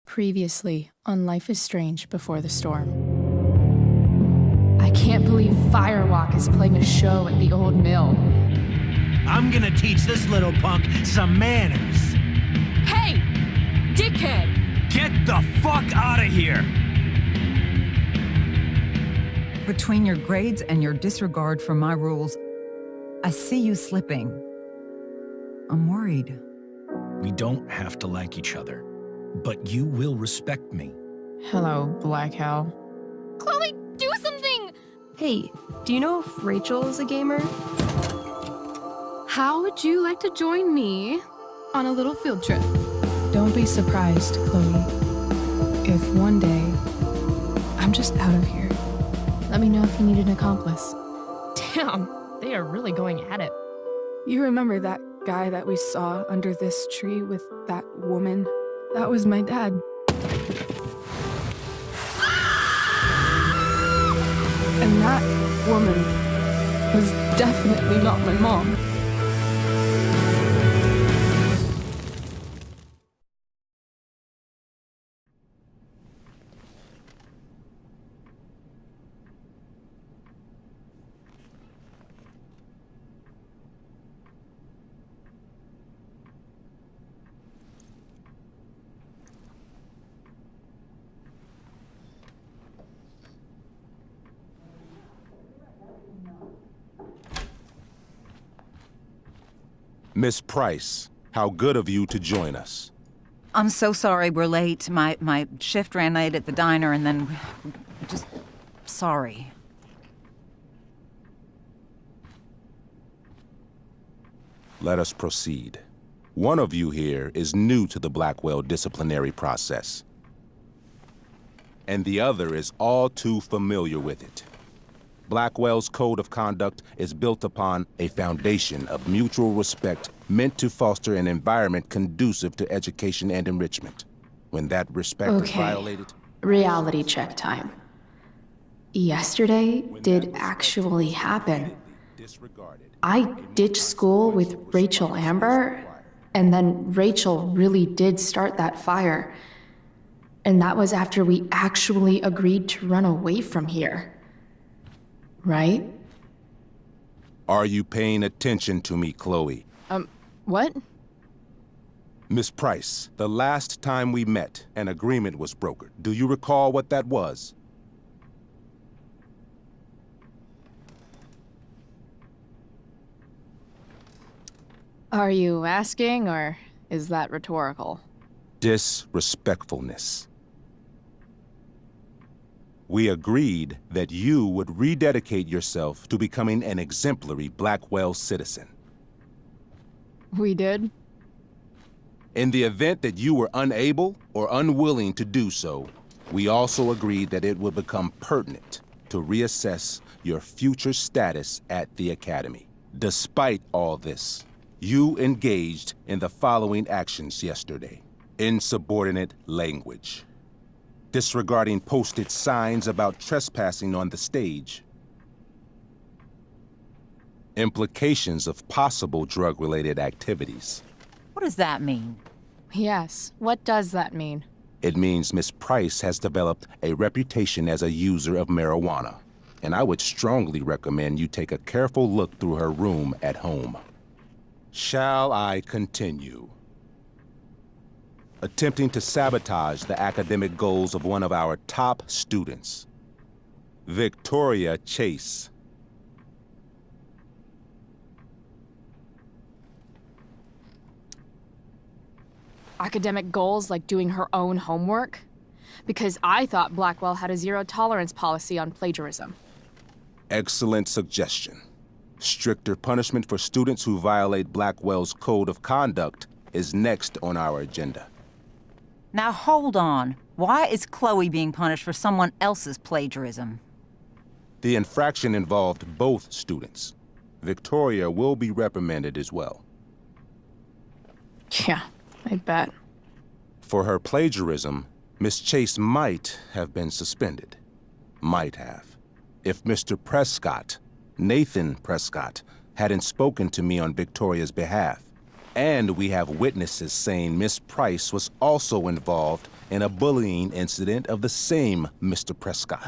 Previously on Life is Strange Before the Storm. I can't believe Firewalk is playing a show at the old mill. I'm gonna teach this little punk some manners. Hey! Dickhead! Get the fuck out of here! Between your grades and your disregard for my rules, I see you slipping. I'm worried. We don't have to like each other, but you will respect me. Hello, Black Hell. Chloe, do something! Hey, do you know if Rachel is a gamer? How would you like to join me on a little field trip? Don't be surprised, Chloe, if one day I'm just out of here. Let me know if you need an accomplice. Damn, they are really going at it. You remember that guy that we saw under this tree with that woman? That was my dad. And that woman was definitely not my mom. Miss Price, how good of you to join us. I'm so sorry we're late. My shift ran late at the diner and then... just... sorry. Let us proceed. One of you here is new to the Blackwell disciplinary process, and the other is all too familiar with it. Blackwell's code of conduct is built upon a foundation of mutual respect meant to foster an environment conducive to education and enrichment. When that respect is violated... Reality check time. Yesterday did actually happen. I ditched school with Rachel Amber, and then Rachel really did start that fire. And that was after we actually agreed to run away from here. Right? Are you paying attention to me, Chloe? What? Miss Price, the last time we met, an agreement was brokered. Do you recall what that was? Are you asking, or is that rhetorical? Disrespectfulness. We agreed that you would rededicate yourself to becoming an exemplary Blackwell citizen. We did? In the event that you were unable or unwilling to do so, we also agreed that it would become pertinent to reassess your future status at the Academy. Despite all this, you engaged in the following actions yesterday. Insubordinate language. Disregarding posted signs about trespassing on the stage. Implications of possible drug-related activities. What does that mean? Yes, what does that mean? It means Miss Price has developed a reputation as a user of marijuana, and I would strongly recommend you take a careful look through her room at home. Shall I continue? Attempting to sabotage the academic goals of one of our top students, Victoria Chase. Academic goals like doing her own homework? Because I thought Blackwell had a zero-tolerance policy on plagiarism. Excellent suggestion. Stricter punishment for students who violate Blackwell's code of conduct is next on our agenda. Now hold on. Why is Chloe being punished for someone else's plagiarism? The infraction involved both students. Victoria will be reprimanded as well. Yeah, I bet. For her plagiarism, Miss Chase might have been suspended. Might have. If Mr. Prescott, Nathan Prescott, hadn't spoken to me on Victoria's behalf. And we have witnesses saying Miss Price was also involved in a bullying incident of the same Mr. Prescott.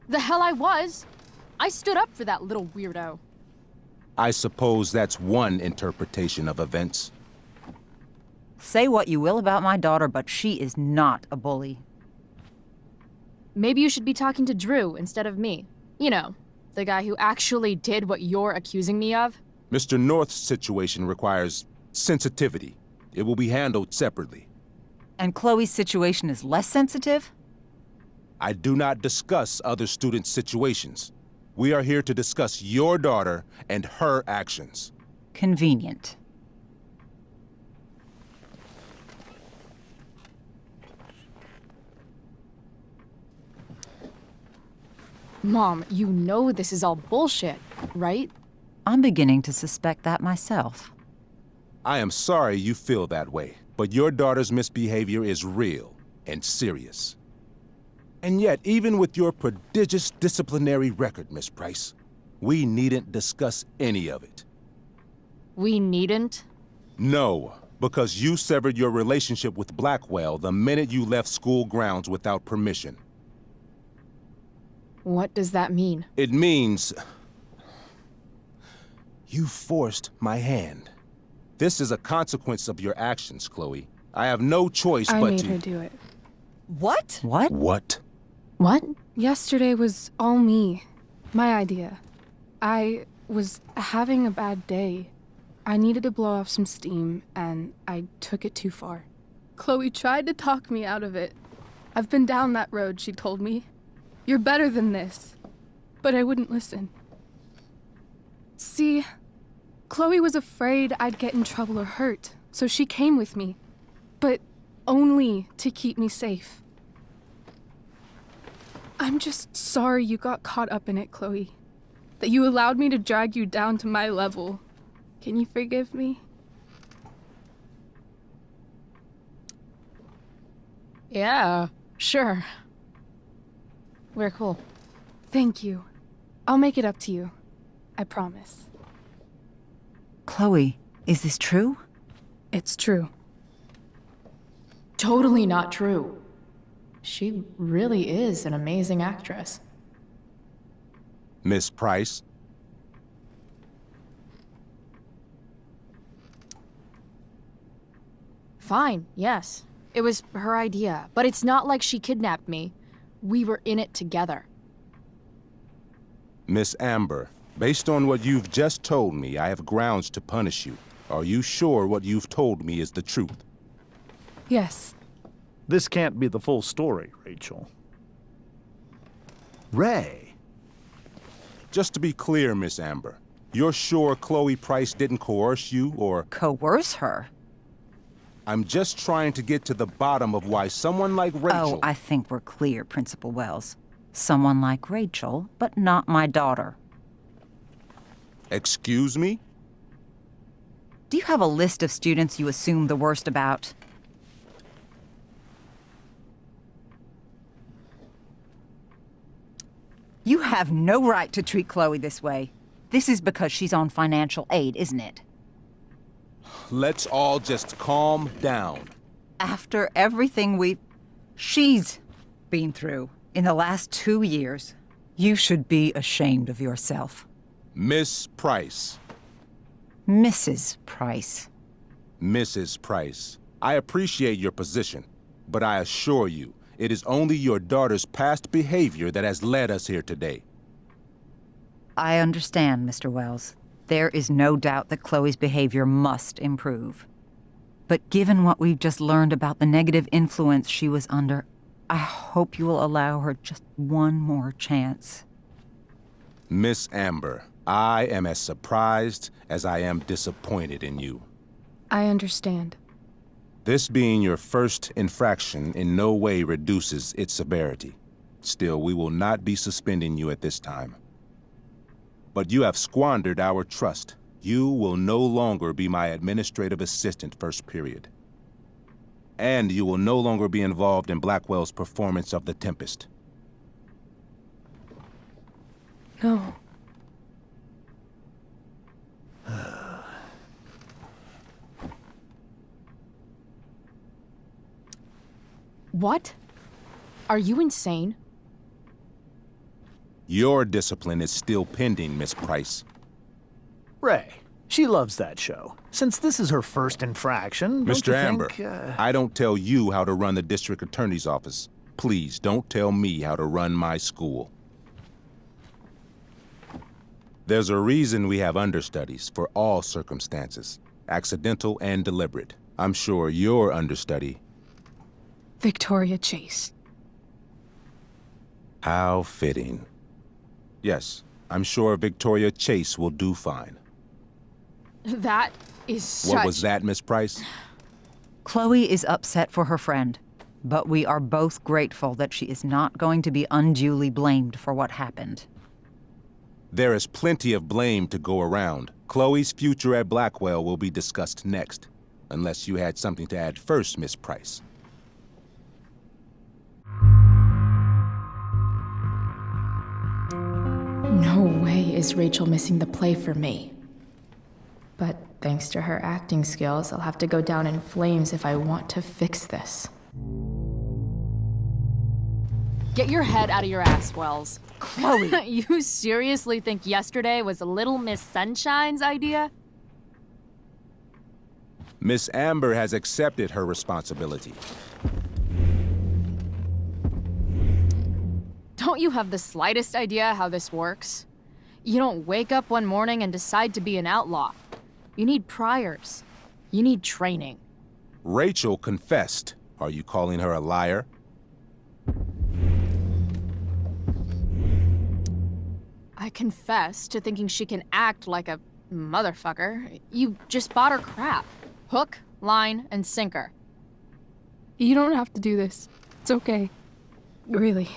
The hell I was! I stood up for that little weirdo. I suppose that's one interpretation of events. Say what you will about my daughter, but she is not a bully. Maybe you should be talking to Drew instead of me. You know, the guy who actually did what you're accusing me of. Mr. North's situation requires sensitivity. It will be handled separately. And Chloe's situation is less sensitive? I do not discuss other students' situations. We are here to discuss your daughter and her actions. Convenient. Mom, you know this is all bullshit, right? I'm beginning to suspect that myself. I am sorry you feel that way, but your daughter's misbehavior is real and serious. And yet, even with your prodigious disciplinary record, Miss Price, we needn't discuss any of it. We needn't? No, because you severed your relationship with Blackwell the minute you left school grounds without permission. What does that mean? It means you forced my hand. This is a consequence of your actions, Chloe. I have no choice I but made to... her do it. What? What? What? What? Yesterday was all me. My idea. I was having a bad day. I needed to blow off some steam, and I took it too far. Chloe tried to talk me out of it. I've been down that road, she told me. You're better than this. But I wouldn't listen. See, Chloe was afraid I'd get in trouble or hurt, so she came with me. But only to keep me safe. I'm just sorry you got caught up in it, Chloe. That you allowed me to drag you down to my level. Can you forgive me? Yeah, sure. We're cool. Thank you. I'll make it up to you. I promise. Chloe, is this true? It's true. Totally not true. She really is an amazing actress. Miss Price? Fine, yes. It was her idea, but it's not like she kidnapped me. We were in it together. Miss Amber, based on what you've just told me, I have grounds to punish you. Are you sure what you've told me is the truth? Yes. This can't be the full story, Rachel. Ray. Just to be clear, Miss Amber, you're sure Chloe Price didn't coerce you, or... Coerce her? I'm just trying to get to the bottom of why someone like Rachel... Oh, I think we're clear, Principal Wells. Someone like Rachel, but not my daughter. Excuse me? Do you have a list of students you assume the worst about? You have no right to treat Chloe this way. This is because she's on financial aid, isn't it? Let's all just calm down. After everything she's been through in the last 2 years, you should be ashamed of yourself. Miss Price. Mrs. Price. Mrs. Price, I appreciate your position, but I assure you, it is only your daughter's past behavior that has led us here today. I understand, Mr. Wells. There is no doubt that Chloe's behavior must improve. But given what we've just learned about the negative influence she was under, I hope you will allow her just one more chance. Miss Amber, I am as surprised as I am disappointed in you. I understand. This being your first infraction in no way reduces its severity. Still, we will not be suspending you at this time. But you have squandered our trust. You will no longer be my administrative assistant first period. And you will no longer be involved in Blackwell's performance of The Tempest. No. What? Are you insane? Your discipline is still pending, Miss Price. Ray, she loves that show. Since this is her first infraction, don't Mr. you Amber, think, I don't tell you how to run the district attorney's office. Please don't tell me how to run my school. There's a reason we have understudies for all circumstances, accidental and deliberate. I'm sure your understudy. Victoria Chase. How fitting. Yes, I'm sure Victoria Chase will do fine. That is such... What was that, Miss Price? Chloe is upset for her friend, but we are both grateful that she is not going to be unduly blamed for what happened. There is plenty of blame to go around. Chloe's future at Blackwell will be discussed next. Unless you had something to add first, Miss Price. No way is Rachel missing the play for me. But thanks to her acting skills, I'll have to go down in flames if I want to fix this. Get your head out of your ass, Wells. Chloe! You seriously think yesterday was Little Miss Sunshine's idea? Miss Amber has accepted her responsibility. Don't you have the slightest idea how this works? You don't wake up one morning and decide to be an outlaw. You need priors. You need training. Rachel confessed. Are you calling her a liar? I confess to thinking she can act like a motherfucker. You just bought her crap. Hook, line, and sinker. You don't have to do this. It's okay. Really.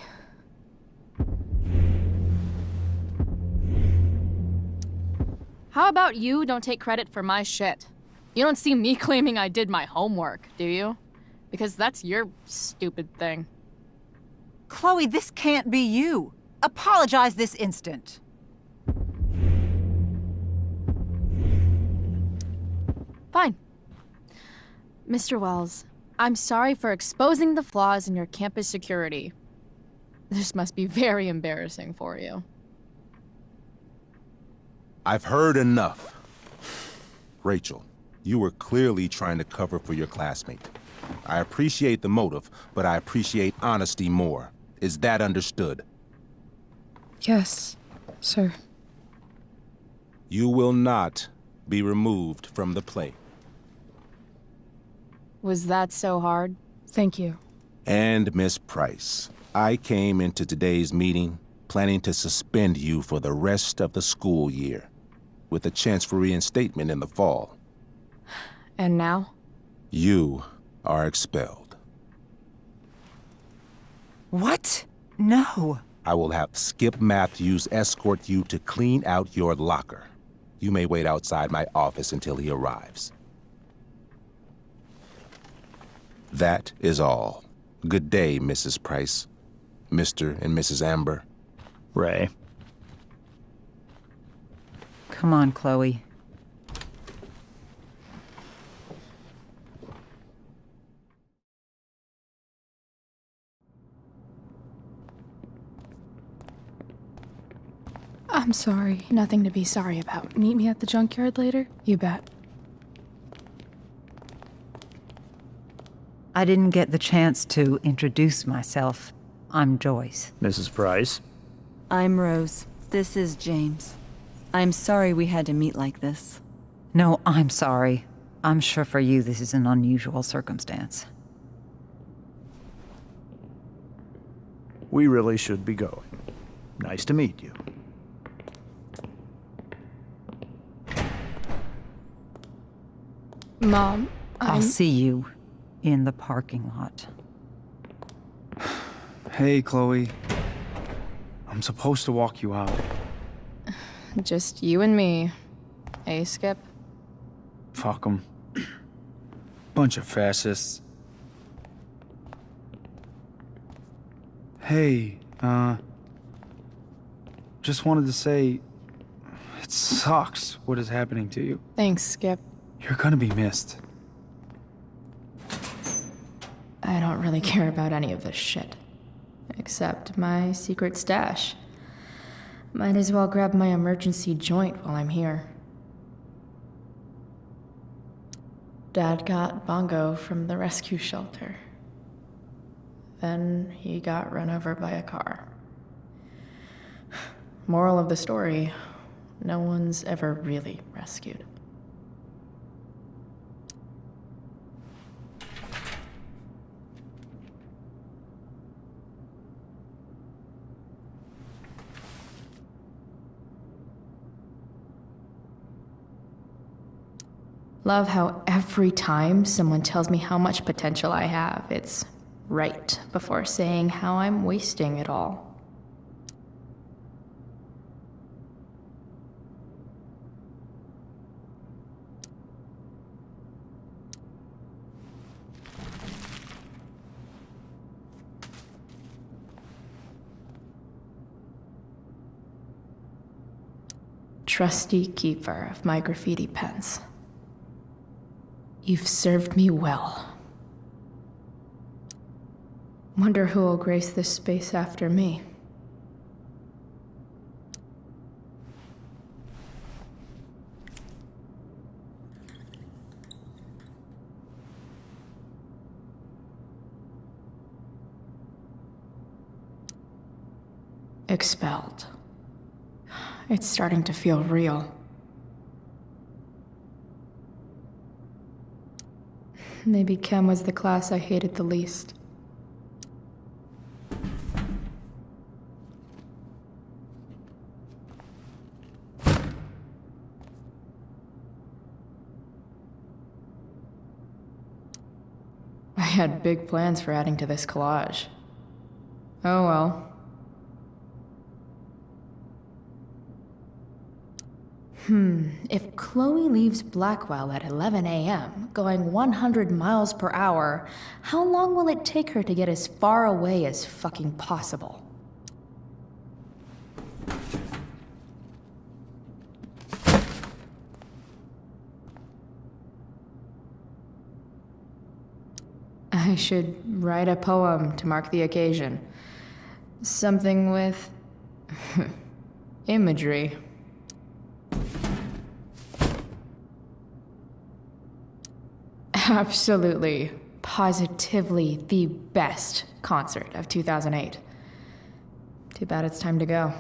How about you don't take credit for my shit? You don't see me claiming I did my homework, do you? Because that's your stupid thing. Chloe, this can't be you. Apologize this instant. Fine. Mr. Wells, I'm sorry for exposing the flaws in your campus security. This must be very embarrassing for you. I've heard enough. Rachel, you were clearly trying to cover for your classmate. I appreciate the motive, but I appreciate honesty more. Is that understood? Yes, sir. You will not be removed from the play. Was that so hard? Thank you. And Miss Price, I came into today's meeting planning to suspend you for the rest of the school year, with a chance for reinstatement in the fall. And now? You are expelled. What? No. I will have Skip Matthews escort you to clean out your locker. You may wait outside my office until he arrives. That is all. Good day, Mrs. Price. Mr. and Mrs. Amber. Ray. Come on, Chloe. I'm sorry. Nothing to be sorry about. Meet me at the junkyard later? You bet. I didn't get the chance to introduce myself. I'm Joyce. Mrs. Price. I'm Rose. This is James. I'm sorry we had to meet like this. No, I'm sorry. I'm sure for you this is an unusual circumstance. We really should be going. Nice to meet you. Mom, I'll see you in the parking lot. Hey, Chloe. I'm supposed to walk you out. Just you and me. Hey, Skip? Fuck 'em. Bunch of fascists. Hey, just wanted to say, That sucks, what is happening to you. Thanks, Skip. You're gonna be missed. I don't really care about any of this shit. Except my secret stash. Might as well grab my emergency joint while I'm here. Dad got Bongo from the rescue shelter. Then he got run over by a car. Moral of the story, no one's ever really rescued. Love how every time someone tells me how much potential I have, it's right before saying how I'm wasting it all. Trusty keeper of my graffiti pens. You've served me well. Wonder who will grace this space after me. Expelled. It's starting to feel real. Maybe Chem was the class I hated the least. I had big plans for adding to this collage. Oh well. If Chloe leaves Blackwell at 11 a.m., going 100 miles per hour, how long will it take her to get as far away as fucking possible? I should write a poem to mark the occasion. Something with imagery. Absolutely, positively the best concert of 2008. Too bad it's time to go.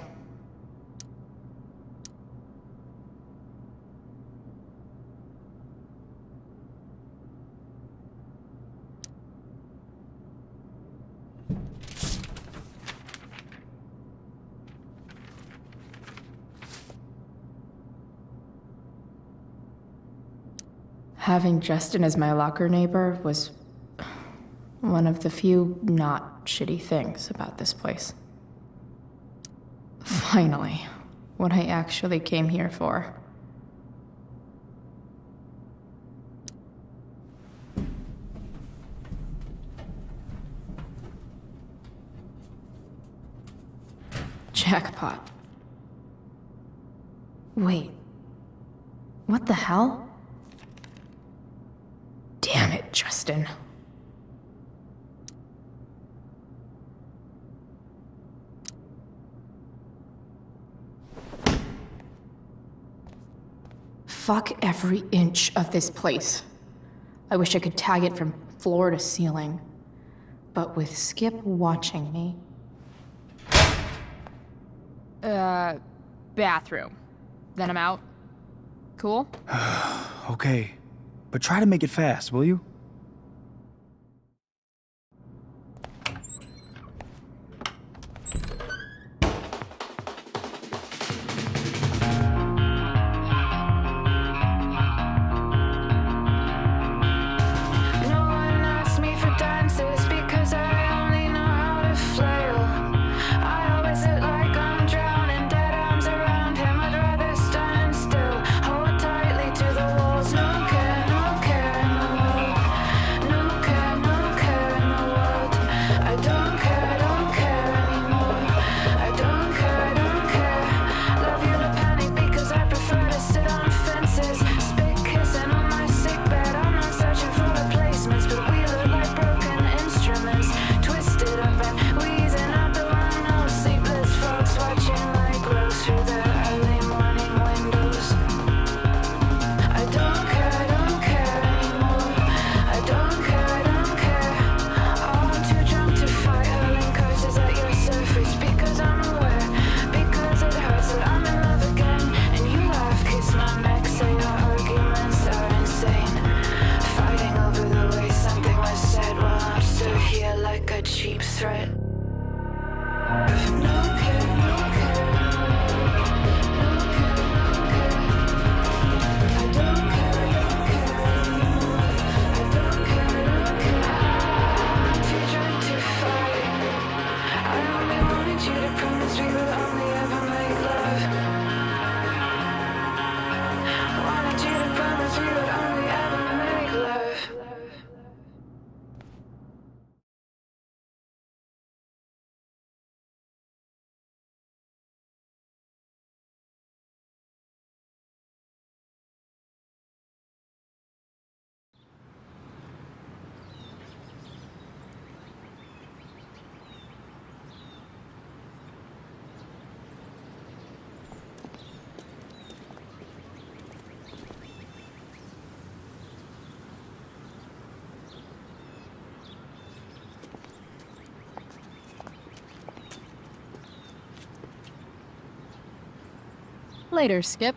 Having Justin as my locker neighbor was one of the few not shitty things about this place. Finally, what I actually came here for. Jackpot. Wait. What the hell? Damn it, Justin. Fuck every inch of this place. I wish I could tag it from floor to ceiling. But with Skip watching me... Bathroom. Then I'm out. Cool? Okay, but try to make it fast, will you? Later, Skip.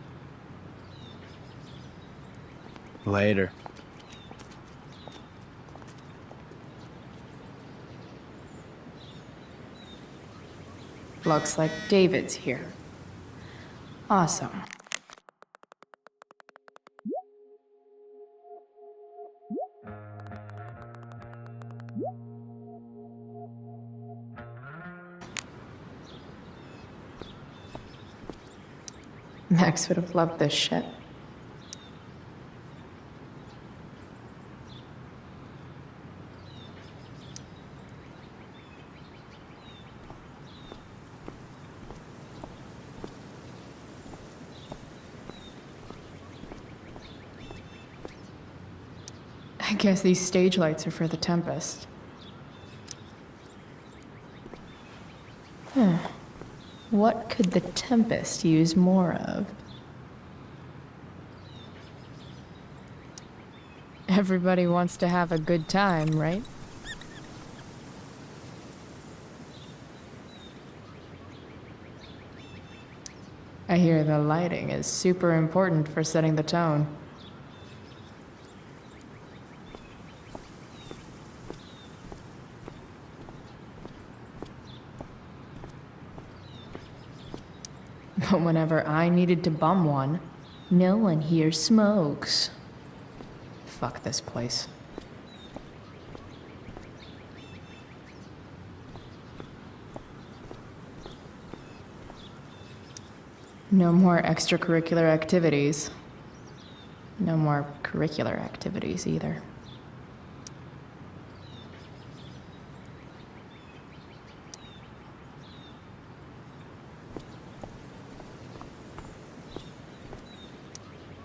Later. Looks like David's here. Awesome. Max would have loved this shit. I guess these stage lights are for the Tempest. What could the Tempest use more of? Everybody wants to have a good time, right? I hear the lighting is super important for setting the tone. But whenever I needed to bum one, no one here smokes. Fuck this place. No more extracurricular activities. No more curricular activities either.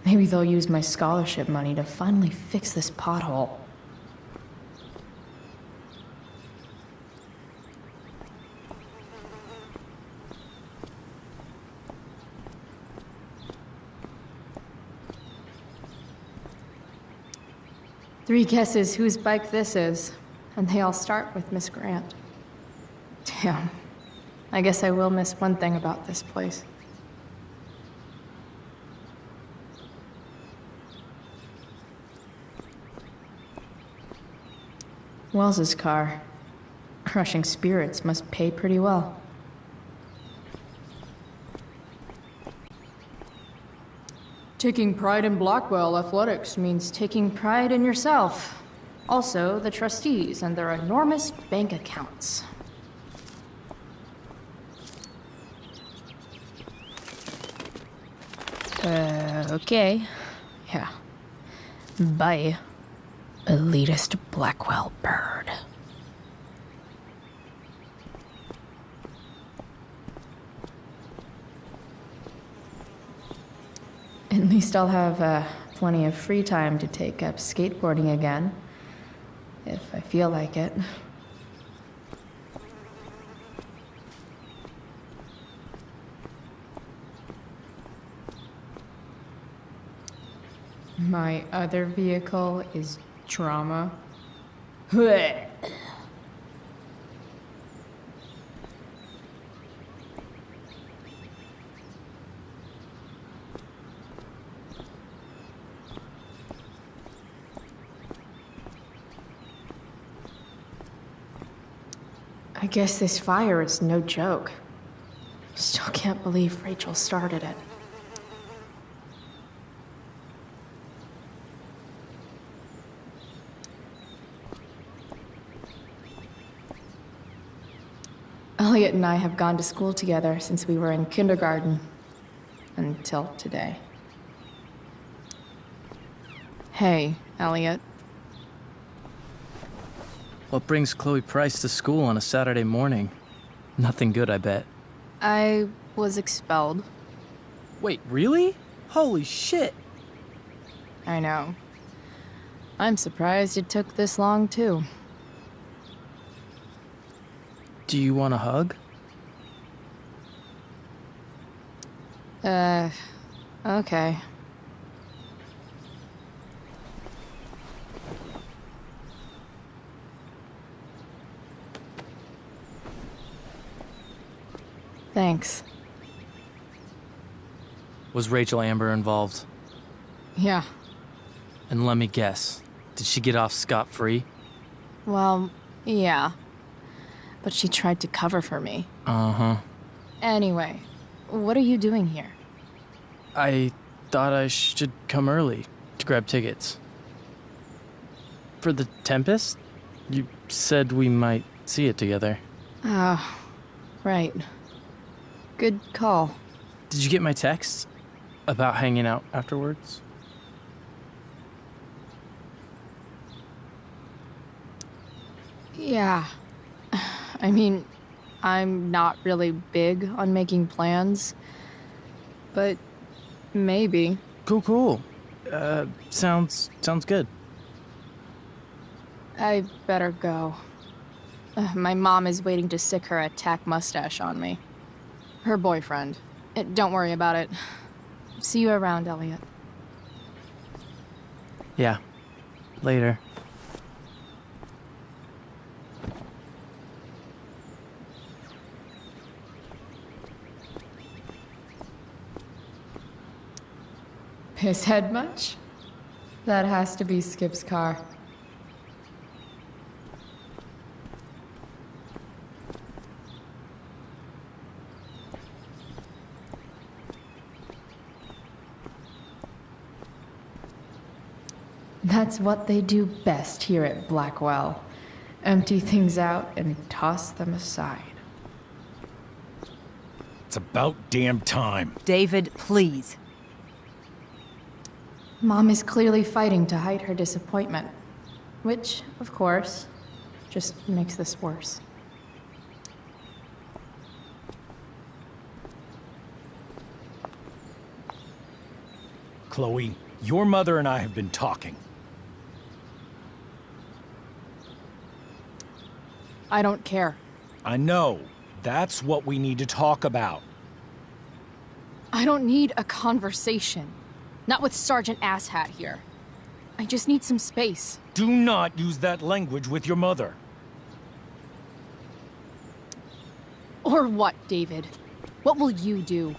Maybe they'll use my scholarship money to finally fix this pothole. Three guesses whose bike this is, and they all start with Miss Grant. Damn. I guess I will miss one thing about this place. Wells's car. Crushing spirits must pay pretty well. Taking pride in Blackwell athletics means taking pride in yourself. Also, the trustees and their enormous bank accounts. Okay. Yeah. Bye. Elitist Blackwell bird. At least I'll have plenty of free time to take up skateboarding again, if I feel like it. My other vehicle is trauma. I guess this fire is no joke. Still can't believe Rachel started it. Elliot and I have gone to school together since we were in kindergarten. Until today. Hey, Elliot. What brings Chloe Price to school on a Saturday morning? Nothing good, I bet. I was expelled. Wait, really? Holy shit! I know. I'm surprised it took this long, too. Do you want a hug? Okay. Thanks. Was Rachel Amber involved? Yeah. And let me guess, did she get off scot-free? Well, yeah. But she tried to cover for me. Uh-huh. Anyway, what are you doing here? I thought I should come early to grab tickets. For the Tempest? You said we might see it together. Oh, right. Good call. Did you get my text about hanging out afterwards? Yeah. I mean, I'm not really big on making plans, but maybe. Cool. Sounds good. I better go. My mom is waiting to stick her attack mustache on me. Her boyfriend. Don't worry about it. See you around, Elliot. Yeah. Later. Pisshead much? That has to be Skip's car. That's what they do best here at Blackwell. Empty things out and toss them aside. It's about damn time. David, please. Mom is clearly fighting to hide her disappointment. Which, of course, just makes this worse. Chloe, your mother and I have been talking. I don't care. I know. That's what we need to talk about. I don't need a conversation. Not with Sergeant Asshat here. I just need some space. Do not use that language with your mother. Or what, David? What will you do?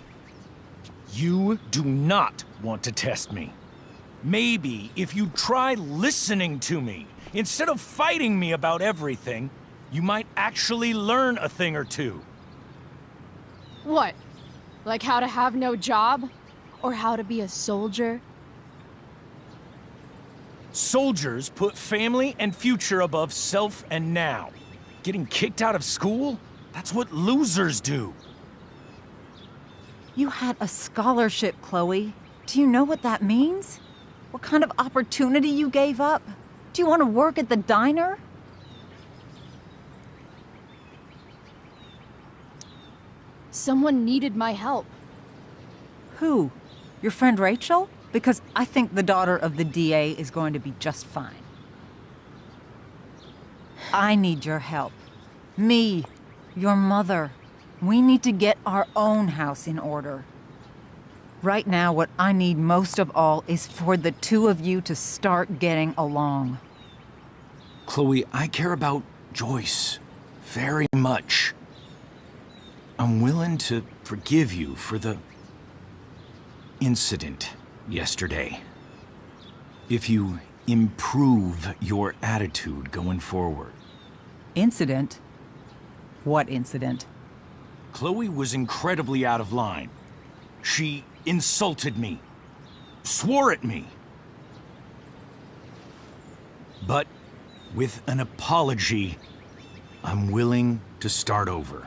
You do not want to test me. Maybe if you try listening to me, instead of fighting me about everything, you might actually learn a thing or two. What? Like how to have no job? Or how to be a soldier? Soldiers put family and future above self and now. Getting kicked out of school? That's what losers do. You had a scholarship, Chloe. Do you know what that means? What kind of opportunity you gave up? Do you want to work at the diner? Someone needed my help. Who? Your friend Rachel? Because I think the daughter of the DA is going to be just fine. I need your help. Me, your mother. We need to get our own house in order. Right now, what I need most of all is for the two of you to start getting along. Chloe, I care about Joyce very much. I'm willing to forgive you for the incident yesterday. If you improve your attitude going forward. Incident? What incident? Chloe was incredibly out of line. She insulted me, swore at me. But with an apology, I'm willing to start over.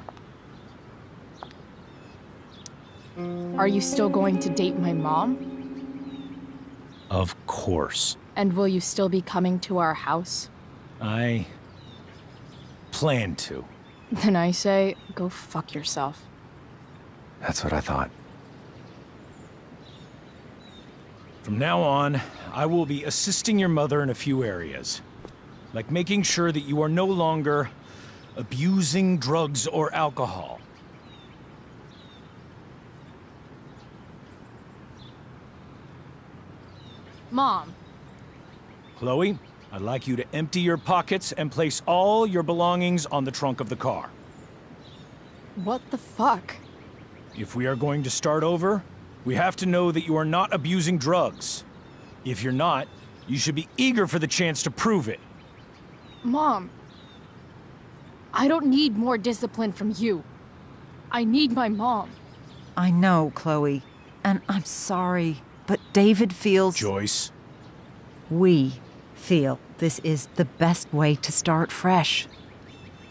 Are you still going to date my mom? Of course. And will you still be coming to our house? I plan to. Then I say, go fuck yourself. That's what I thought. From now on, I will be assisting your mother in a few areas. Like making sure that you are no longer abusing drugs or alcohol. Mom. Chloe, I'd like you to empty your pockets and place all your belongings on the trunk of the car. What the fuck? If we are going to start over, We have to know that you are not abusing drugs. If you're not, you should be eager for the chance to prove it. Mom, I don't need more discipline from you. I need my mom. I know, Chloe, and I'm sorry, but David feels... Joyce. We feel this is the best way to start fresh.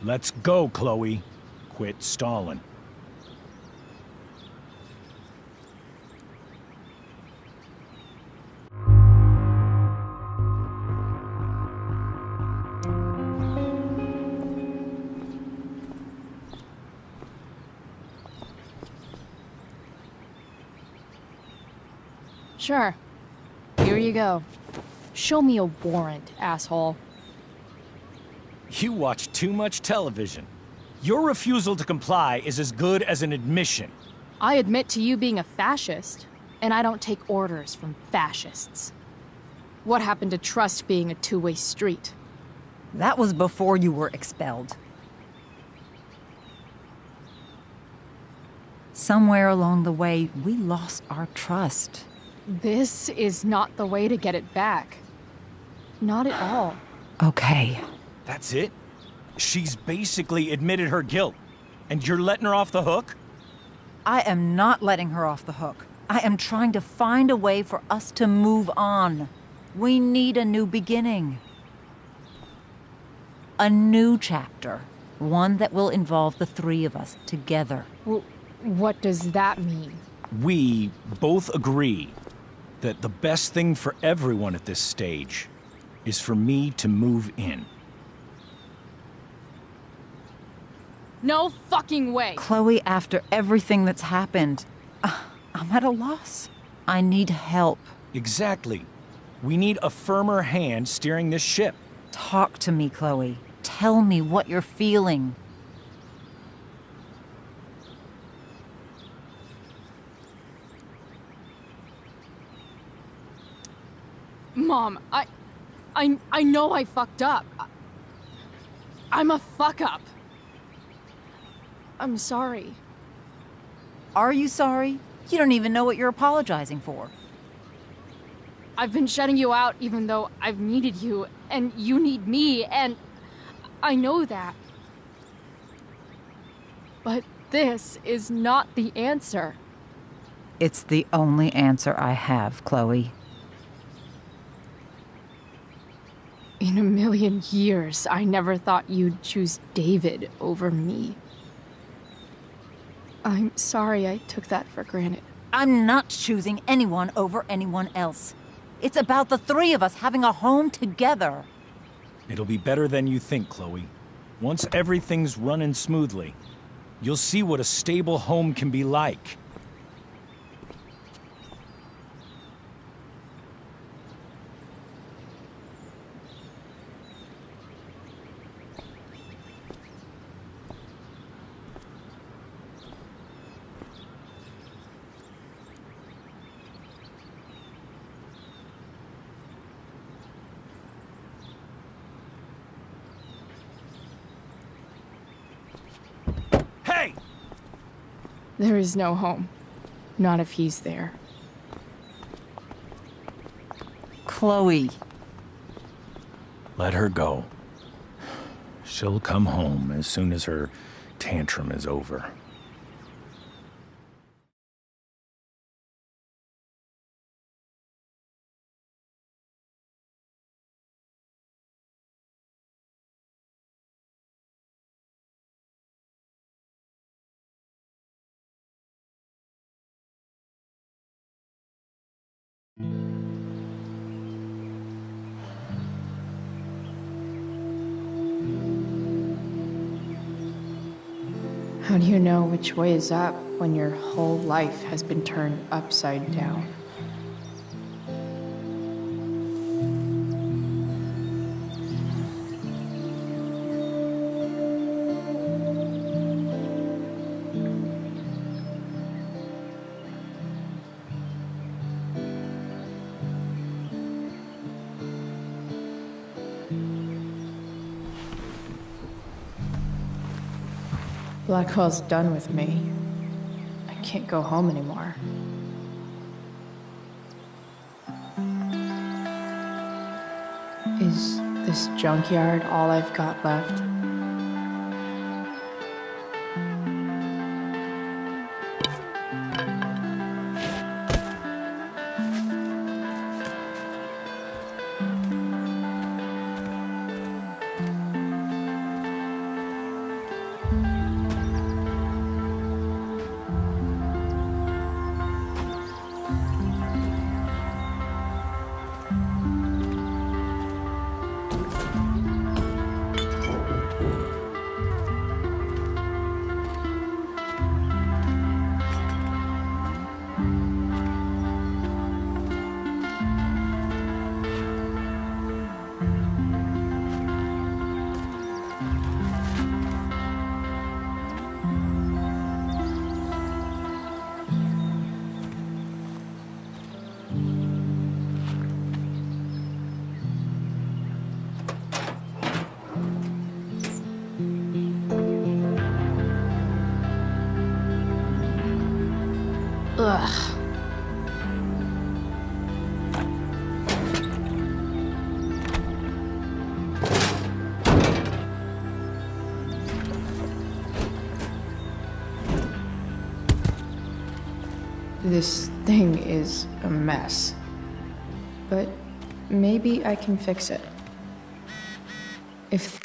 Let's go, Chloe. Quit stalling. Sure. Here you go. Show me a warrant, asshole. You watch too much television. Your refusal to comply is as good as an admission. I admit to you being a fascist, and I don't take orders from fascists. What happened to trust being a two-way street? That was before you were expelled. Somewhere along the way, we lost our trust. This is not the way to get it back. Not at all. Okay. That's it? She's basically admitted her guilt, and you're letting her off the hook? I am not letting her off the hook. I am trying to find a way for us to move on. We need a new beginning. A new chapter. One that will involve the three of us together. What does that mean? We both agree that the best thing for everyone at this stage is for me to move in. No fucking way! Chloe, after everything that's happened, I'm at a loss. I need help. Exactly. We need a firmer hand steering this ship. Talk to me, Chloe. Tell me what you're feeling. Mom, I know I fucked up. I'm a fuck-up. I'm sorry. Are you sorry? You don't even know what you're apologizing for. I've been shutting you out even though I've needed you, and you need me, and I know that. But this is not the answer. It's the only answer I have, Chloe. In a million years, I never thought you'd choose David over me. I'm sorry I took that for granted. I'm not choosing anyone over anyone else. It's about the three of us having a home together. It'll be better than you think, Chloe. Once everything's running smoothly, you'll see what a stable home can be like. Hey! There is no home. Not if he's there. Chloe. Let her go. She'll come home as soon as her tantrum is over. How do you know which way is up when your whole life has been turned upside down? Blackwell's done with me. I can't go home anymore. Is this junkyard all I've got left? Ugh. This thing is a mess. But maybe I can fix it. If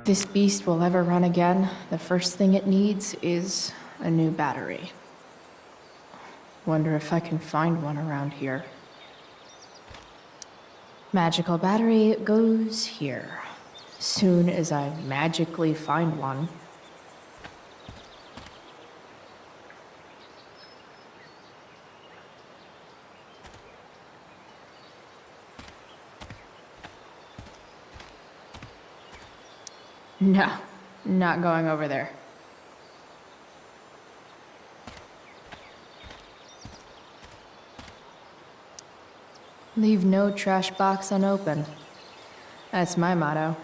this beast will ever run again, the first thing it needs is a new battery. Wonder if I can find one around here. Magical battery goes here. Soon as I magically find one. No, not going over there. Leave no trash box unopened. That's my motto.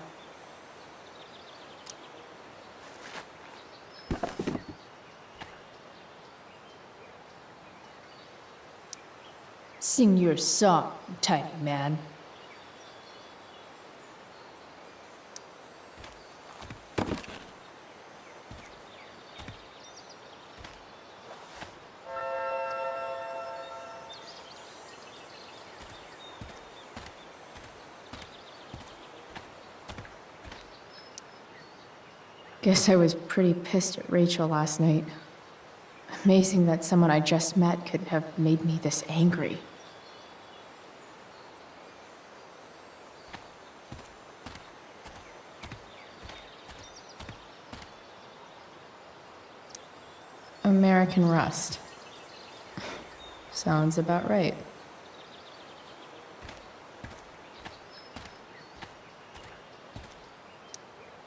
Sing your song, tiny man. Guess I was pretty pissed at Rachel last night. Amazing that someone I just met could have made me this angry. American Rust. Sounds about right.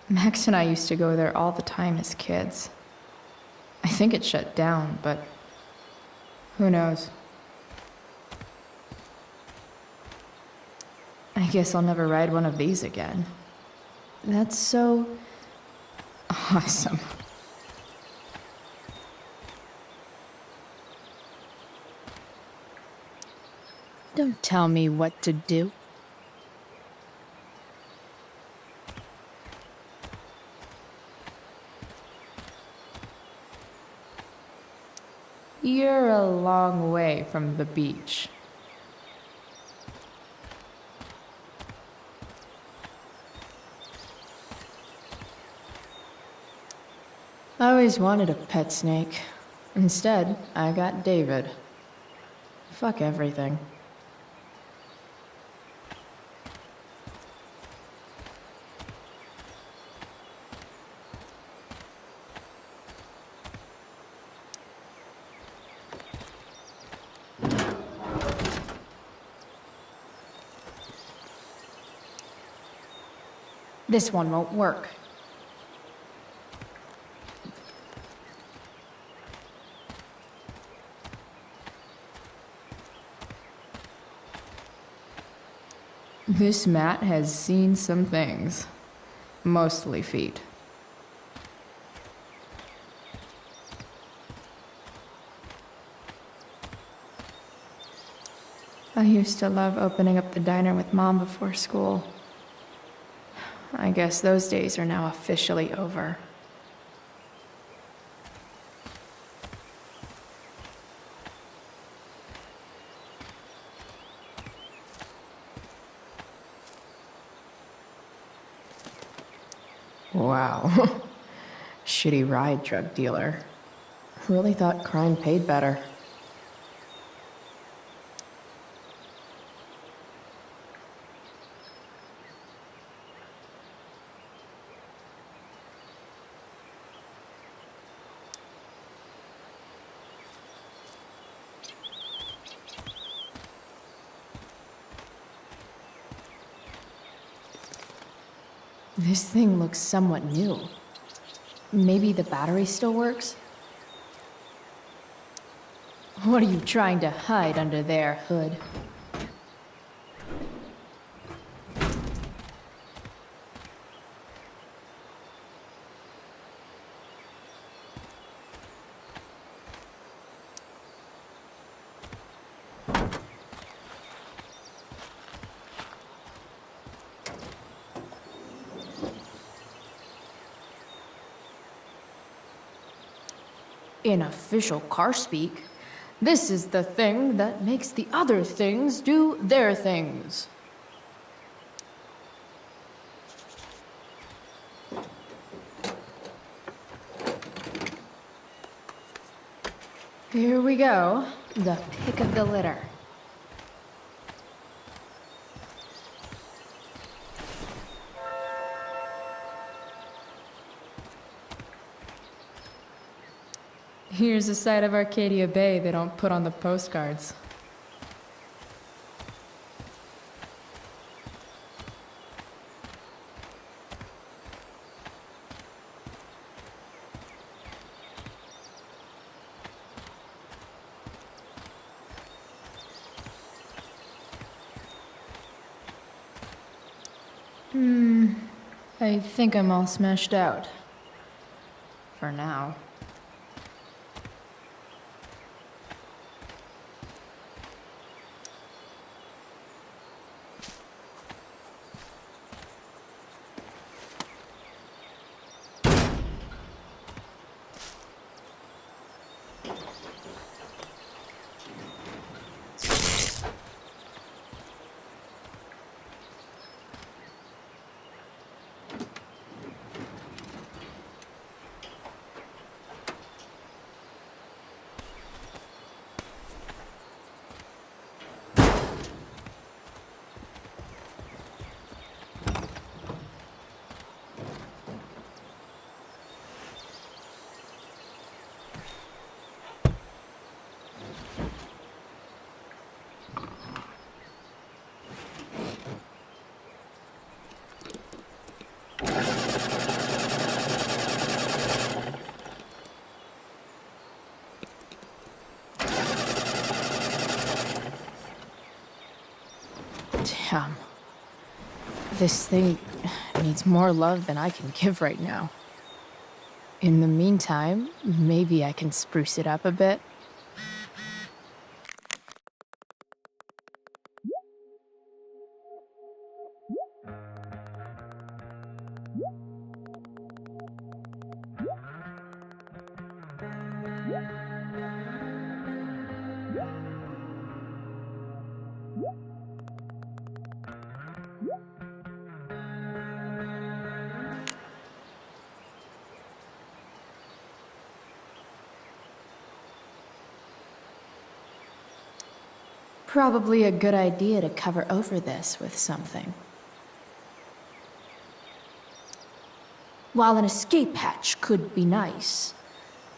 Max and I used to go there all the time as kids. I think it shut down, but who knows? I guess I'll never ride one of these again. That's so awesome. Don't tell me what to do. You're a long way from the beach. I always wanted a pet snake. Instead, I got David. Fuck everything. This one won't work. This mat has seen some things. Mostly feet. I used to love opening up the diner with Mom before school. I guess those days are now officially over. Wow. Shitty ride drug dealer. Really thought crime paid better. This thing looks somewhat new. Maybe the battery still works? What are you trying to hide under there, Hood? In official car speak, this is the thing that makes the other things do their things. Here we go, the pick of the litter. Here's a side of Arcadia Bay they don't put on the postcards. I think I'm all smashed out. For now. Damn. This thing needs more love than I can give right now. In the meantime, maybe I can spruce it up a bit. Probably a good idea to cover over this with something. While an escape hatch could be nice,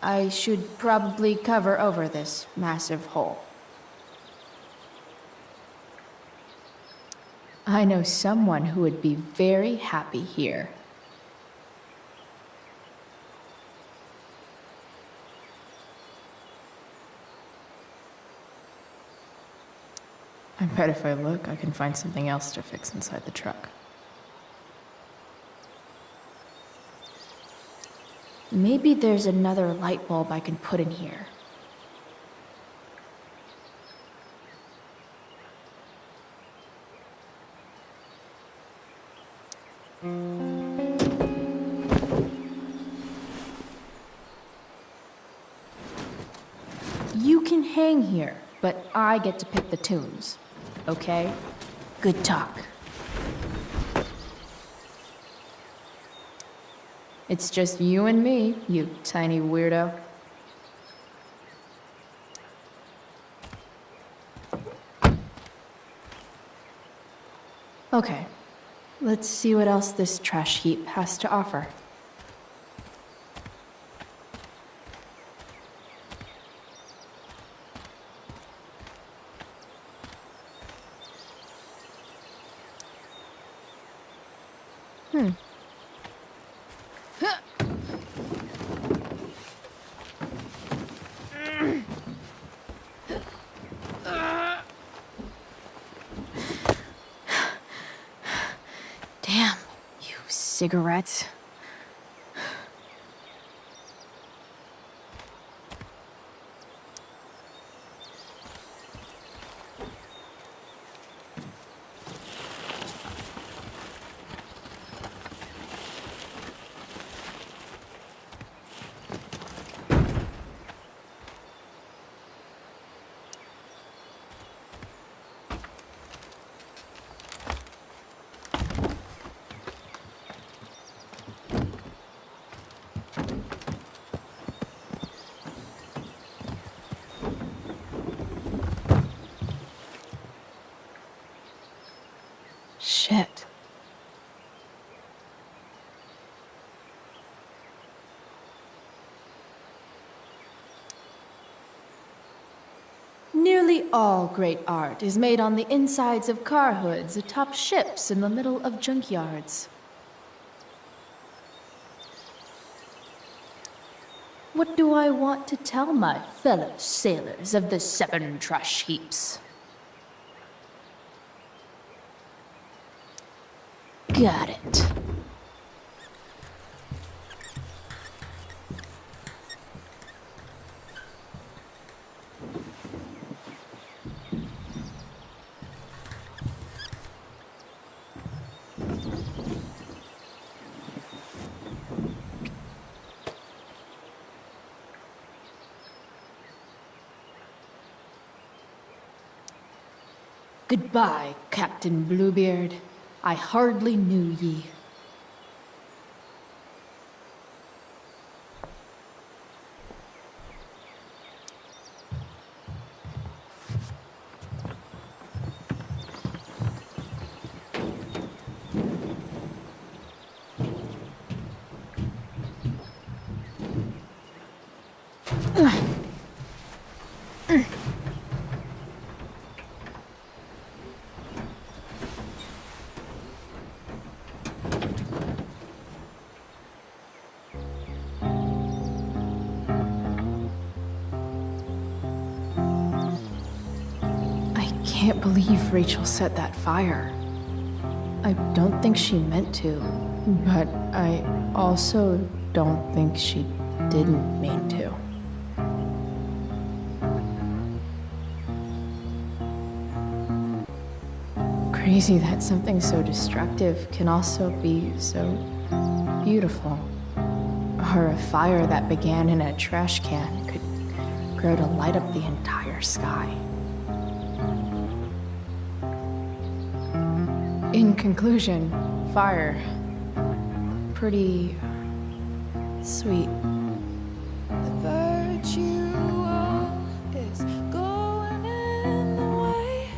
I should probably cover over this massive hole. I know someone who would be very happy here. I bet if I look, I can find something else to fix inside the truck. Maybe there's another light bulb I can put in here. You can hang here, but I get to pick the tunes. Okay? Good talk. It's just you and me, you tiny weirdo. Okay, let's see what else this trash heap has to offer. Damn, you cigarettes. Shit. Nearly all great art is made on the insides of car hoods atop ships in the middle of junkyards. What do I want to tell my fellow sailors of the 7 trash heaps? Got it. Goodbye, Captain Bluebeard. I hardly knew ye. I can't believe Rachel set that fire. I don't think she meant to, but I also don't think she didn't mean to. Crazy that something so destructive can also be so beautiful. Or a fire that began in a trash can could grow to light up the entire sky. In conclusion, fire. Pretty sweet. The virtue is going in the way.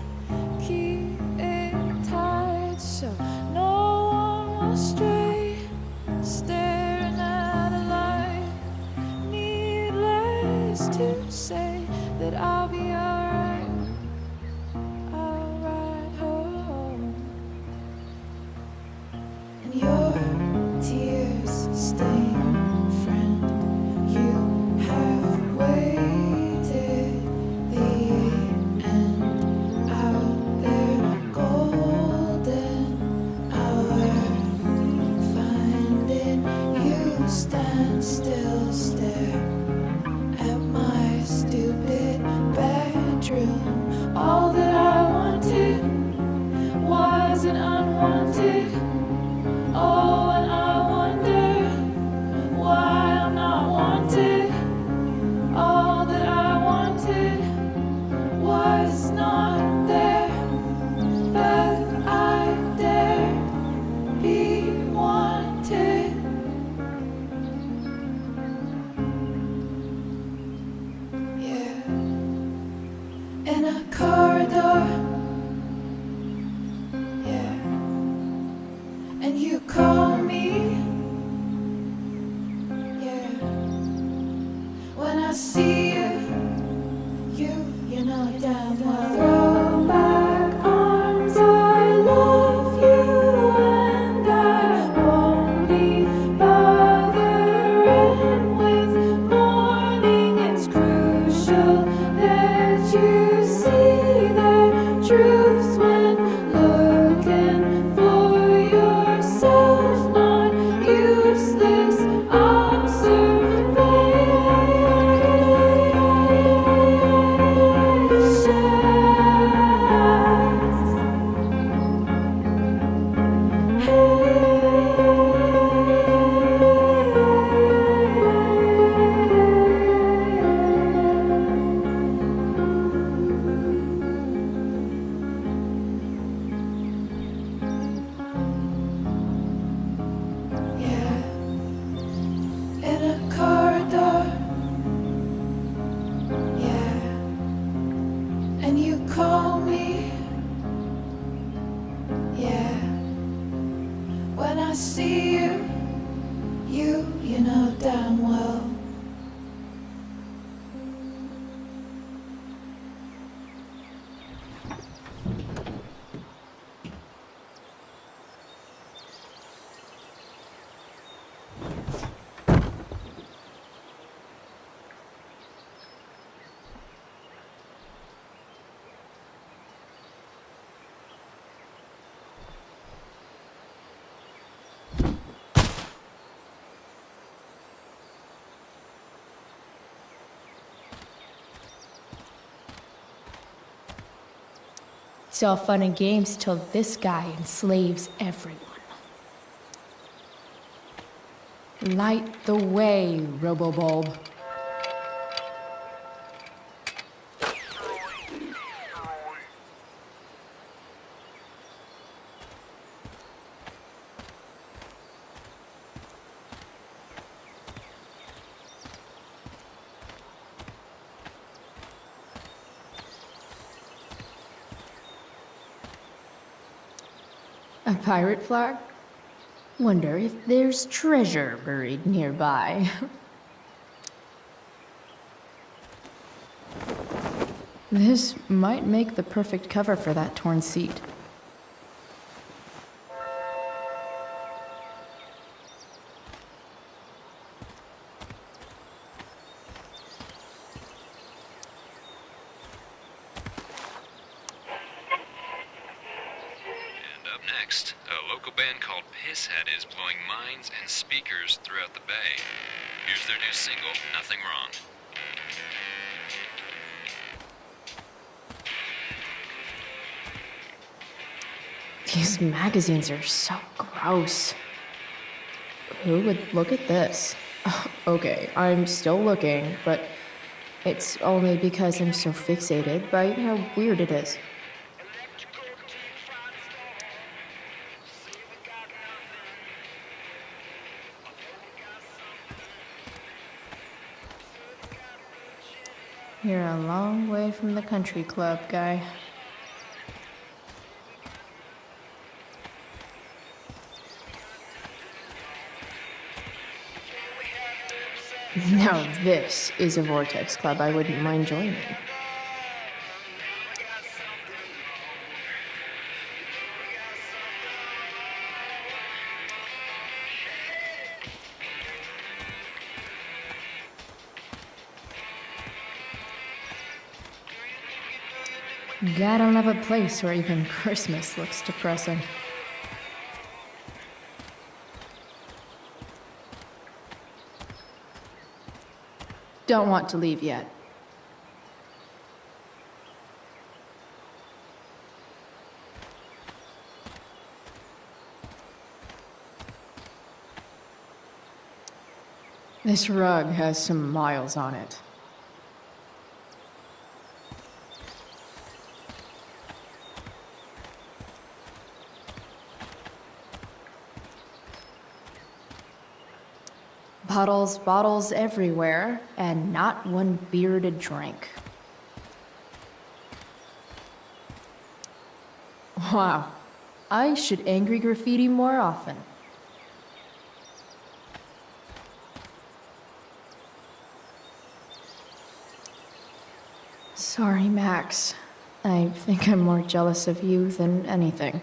Keep it tight so no one will stray. Staring at a light. Needless to say that I'll be alright. I'll ride home. And your tears stain, friend. You have waited the end. I'll I see you, you know damn well. It's all fun and games till this guy enslaves everyone. Light the way, Robobulb. A pirate flag? Wonder if there's treasure buried nearby. This might make the perfect cover for that torn seat. Next, a local band called Pisshead is blowing mines and speakers throughout the bay. Here's their new single, Nothing Wrong. These magazines are so gross. Who would look at this? Okay, I'm still looking, but it's only because I'm so fixated by how weird it is. You're a long way from the country club, guy. Now this is a Vortex club I wouldn't mind joining. Gotta love a place where even Christmas looks depressing. Don't want to leave yet. This rug has some miles on it. Bottles everywhere, and not one beer to drink. Wow, I should angry graffiti more often. Sorry, Max. I think I'm more jealous of you than anything.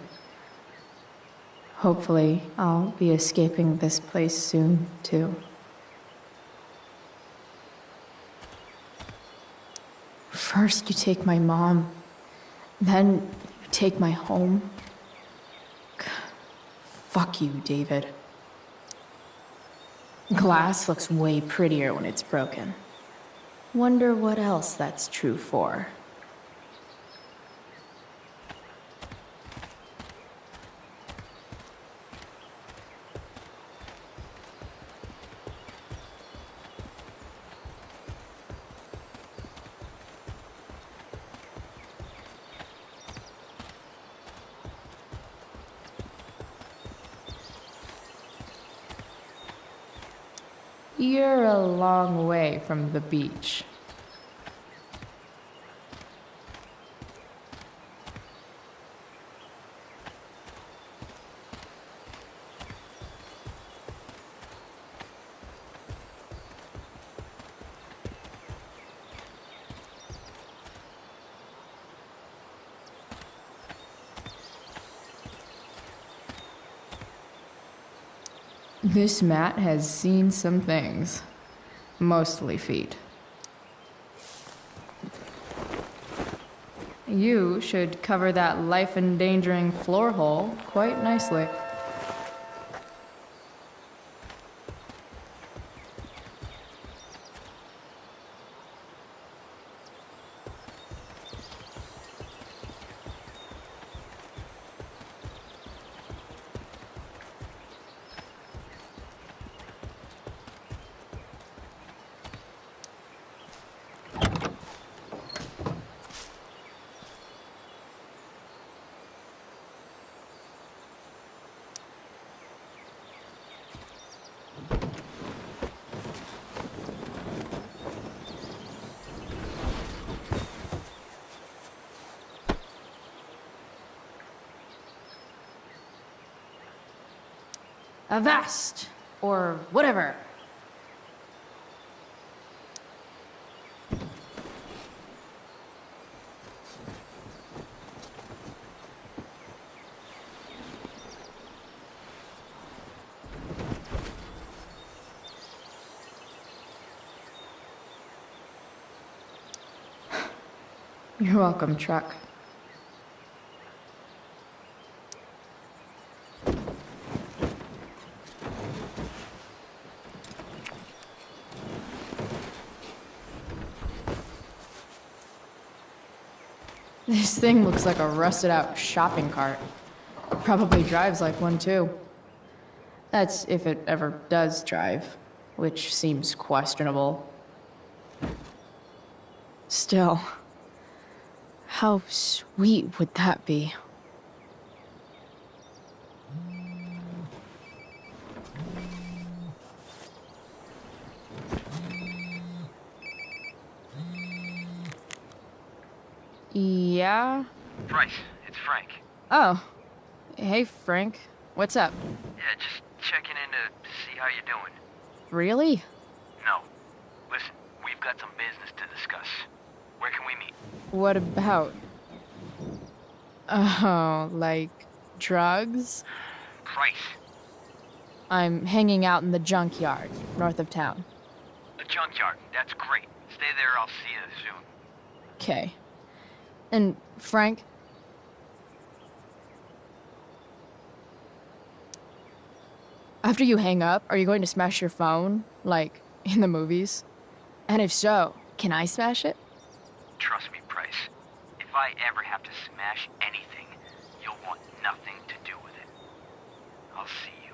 Hopefully, I'll be escaping this place soon, too. First you take my mom, then you take my home. Fuck you, David. Glass looks way prettier when it's broken. Wonder what else that's true for. You're a long way from the beach. This mat has seen some things. Mostly feet. You should cover that life-endangering floor hole quite nicely. Avast! Or whatever. You're welcome, truck. This thing looks like a rusted out shopping cart. Probably drives like one too. That's if it ever does drive, which seems questionable. Still, how sweet would that be? Yeah? Bryce, it's Frank. Oh. Hey, Frank. What's up? Yeah, just checking in to see how you're doing. Really? No. Listen, we've got some business to discuss. Where can we meet? What about? Oh, like drugs? Bryce. I'm hanging out in the junkyard, north of town. The junkyard, that's great. Stay there, I'll see you soon. Okay. And Frank? After you hang up, are you going to smash your phone? Like, in the movies? And if so, can I smash it? Trust me, Bryce. If I ever have to smash anything, you'll want nothing to do with it. I'll see you.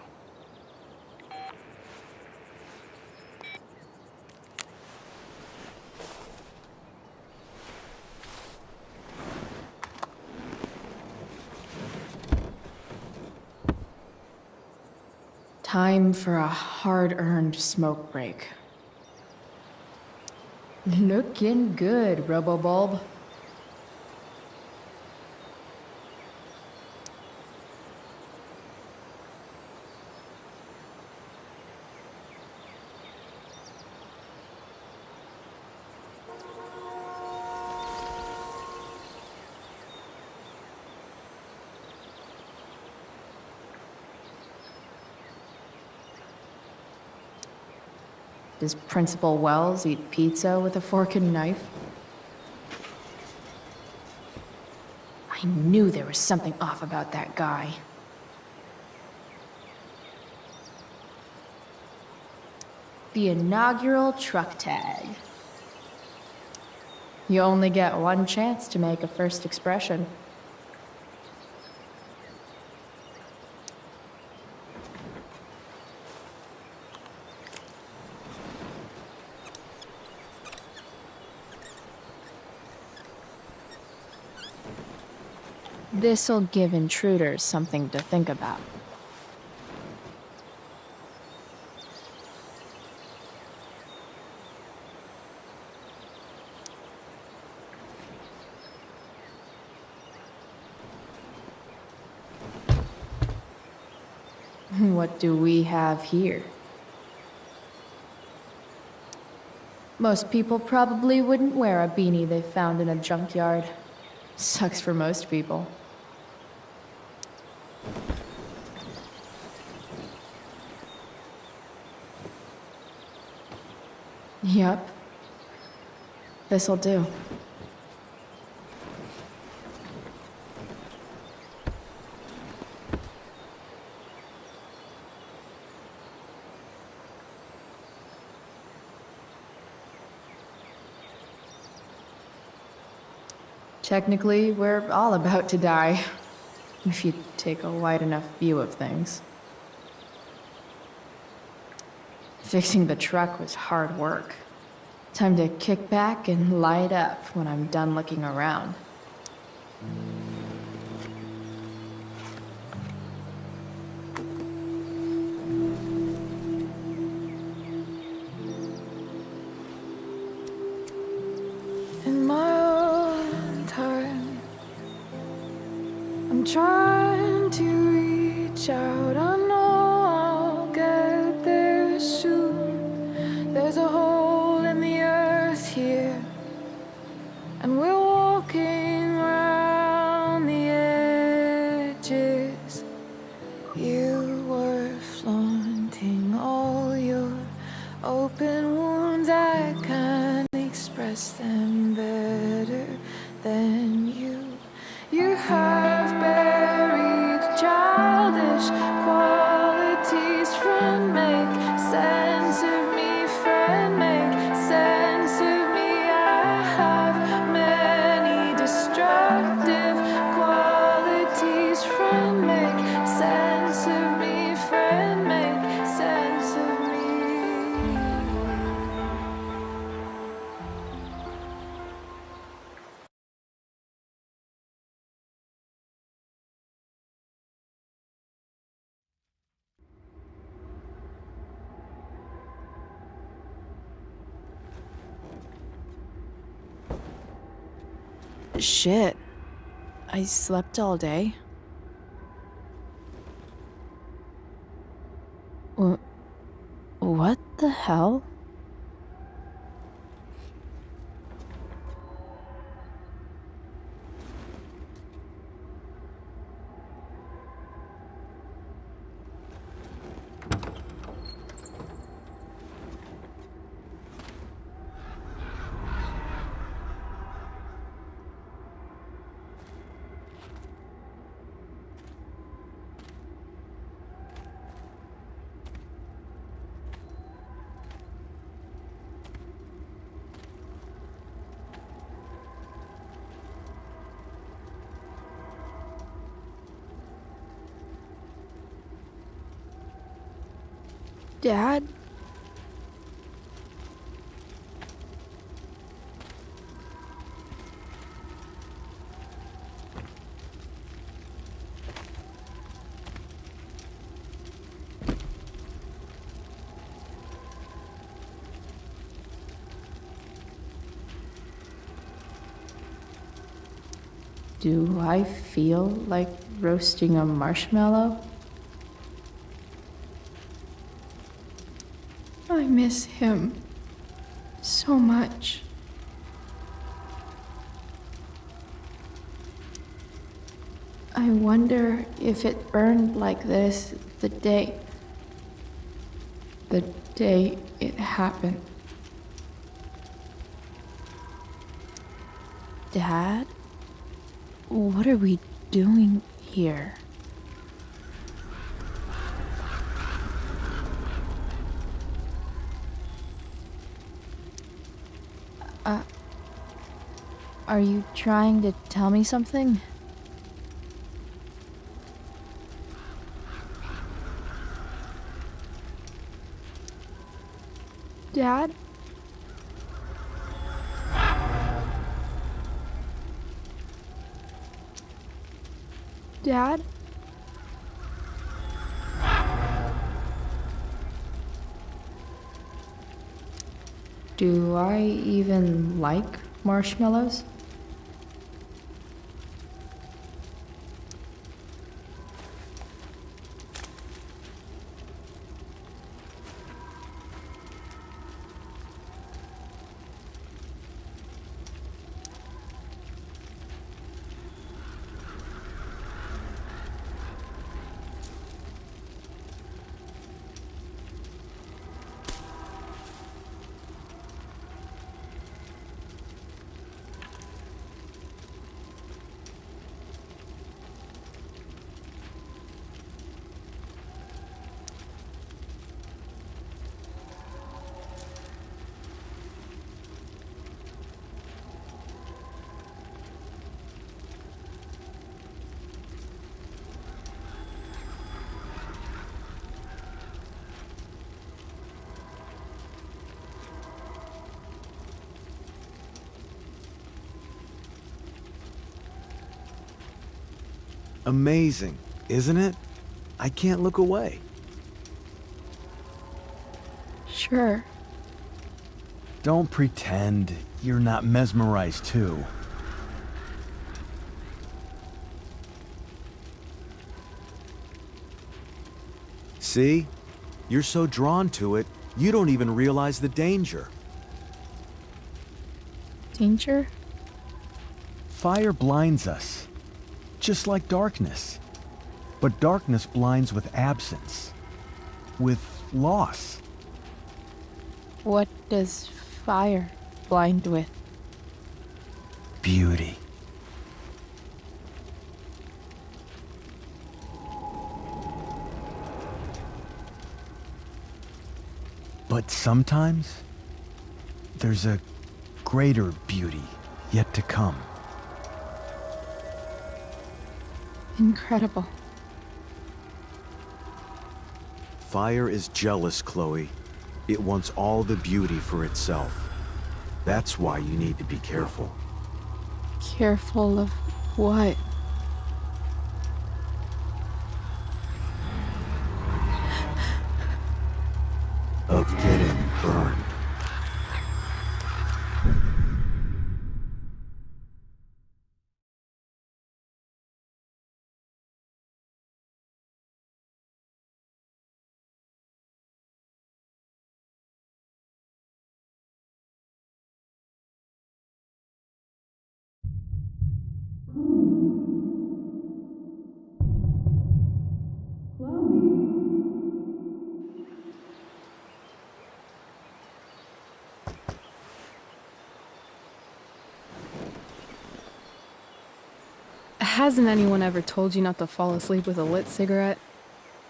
Time for a hard-earned smoke break. Looking good, Robobulb. Does Principal Wells eat pizza with a fork and knife? I knew there was something off about that guy. The inaugural truck tag. You only get one chance to make a first expression. This'll give intruders something to think about. What do we have here? Most people probably wouldn't wear a beanie they found in a junkyard. Sucks for most people. Yep. This'll do. Technically, we're all about to die, if you take a wide enough view of things. Fixing the truck was hard work. Time to kick back and light up when I'm done looking around. In my own time, I'm trying to reach out. I know I'll get there soon. There's a hole in the earth here, and we're walking around the edges. You were flaunting all your open wounds. I can't express them better than you. You have buried childish qualities. Friend, make sense of me. Friend, make sense of me. I have many destructive qualities. Friend, make sense of me. Friend, make sense of me. Shit. I slept all day. What the hell? Dad? Do I feel like roasting a marshmallow? I miss him so much. I wonder if it burned like this the day it happened. Dad? What are we doing here? Are you trying to tell me something? Dad? Dad? Do I even like marshmallows? Amazing, isn't it? I can't look away. Sure. Don't pretend you're not mesmerized too. See? You're so drawn to it, you don't even realize the danger. Danger? Fire blinds us, just like darkness. But darkness blinds with absence, with loss. What does fire blind with? Beauty. But sometimes, there's a greater beauty yet to come. Incredible. Fire is jealous, Chloe. It wants all the beauty for itself. That's why you need to be careful. Careful of what? Of getting burned. Hasn't anyone ever told you not to fall asleep with a lit cigarette?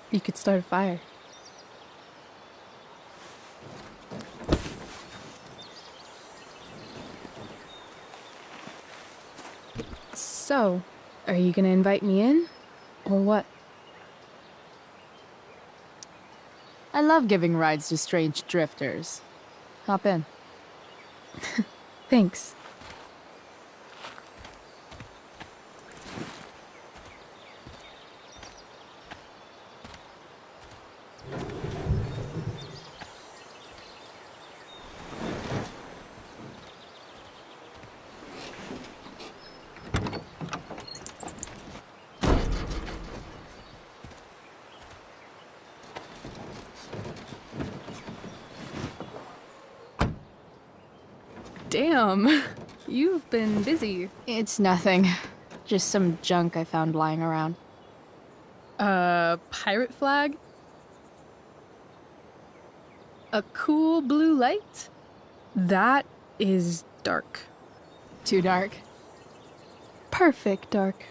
You could start a fire. So, are you gonna invite me in? Or what? I love giving rides to strange drifters. Hop in. Thanks. Damn, you've been busy. It's nothing. Just some junk I found lying around. Pirate flag? A cool blue light? That is dark. Too dark? Perfect dark.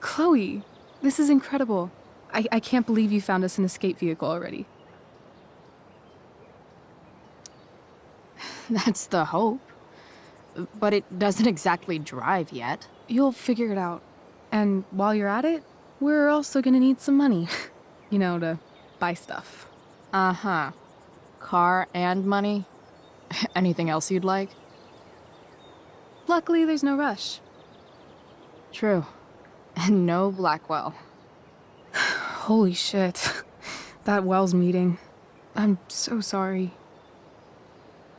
Chloe, this is incredible. I can't believe you found us an escape vehicle already. That's the hope. But it doesn't exactly drive yet. You'll figure it out. And while you're at it, we're also gonna need some money. You know, to buy stuff. Uh-huh. Car and money? Anything else you'd like? Luckily, there's no rush. True. And no Blackwell. Holy shit. That Wells meeting. I'm so sorry.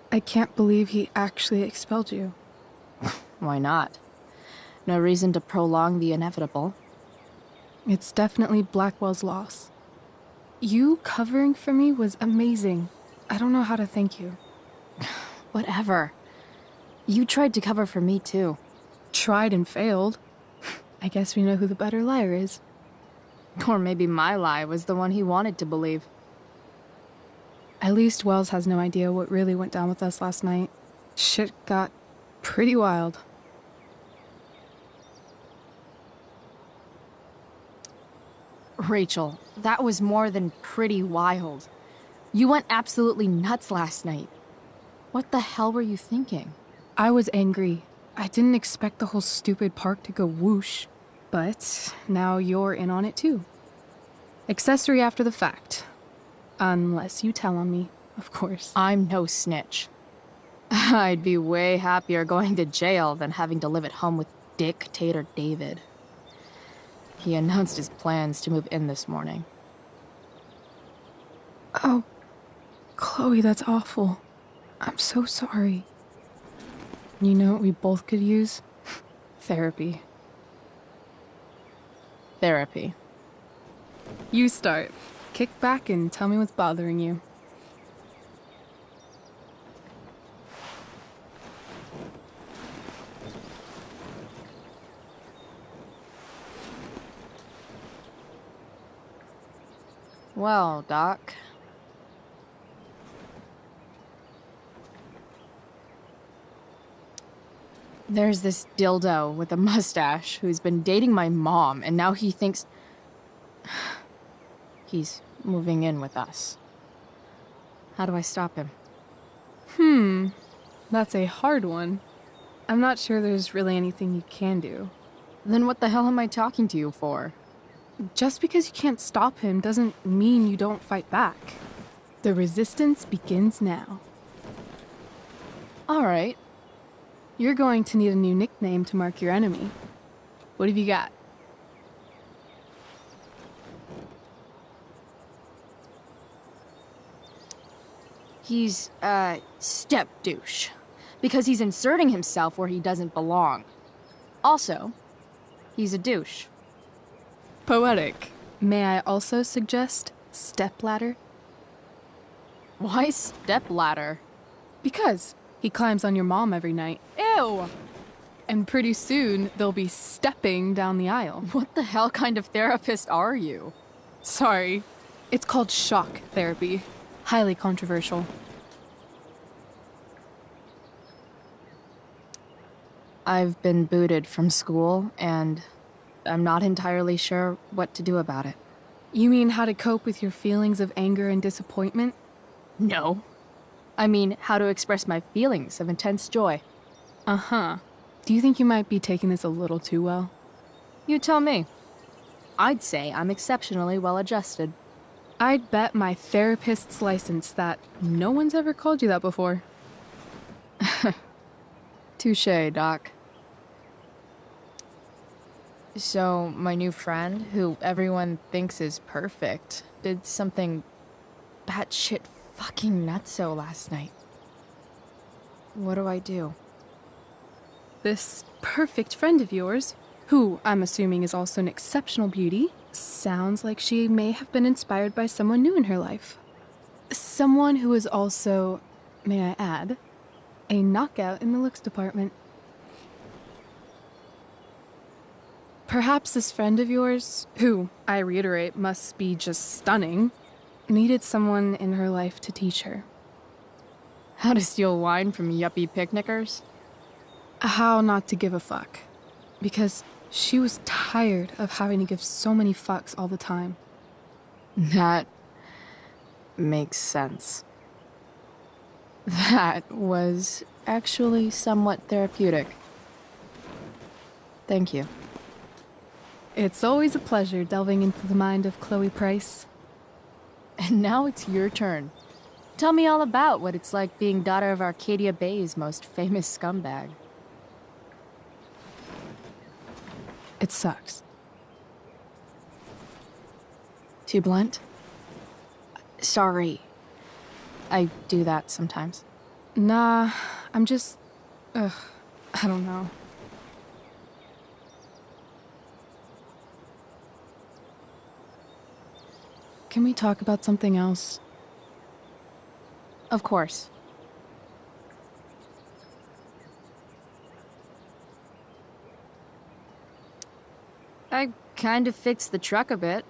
I can't believe he actually expelled you. Why not? No reason to prolong the inevitable. It's definitely Blackwell's loss. You covering for me was amazing. I don't know how to thank you. Whatever. You tried to cover for me too. Tried and failed. I guess we know who the better liar is. Or maybe my lie was the one he wanted to believe. At least Wells has no idea what really went down with us last night. Shit got pretty wild. Rachel, that was more than pretty wild. You went absolutely nuts last night. What the hell were you thinking? I was angry. I didn't expect the whole stupid park to go whoosh. But now you're in on it too. Accessory after the fact. Unless you tell on me, of course. I'm no snitch. I'd be way happier going to jail than having to live at home with Dictator David. He announced his plans to move in this morning. Oh, Chloe, that's awful. I'm so sorry. You know what we both could use? Therapy. Therapy. You start. Kick back and tell me what's bothering you. Well, Doc. There's this dildo with a mustache who's been dating my mom, and now he thinks he's moving in with us. How do I stop him? That's a hard one. I'm not sure there's really anything you can do. Then what the hell am I talking to you for? Just because you can't stop him doesn't mean you don't fight back. The resistance begins now. All right. You're going to need a new nickname to mark your enemy. What have you got? He's a step douche. Because he's inserting himself where he doesn't belong. Also, he's a douche. Poetic. May I also suggest stepladder? Why stepladder? Because he climbs on your mom every night. Ew! And pretty soon, they'll be stepping down the aisle. What the hell kind of therapist are you? Sorry. It's called shock therapy. Highly controversial. I've been booted from school, and I'm not entirely sure what to do about it. You mean how to cope with your feelings of anger and disappointment? No. I mean, how to express my feelings of intense joy. Uh-huh. Do you think you might be taking this a little too well? You tell me. I'd say I'm exceptionally well adjusted. I'd bet my therapist's license that no one's ever called you that before. Touché, Doc. So, my new friend, who everyone thinks is perfect, did something batshit fucking nutso last night. What do I do? This perfect friend of yours, who I'm assuming is also an exceptional beauty, sounds like she may have been inspired by someone new in her life. Someone who is also, may I add, a knockout in the looks department. Perhaps this friend of yours, who, I reiterate, must be just stunning, needed someone in her life to teach her. How to steal wine from yuppie picnickers? How not to give a fuck. Because she was tired of having to give so many fucks all the time. That makes sense. That was actually somewhat therapeutic. Thank you. It's always a pleasure delving into the mind of Chloe Price. And now it's your turn. Tell me all about what it's like being daughter of Arcadia Bay's most famous scumbag. It sucks. Too blunt? Sorry. I do that sometimes. Nah, I'm just... I don't know. Can we talk about something else? Of course. I kind of fixed the truck a bit.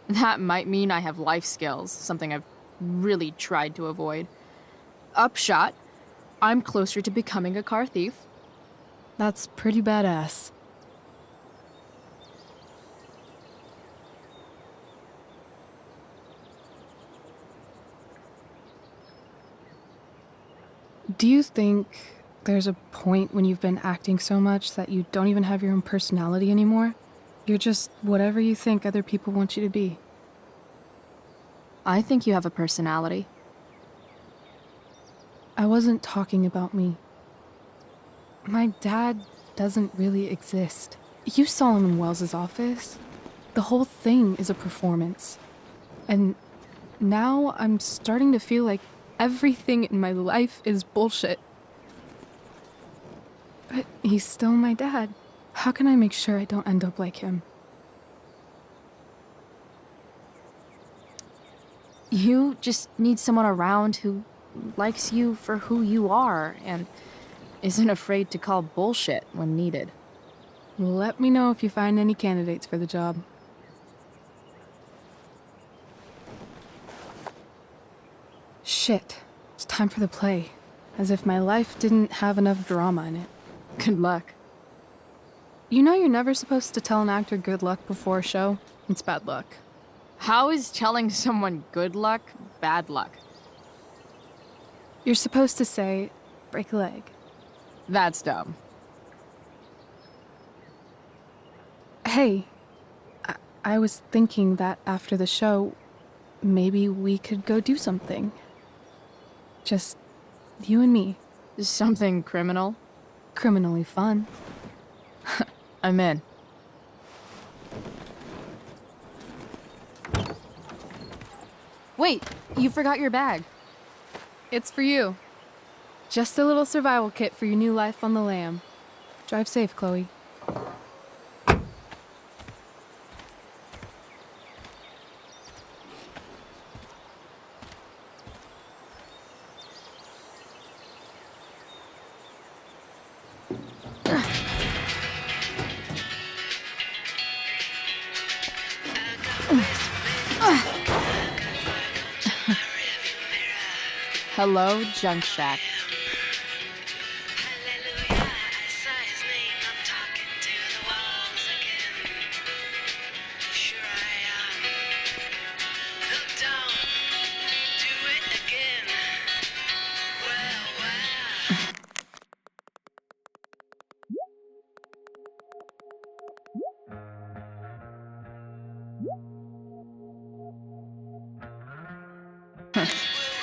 That might mean I have life skills, something I've really tried to avoid. Upshot, I'm closer to becoming a car thief. That's pretty badass. Do you think there's a point when you've been acting so much that you don't even have your own personality anymore? You're just whatever you think other people want you to be. I think you have a personality. I wasn't talking about me. My dad doesn't really exist. You saw him in Wells's office. the whole thing is a performance. And now I'm starting to feel like everything in my life is bullshit. But he's still my dad. How can I make sure I don't end up like him? You just need someone around who likes you for who you are and isn't afraid to call bullshit when needed. Let me know if you find any candidates for the job. Shit, it's time for the play. As if my life didn't have enough drama in it. Good luck. You know you're never supposed to tell an actor good luck before a show? It's bad luck. How is telling someone good luck bad luck? You're supposed to say, break a leg. That's dumb. Hey, I was thinking that after the show, maybe we could go do something. Just you and me. Something criminal? Criminally fun. I'm in. Wait, you forgot your bag. It's for you. Just a little survival kit for your new life on the lam. Drive safe, Chloe. Hello, Junk Shack.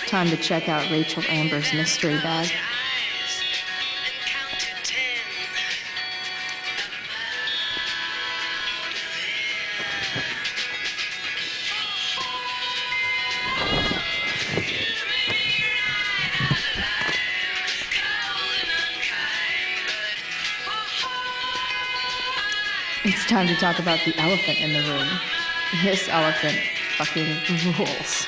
Time to check out Rachel Amber's mystery bag. It's time to talk about the elephant in the room. This elephant fucking rules.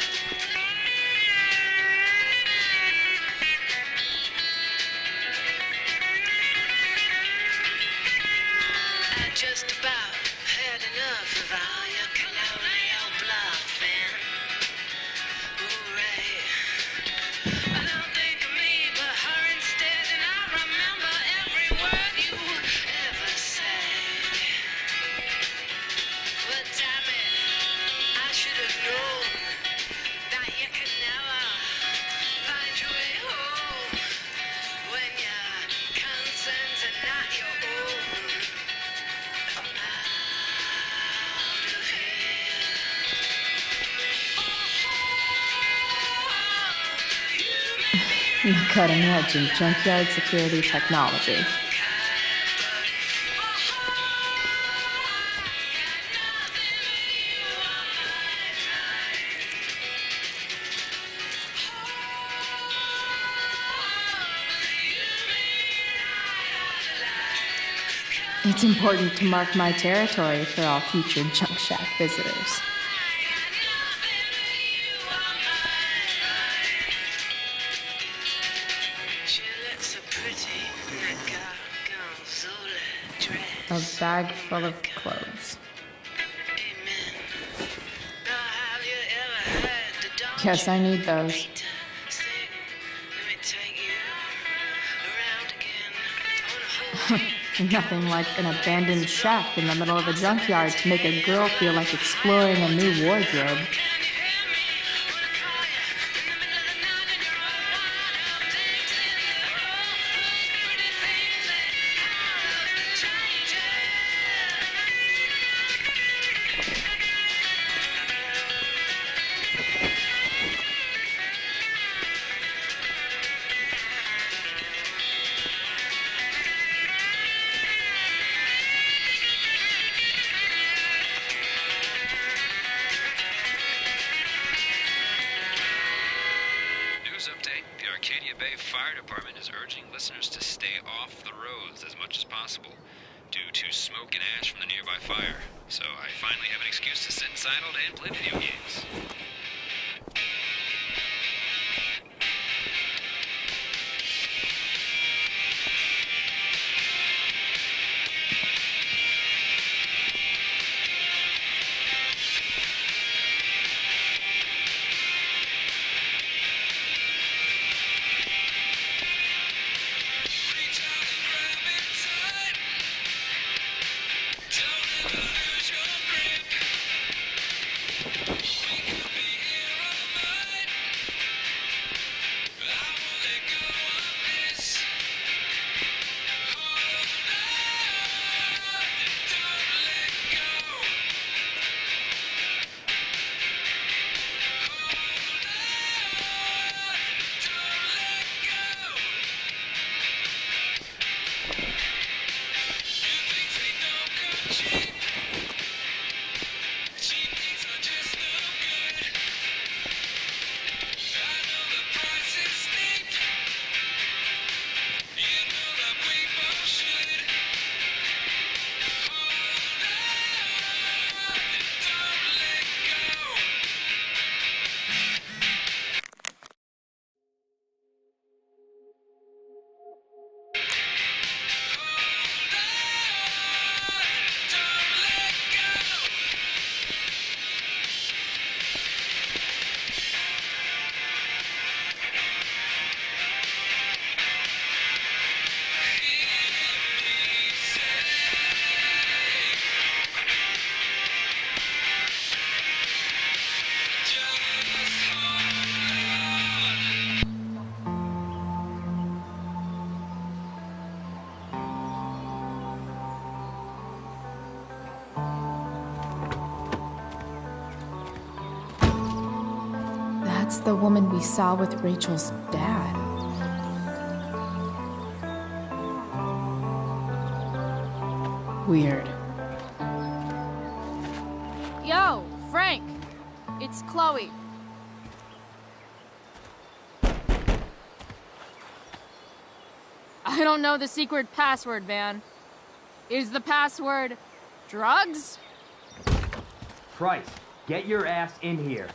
Cutting edge in junkyard security technology. It's important to mark my territory for all future Junk Shack visitors. A bag full of clothes. Guess I need those. Nothing like an abandoned shack in the middle of a junkyard to make a girl feel like exploring a new wardrobe. Fire Department is urging listeners to stay off the roads as much as possible due to smoke and ash from the nearby fire. So I finally have an excuse to sit inside all day and play video games. That's the woman we saw with Rachel's dad. Weird. Yo, Frank! It's Chloe. I don't know the secret password, man. Is the password drugs? Price, get your ass in here.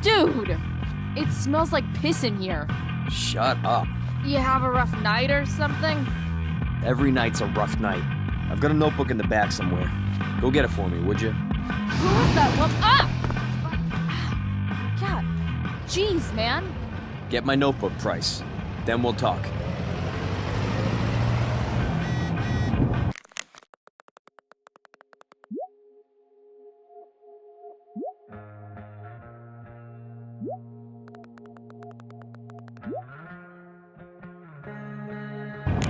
Dude! It smells like piss in here. Shut up. You have a rough night or something? Every night's a rough night. I've got a notebook in the back somewhere. Go get it for me, would you? Who was that woman? Ah! God. Jeez, man. Get my notebook, Price. Then we'll talk.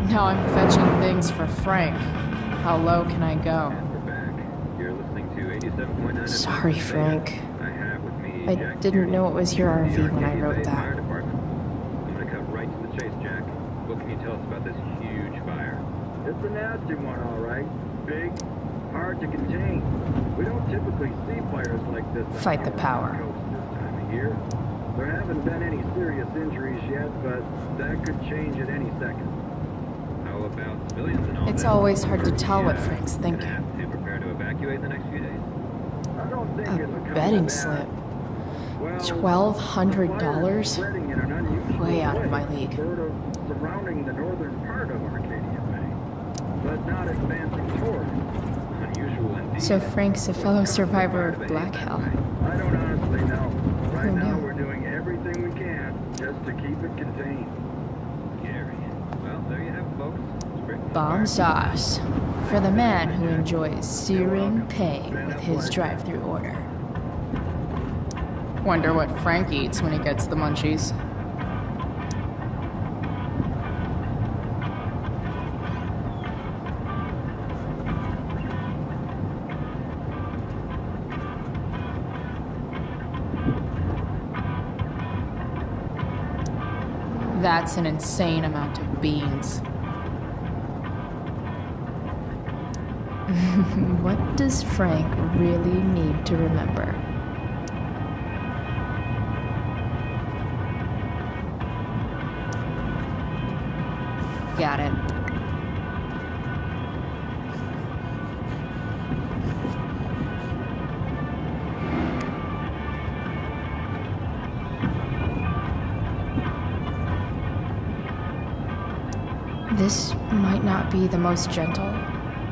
Now I'm fetching things for Frank. How low can I go? Sorry, Frank. I didn't know it was your RV when I wrote that. I'm gonna cut right to the chase, Jack. What can you tell us about this huge fire? It's a nasty one, all right. Big, hard to contain. We don't typically see fires like this. Fight the power. This time of year. There haven't been any serious injuries yet, but that could change at any second. How about civilians and all It's that? always hard to tell what Frank's thinking. To prepare to evacuate in the next few days? I don't think A it'll come betting to that. slip. Well, $1,200? spreading in an unusual Way out of way, my league. Sort of surrounding the northern part of Arcadia Bay, but not advancing toward it. Unusual indeed. So Frank's a fellow survivor of Black Hell. I don't honestly know. Right Who now, knew? we're doing everything we can just to keep it contained. Scary. Well, there you have it, folks. Bomb sauce. For the man who enjoys searing pain with his drive-thru order. Wonder what Frank eats when he gets the munchies. That's an insane amount of beans. What does Frank really need to remember? Got it. This might not be the most gentle,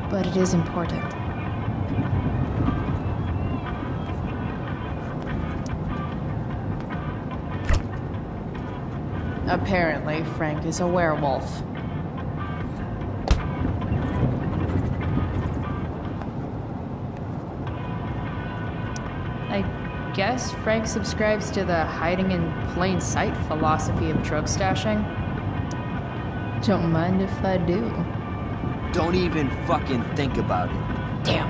but it is important. Apparently, Frank is a werewolf. I guess Frank subscribes to the hiding in plain sight philosophy of drug stashing. Don't mind if I do. Don't even fucking think about it. Damn.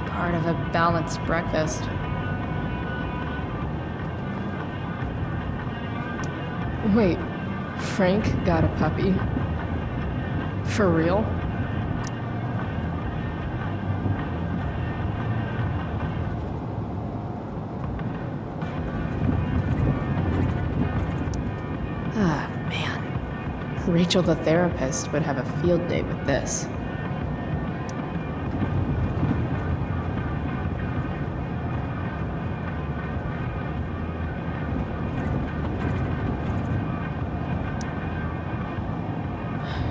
Part of a balanced breakfast. Wait, Frank got a puppy? For real? Ah, man. Rachel the therapist would have a field day with this.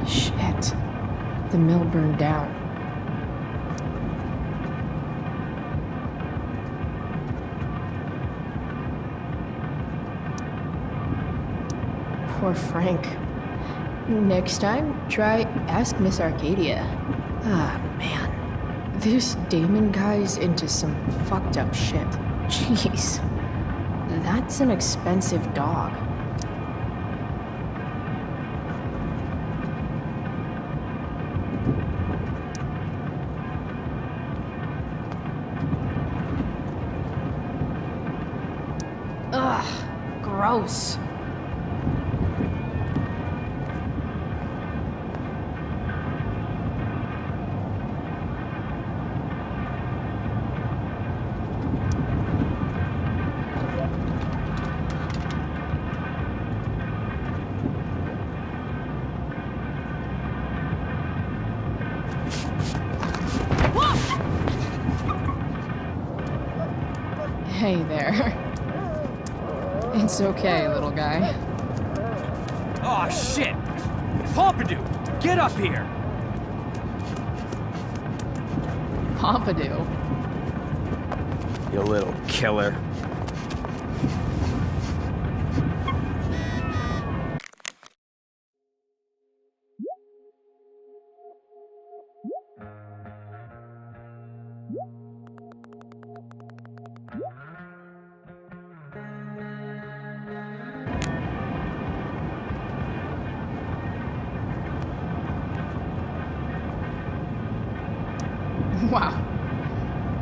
Shit. The mill burned down. Poor Frank. Next time, try ask Miss Arcadia. Ah, man. This Damon guy's into some fucked up shit. Jeez. That's an expensive dog. Ugh, gross. Hey there. It's okay, little guy. Aw, shit! Pompidou, get up here! Pompidou? You little killer. Wow.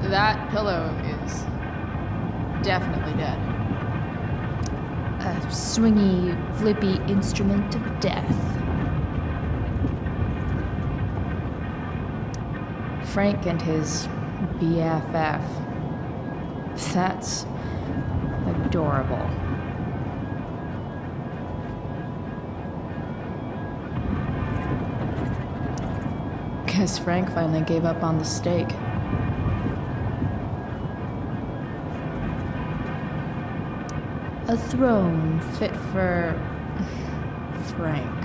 That pillow is definitely dead. A swingy, flippy instrument of death. Frank and his BFF. That's adorable. Guess Frank finally gave up on the steak. A throne fit for Frank.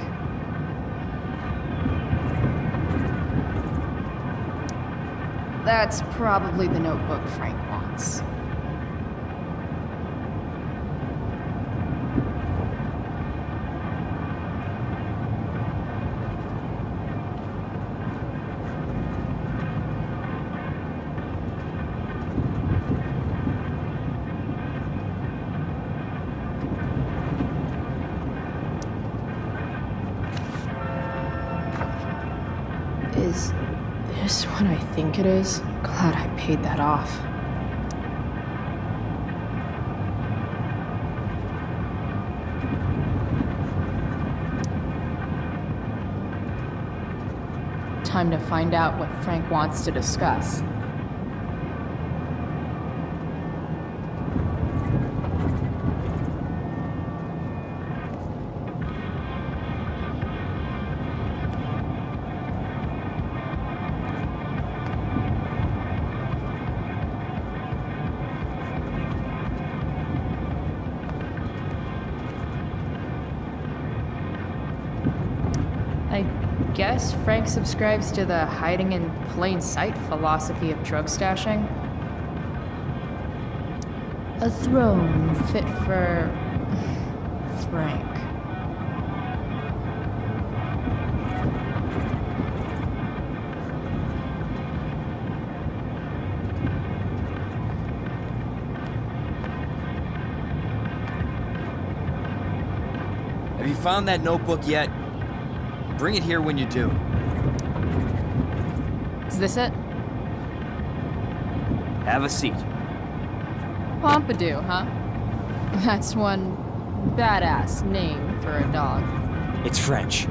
That's probably the notebook Frank wants. Is this what I think it is? Glad I paid that off. Time to find out what Frank wants to discuss. I guess Frank subscribes to the hiding in plain sight philosophy of drug stashing. A throne fit for Frank. Have you found that notebook yet? Bring it here when you do. Is this it? Have a seat. Pompidou, huh? That's one badass name for a dog. It's French.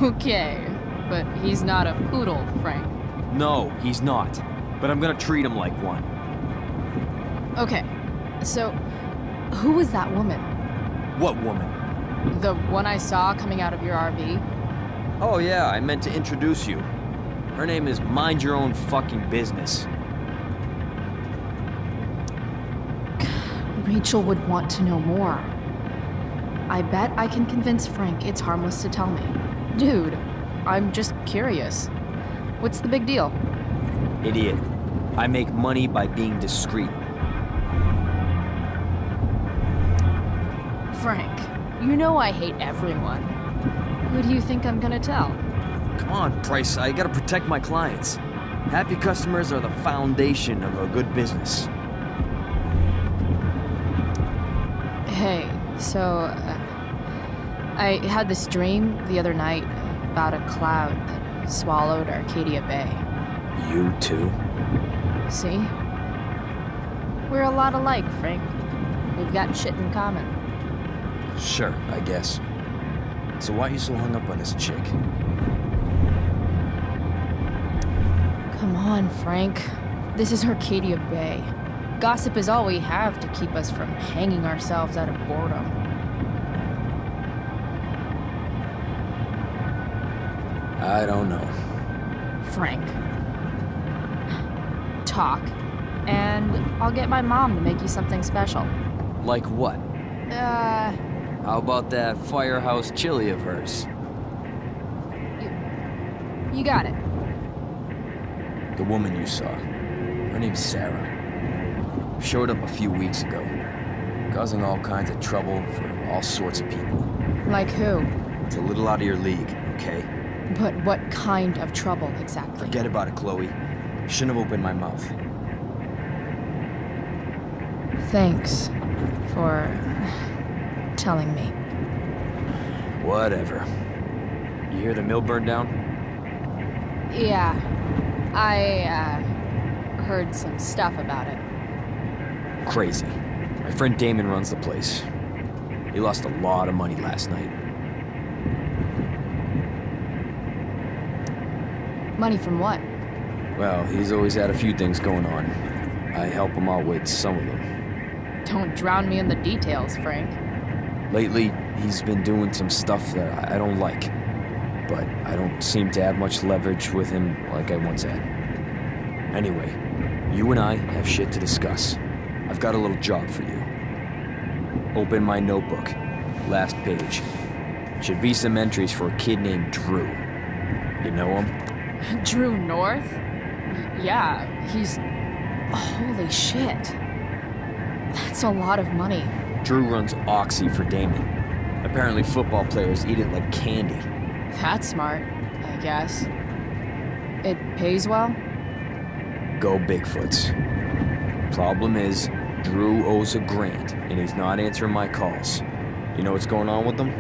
Okay, but he's not a poodle, Frank. No, he's not. But I'm gonna treat him like one. Okay, so who was that woman? What woman? The one I saw coming out of your RV? Oh yeah, I meant to introduce you. Her name is Mind Your Own Fucking Business. Rachel would want to know more. I bet I can convince Frank it's harmless to tell me. Dude, I'm just curious. What's the big deal? Idiot. I make money by being discreet. Frank, you know I hate everyone. Who do you think I'm gonna tell? Come on, Price, I gotta protect my clients. Happy customers are the foundation of a good business. Hey, so, I had this dream the other night about a cloud that swallowed Arcadia Bay. You too? See? We're a lot alike, Frank. We've got shit in common. Sure, I guess. So why are you so hung up on this chick? Come on, Frank. This is Arcadia Bay. Gossip is all we have to keep us from hanging ourselves out of boredom. I don't know. Frank. Talk, and I'll get my mom to make you something special. Like what? How about that firehouse chili of hers? You got it. The woman you saw. Her name's Sarah. Showed up a few weeks ago. Causing all kinds of trouble for all sorts of people. Like who? It's a little out of your league, okay? But what kind of trouble exactly? Forget about it, Chloe. Shouldn't have opened my mouth. Thanks for telling me. Whatever. You hear the mill burned down? Yeah. I, heard some stuff about it. Crazy. My friend Damon runs the place. He lost a lot of money last night. Money from what? Well, he's always had a few things going on. I help him out with some of them. Don't drown me in the details, Frank. Lately, he's been doing some stuff that I don't like. But I don't seem to have much leverage with him like I once had. Anyway, you and I have shit to discuss. I've got a little job for you. Open my notebook. Last page. Should be some entries for a kid named Drew. You know him? Drew North? Yeah, he's... Holy shit. That's a lot of money. Drew runs Oxy for Damon. Apparently football players eat it like candy. That's smart, I guess. It pays well? Go Bigfoots. Problem is, Drew owes $1,000, and he's not answering my calls. You know what's going on with him?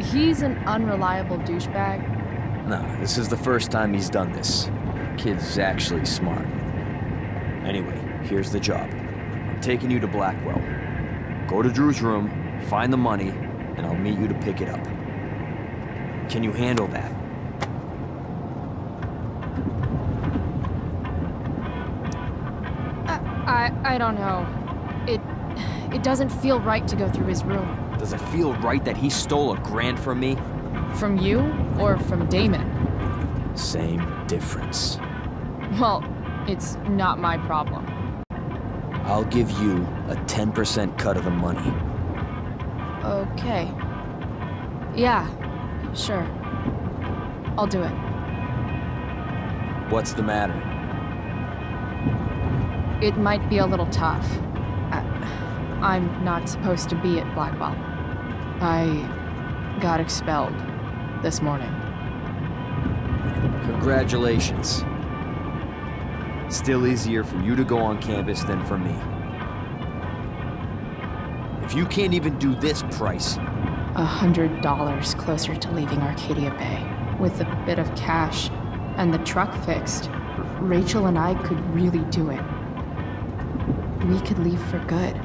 He's an unreliable douchebag. Nah, this is the first time he's done this. Kid's actually smart. Anyway, here's the job. I'm taking you to Blackwell. Go to Drew's room, find the money, and I'll meet you to pick it up. Can you handle that? I don't know. It doesn't feel right to go through his room. Does it feel right that he stole $1,000 from me? From you or from Damon? Same difference. Well, it's not my problem. I'll give you a 10% cut of the money. Okay. Yeah, sure. I'll do it. What's the matter? It might be a little tough. I'm not supposed to be at Blackwell. I got expelled this morning. Congratulations. Still easier for you to go on campus than for me. If you can't even do this price... $100 closer to leaving Arcadia Bay. With a bit of cash and the truck fixed, Rachel and I could really do it. We could leave for good.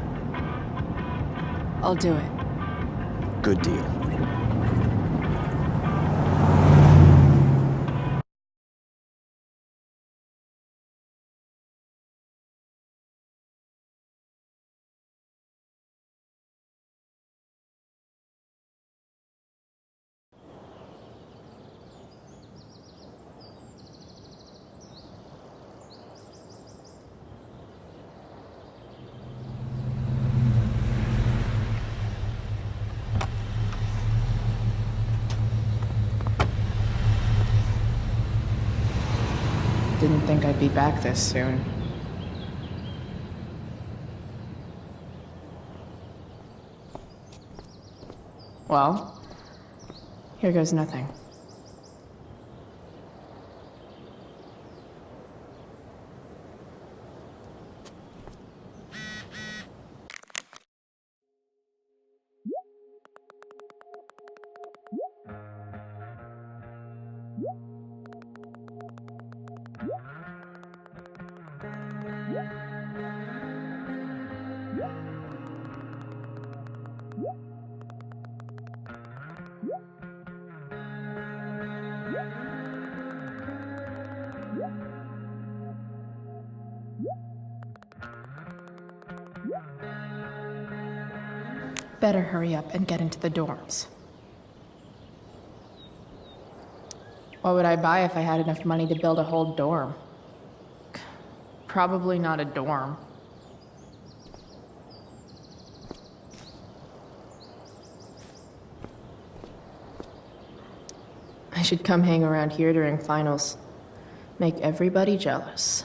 I'll do it. Good deal. Didn't think I'd be back this soon. Well, here goes nothing. Better hurry up and get into the dorms. What would I buy if I had enough money to build a whole dorm? Probably not a dorm. I should come hang around here during finals. Make everybody jealous.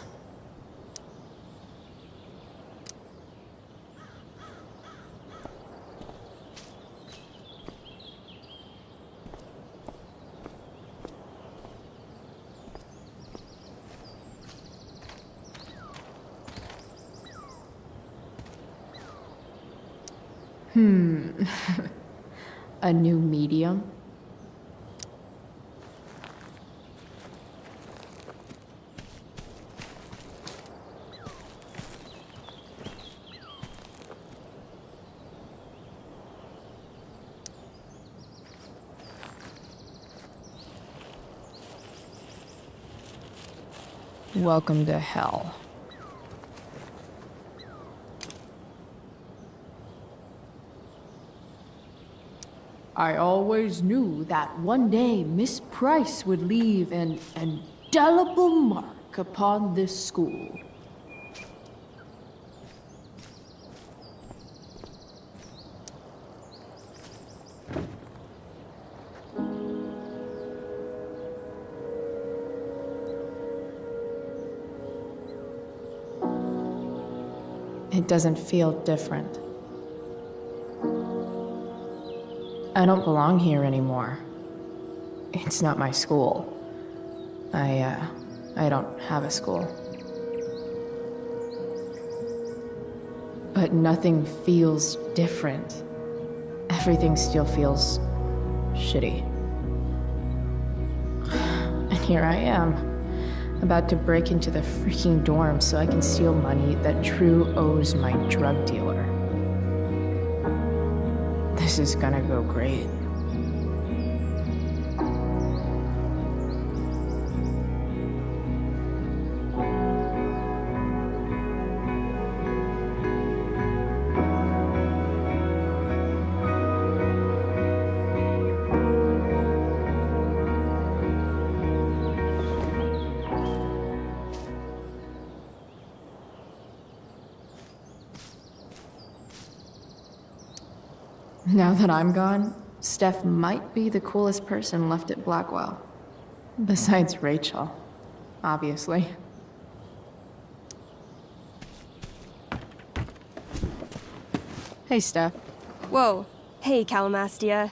A new medium? Welcome to hell. I always knew that one day Miss Price would leave an indelible mark upon this school. It doesn't feel different. I don't belong here anymore. It's not my school. I don't have a school. But nothing feels different. Everything still feels shitty. And here I am, About to break into the freaking dorm so I can steal money that Drew owes my drug dealer. This is gonna go great. Now that I'm gone, Steph might be the coolest person left at Blackwell. Besides Rachel, obviously. Hey, Steph. Whoa. Hey, Calamastia.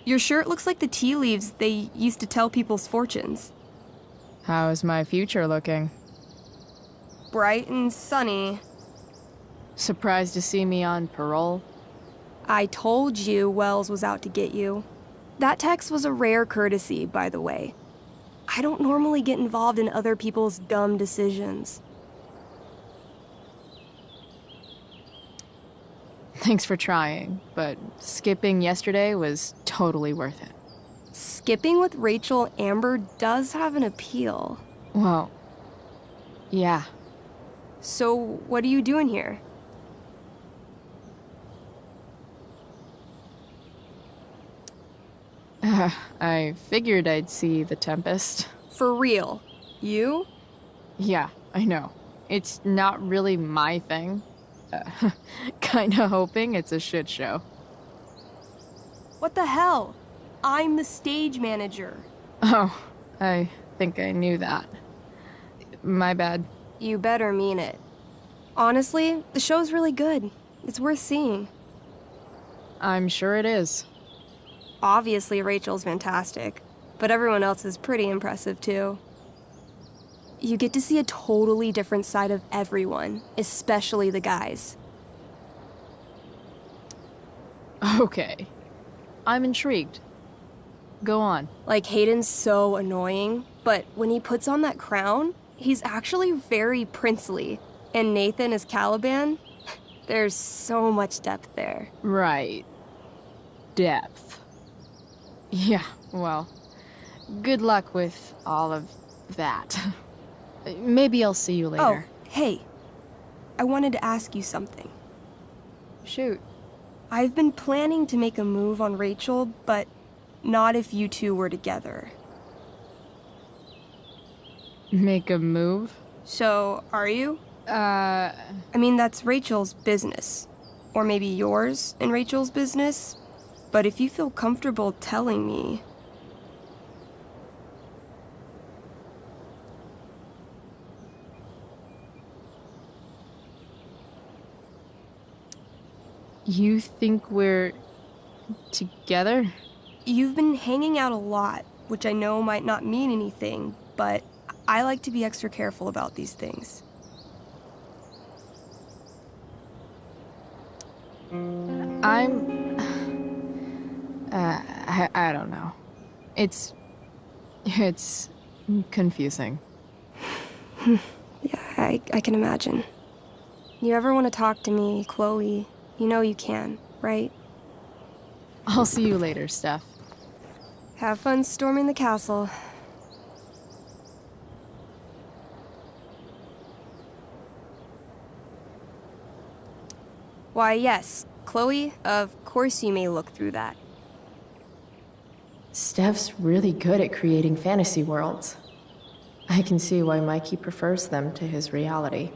Your shirt looks like the tea leaves they used to tell people's fortunes. How's my future looking? Bright and sunny. Surprised to see me on parole? I told you Wells was out to get you. That text was a rare courtesy, by the way. I don't normally get involved in other people's dumb decisions. Thanks for trying, but skipping yesterday was totally worth it. Skipping with Rachel Amber does have an appeal. Well, yeah. So, what are you doing here? I figured I'd see the Tempest. For real? You? Yeah, I know. It's not really my thing. Kinda hoping it's a shit show. What the hell? I'm the stage manager. Oh, I think I knew that. My bad. You better mean it. Honestly, the show's really good. It's worth seeing. I'm sure it is. Obviously, Rachel's fantastic, but everyone else is pretty impressive too. You get to see a totally different side of everyone, especially the guys. Okay. I'm intrigued. Go on. Like, Hayden's so annoying, but when he puts on that crown, he's actually very princely. And Nathan is Caliban. There's so much depth there. Right. Depth. Yeah, well, good luck with all of that. Maybe I'll see you later. Oh, hey. I wanted to ask you something. Shoot. I've been planning to make a move on Rachel, but not if you two were together. Make a move? So, are you? I mean, that's Rachel's business. Or maybe yours and Rachel's business. But if you feel comfortable telling me... You think we're together? You've been hanging out a lot, which I know might not mean anything, but I like to be extra careful about these things. I don't know. It's confusing. Yeah, I can imagine. You ever want to talk to me, Chloe, you know you can, right? I'll see you later, Steph. Have fun storming the castle. Why, yes, Chloe, of course you may look through that. Steph's really good at creating fantasy worlds. I can see why Mikey prefers them to his reality.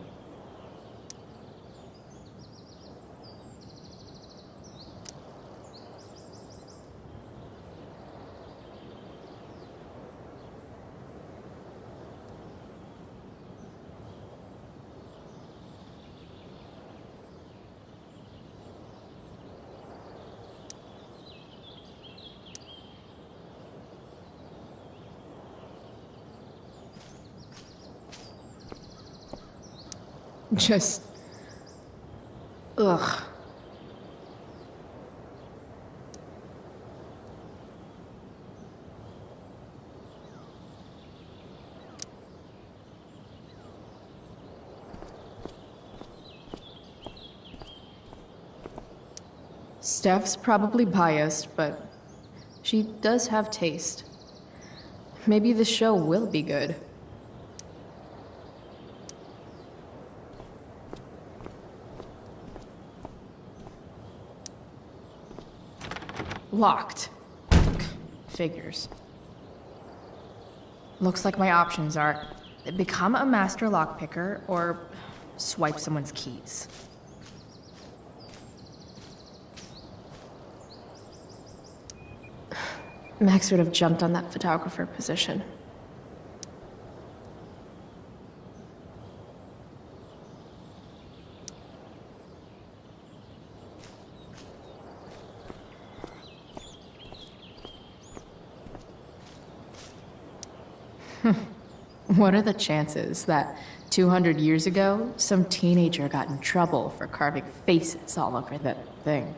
Just... ugh. Steph's probably biased, but she does have taste. Maybe the show will be good. Locked. Figures. Looks like my options are become a master lockpicker or swipe someone's keys. Max would have jumped on that photographer position. What are the chances that 200 years ago, some teenager got in trouble for carving faces all over that thing?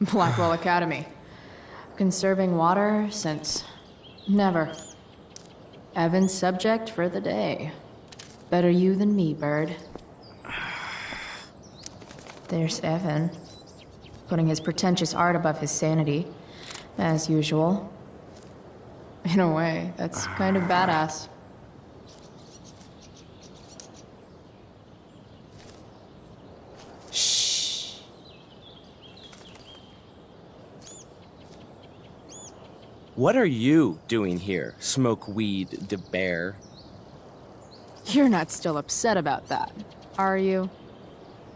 Blackwell Academy. Conserving water since never. Evan's subject for the day. Better you than me, bird. There's Evan, putting his pretentious art above his sanity, as usual. In a way, that's kind of badass. Shh. What are you doing here, smokeweed de bear? You're not still upset about that, are you?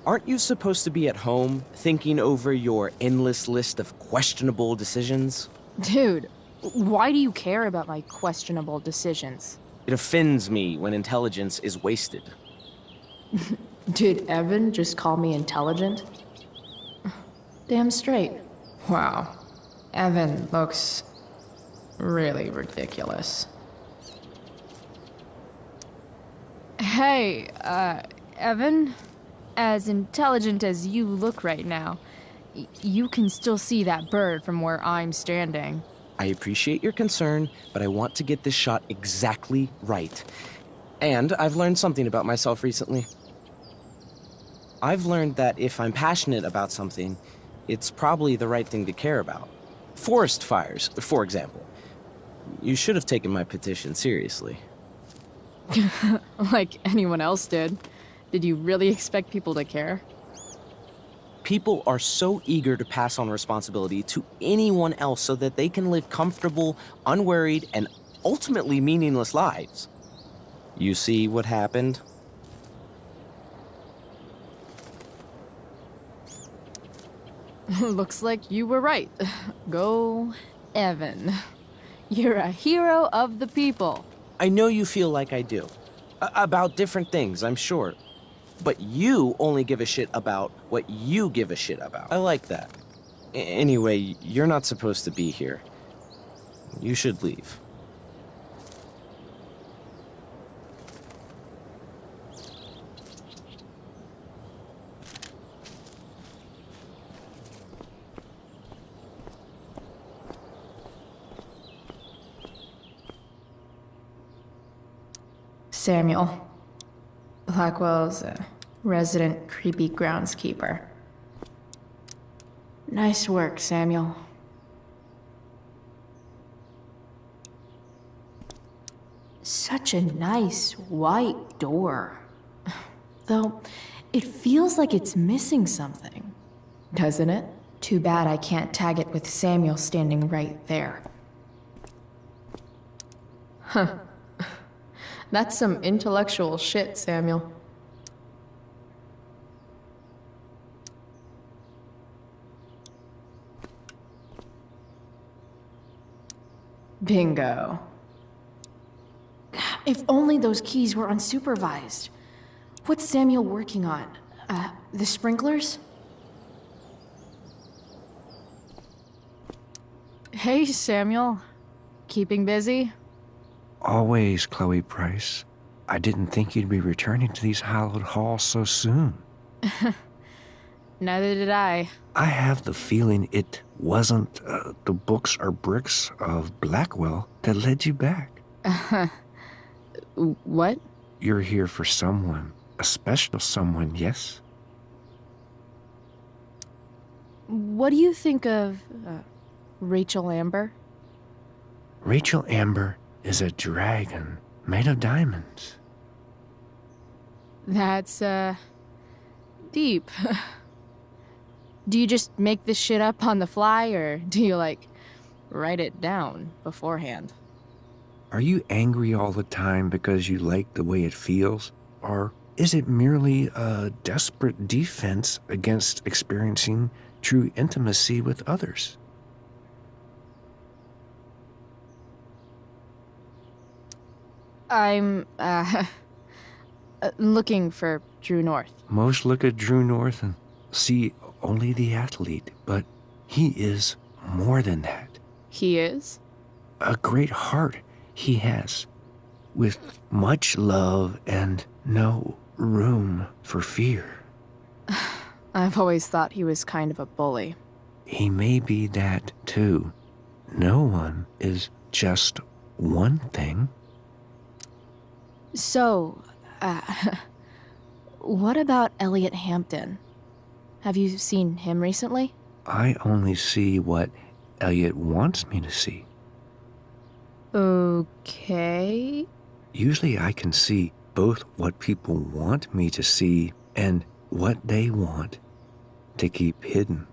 Aren't you supposed to be at home, thinking over your endless list of questionable decisions? Dude, why do you care about my questionable decisions? It offends me when intelligence is wasted. Did Evan just call me intelligent? Damn straight. Wow. Evan looks really ridiculous. Hey, Evan? As intelligent as you look right now, you can still see that bird from where I'm standing. I appreciate your concern, but I want to get this shot exactly right. And I've learned something about myself recently. I've learned that if I'm passionate about something, it's probably the right thing to care about. Forest fires, for example. You should have taken my petition seriously. Like anyone else did. Did you really expect people to care? People are so eager to pass on responsibility to anyone else so that they can live comfortable, unworried, and ultimately meaningless lives. You see what happened? Looks like you were right. Go, Evan. You're a hero of the people. I know you feel like I do. About different things, I'm sure. But you only give a shit about what you give a shit about. I like that. Anyway, you're not supposed to be here. You should leave. Samuel. Blackwell's a resident creepy groundskeeper. Nice work, Samuel. Such a nice white door. Though, it feels like it's missing something, doesn't it? Too bad I can't tag it with Samuel standing right there. Huh. That's some intellectual shit, Samuel. Bingo. If only those keys were unsupervised. What's Samuel working on? The sprinklers? Hey, Samuel. Keeping busy? Always, Chloe Price. I didn't think you'd be returning to these hallowed halls so soon. Neither did I. I have the feeling it wasn't the books or bricks of Blackwell that led you back. What? You're here for someone, a special someone, yes? What do you think of Rachel Amber? Rachel Amber is a dragon made of diamonds. That's, deep. Do you just make this shit up on the fly, or do you, like, write it down beforehand? Are you angry all the time because you like the way it feels? Or is it merely a desperate defense against experiencing true intimacy with others? I'm, looking for True North. Most look at True North and see only the athlete, but he is more than that. He is? A great heart he has, with much love and no room for fear. I've always thought he was kind of a bully. He may be that too. No one is just one thing. So, what about Elliot Hampton? Have you seen him recently? I only see what Elliot wants me to see. Okay. Usually I can see both what people want me to see and what they want to keep hidden.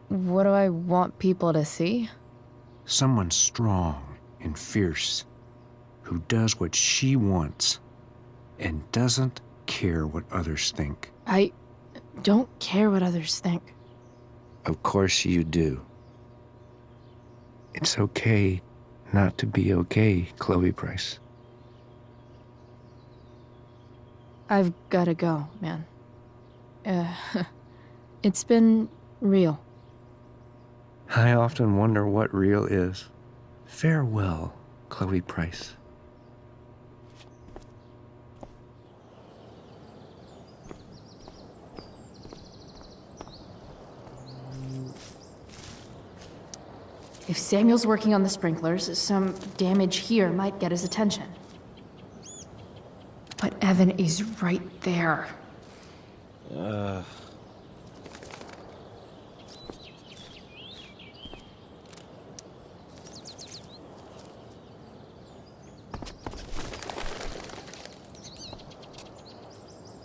What do I want people to see? Someone strong and fierce who does what she wants and doesn't care what others think. I don't care what others think. Of course you do. It's okay not to be okay, Chloe Price. I've gotta go, man. It's been real. I often wonder what real is. Farewell, Chloe Price. If Samuel's working on the sprinklers, some damage here might get his attention. But Evan is right there.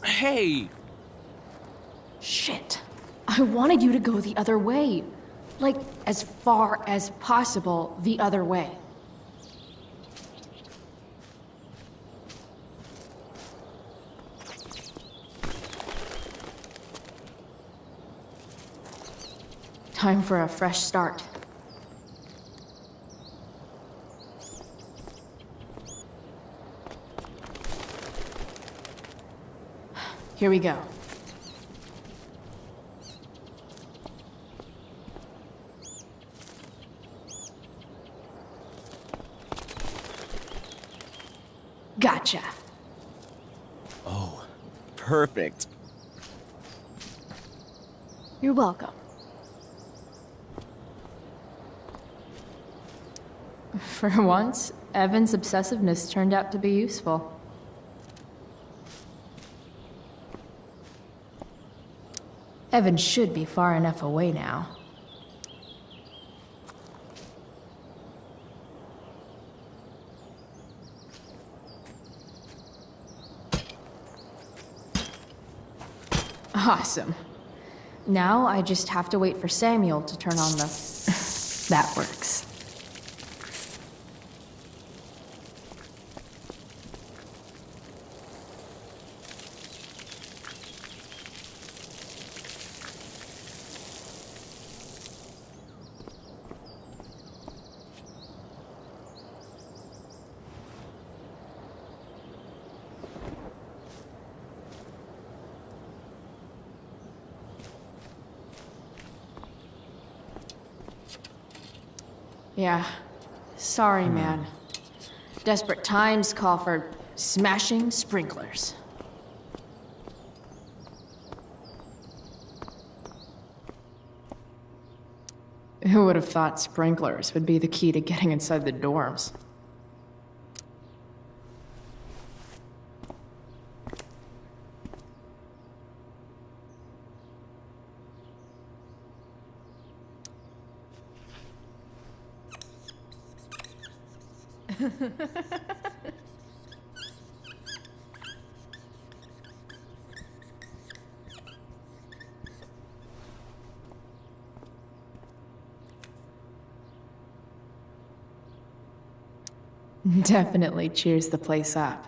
Hey! Shit. I wanted you to go the other way. Like, as far as possible the other way. Time for a fresh start. Here we go. Gotcha. Oh, perfect. You're welcome. For once, Evan's obsessiveness turned out to be useful. Evan should be far enough away now. Awesome. Now I just have to wait for Samuel to turn on the... That works. Yeah. Sorry, man. Desperate times call for smashing sprinklers. Who would have thought sprinklers would be the key to getting inside the dorms? Definitely cheers the place up.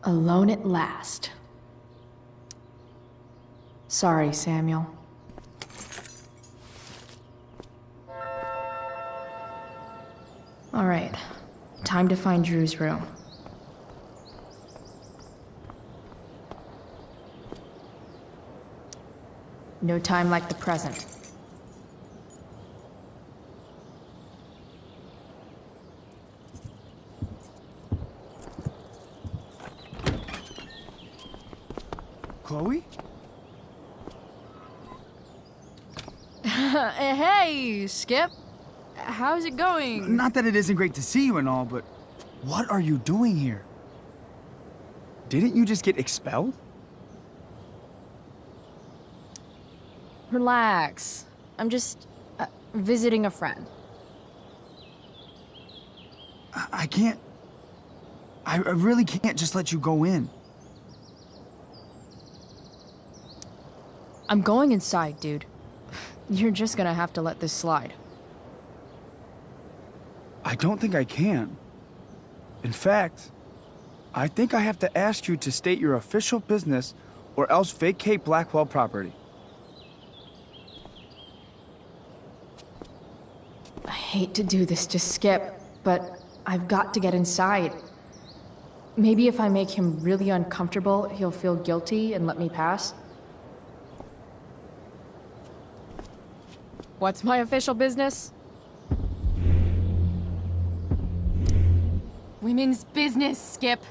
Alone at last. Sorry, Samuel. All right, time to find Drew's room. No time like the present. Chloe? Hey, Skip. How's it going? Not that it isn't great to see you and all, but what are you doing here? Didn't you just get expelled? Relax. I'm just visiting a friend. I can't... I really can't just let you go in. I'm going inside, dude. You're just gonna have to let this slide. I don't think I can. In fact, I think I have to ask you to state your official business or else vacate Blackwell property. I hate to do this to Skip, but I've got to get inside. Maybe if I make him really uncomfortable, he'll feel guilty and let me pass. What's my official business? Women's business, Skip.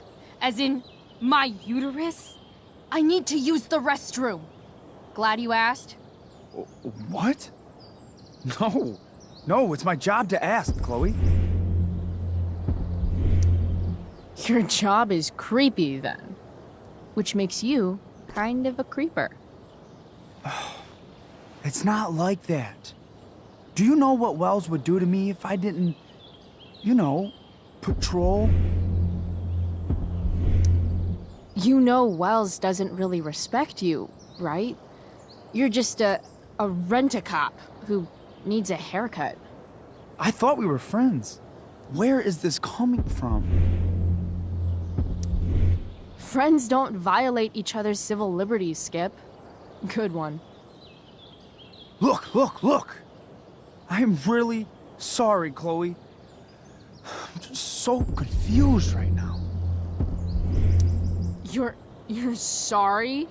As in, my uterus? I need to use the restroom. Glad you asked. What? No. No, it's my job to ask, Chloe. Your job is creepy, then. Which makes you kind of a creeper. It's not like that. Do you know what Wells would do to me if I didn't, you know, patrol? You know Wells doesn't really respect you, right? You're just a rent-a-cop who needs a haircut. I thought we were friends. Where is this coming from? Friends don't violate each other's civil liberties, Skip. Good one. Look, look, look! I am really sorry, Chloe. I'm just so confused right now. You're sorry?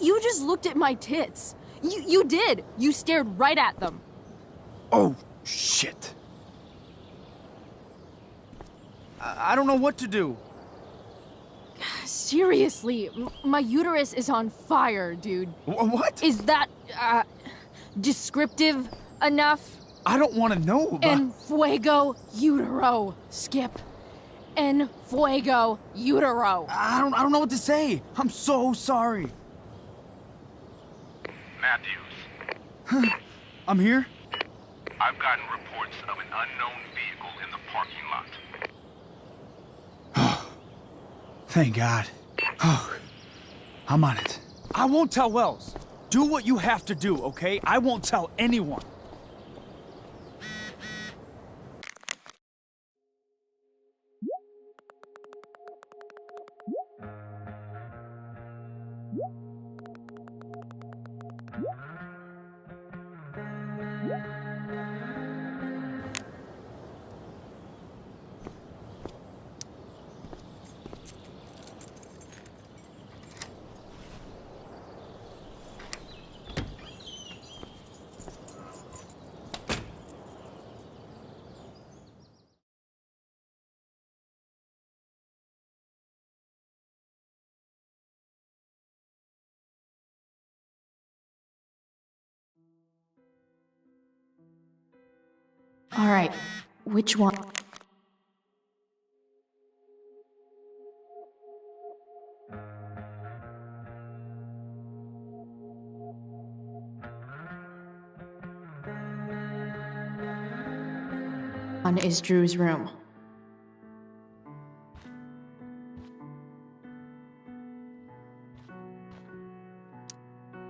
You just looked at my tits. You did. You stared right at them. Oh, shit. I don't know what to do. Seriously, my uterus is on fire, dude. What? Is that, descriptive enough? I don't want to know, but... En fuego utero, Skip. En fuego utero. I don't know what to say. I'm so sorry. Matthews. I'm here? I've gotten reports of an unknown vehicle in the parking lot. Thank God. Oh, I'm on it. I won't tell Wells. Do what you have to do, okay? I won't tell anyone. All right, which one? One is Drew's room.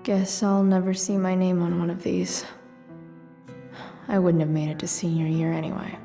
Guess I'll never see my name on one of these. I wouldn't have made it to senior year anyway.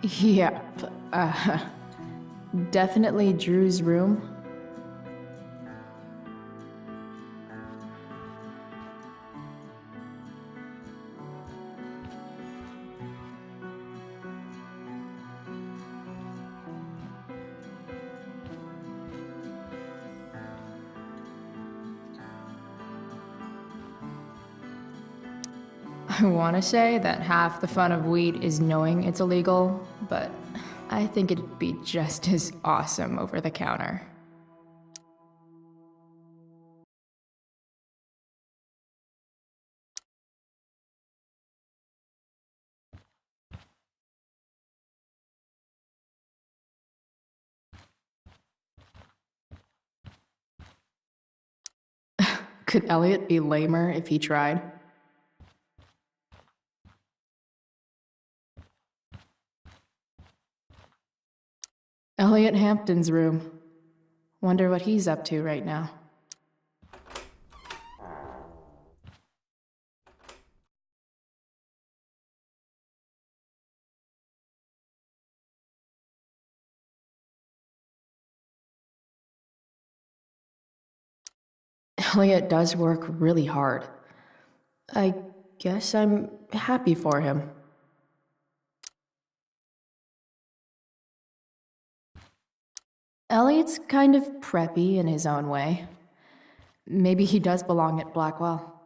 Yep, definitely Drew's room. I want to say that half the fun of weed is knowing it's illegal, but I think it'd be just as awesome over the counter. Could Elliot be lamer if he tried? Elliot Hampton's room. Wonder what he's up to right now. Elliot does work really hard. I guess I'm happy for him. Elliot's kind of preppy in his own way. Maybe he does belong at Blackwell.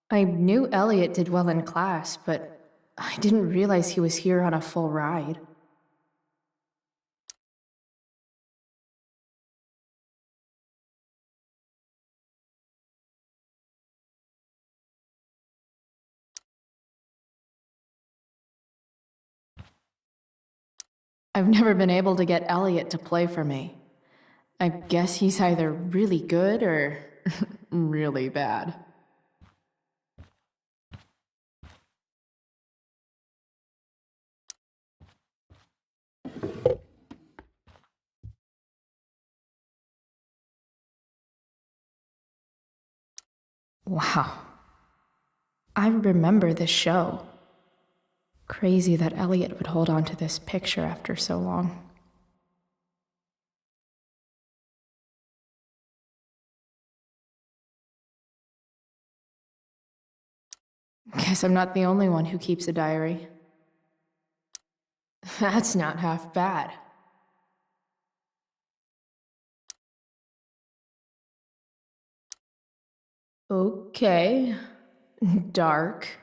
I knew Elliot did well in class, but I didn't realize he was here on a full ride. I've never been able to get Elliot to play for me. I guess he's either really good or really bad. Wow. I remember this show. Crazy that Elliot would hold on to this picture after so long. Guess I'm not the only one who keeps a diary. That's not half bad. Okay. Dark.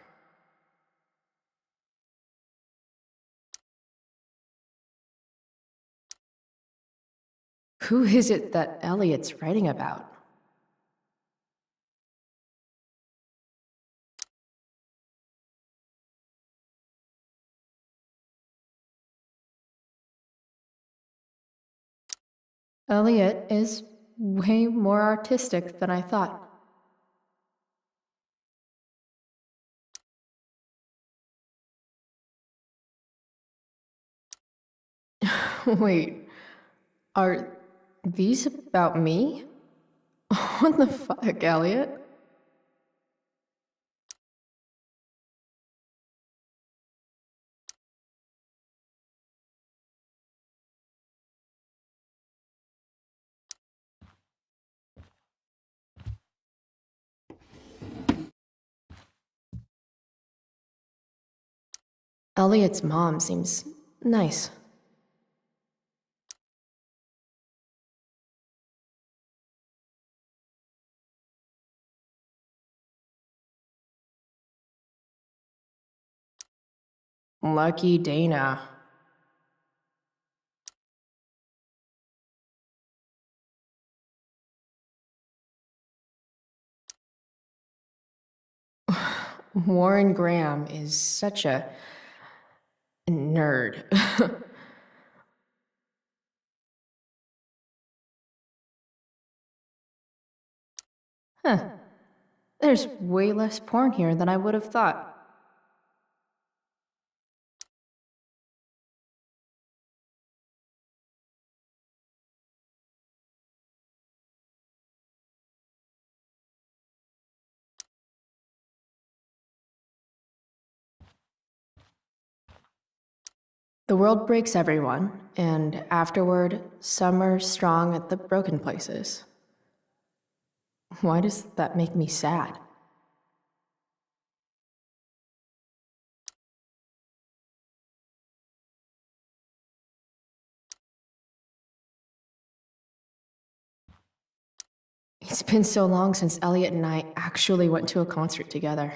Who is it that Elliot's writing about? Elliot is way more artistic than I thought. Wait, are these about me? What the fuck, Elliot? Elliot's mom seems nice. Lucky Dana. Warren Graham is such a nerd. Huh. There's way less porn here than I would have thought. The world breaks everyone, and afterward, some are strong at the broken places. Why does that make me sad? It's been so long since Elliot and I actually went to a concert together.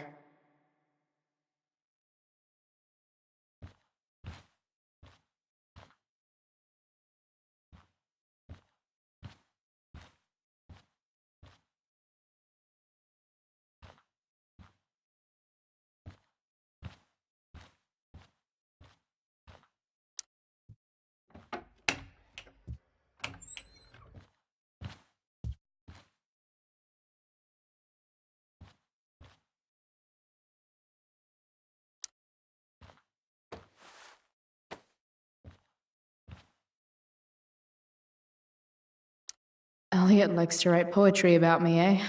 Elliot likes to write poetry about me, eh?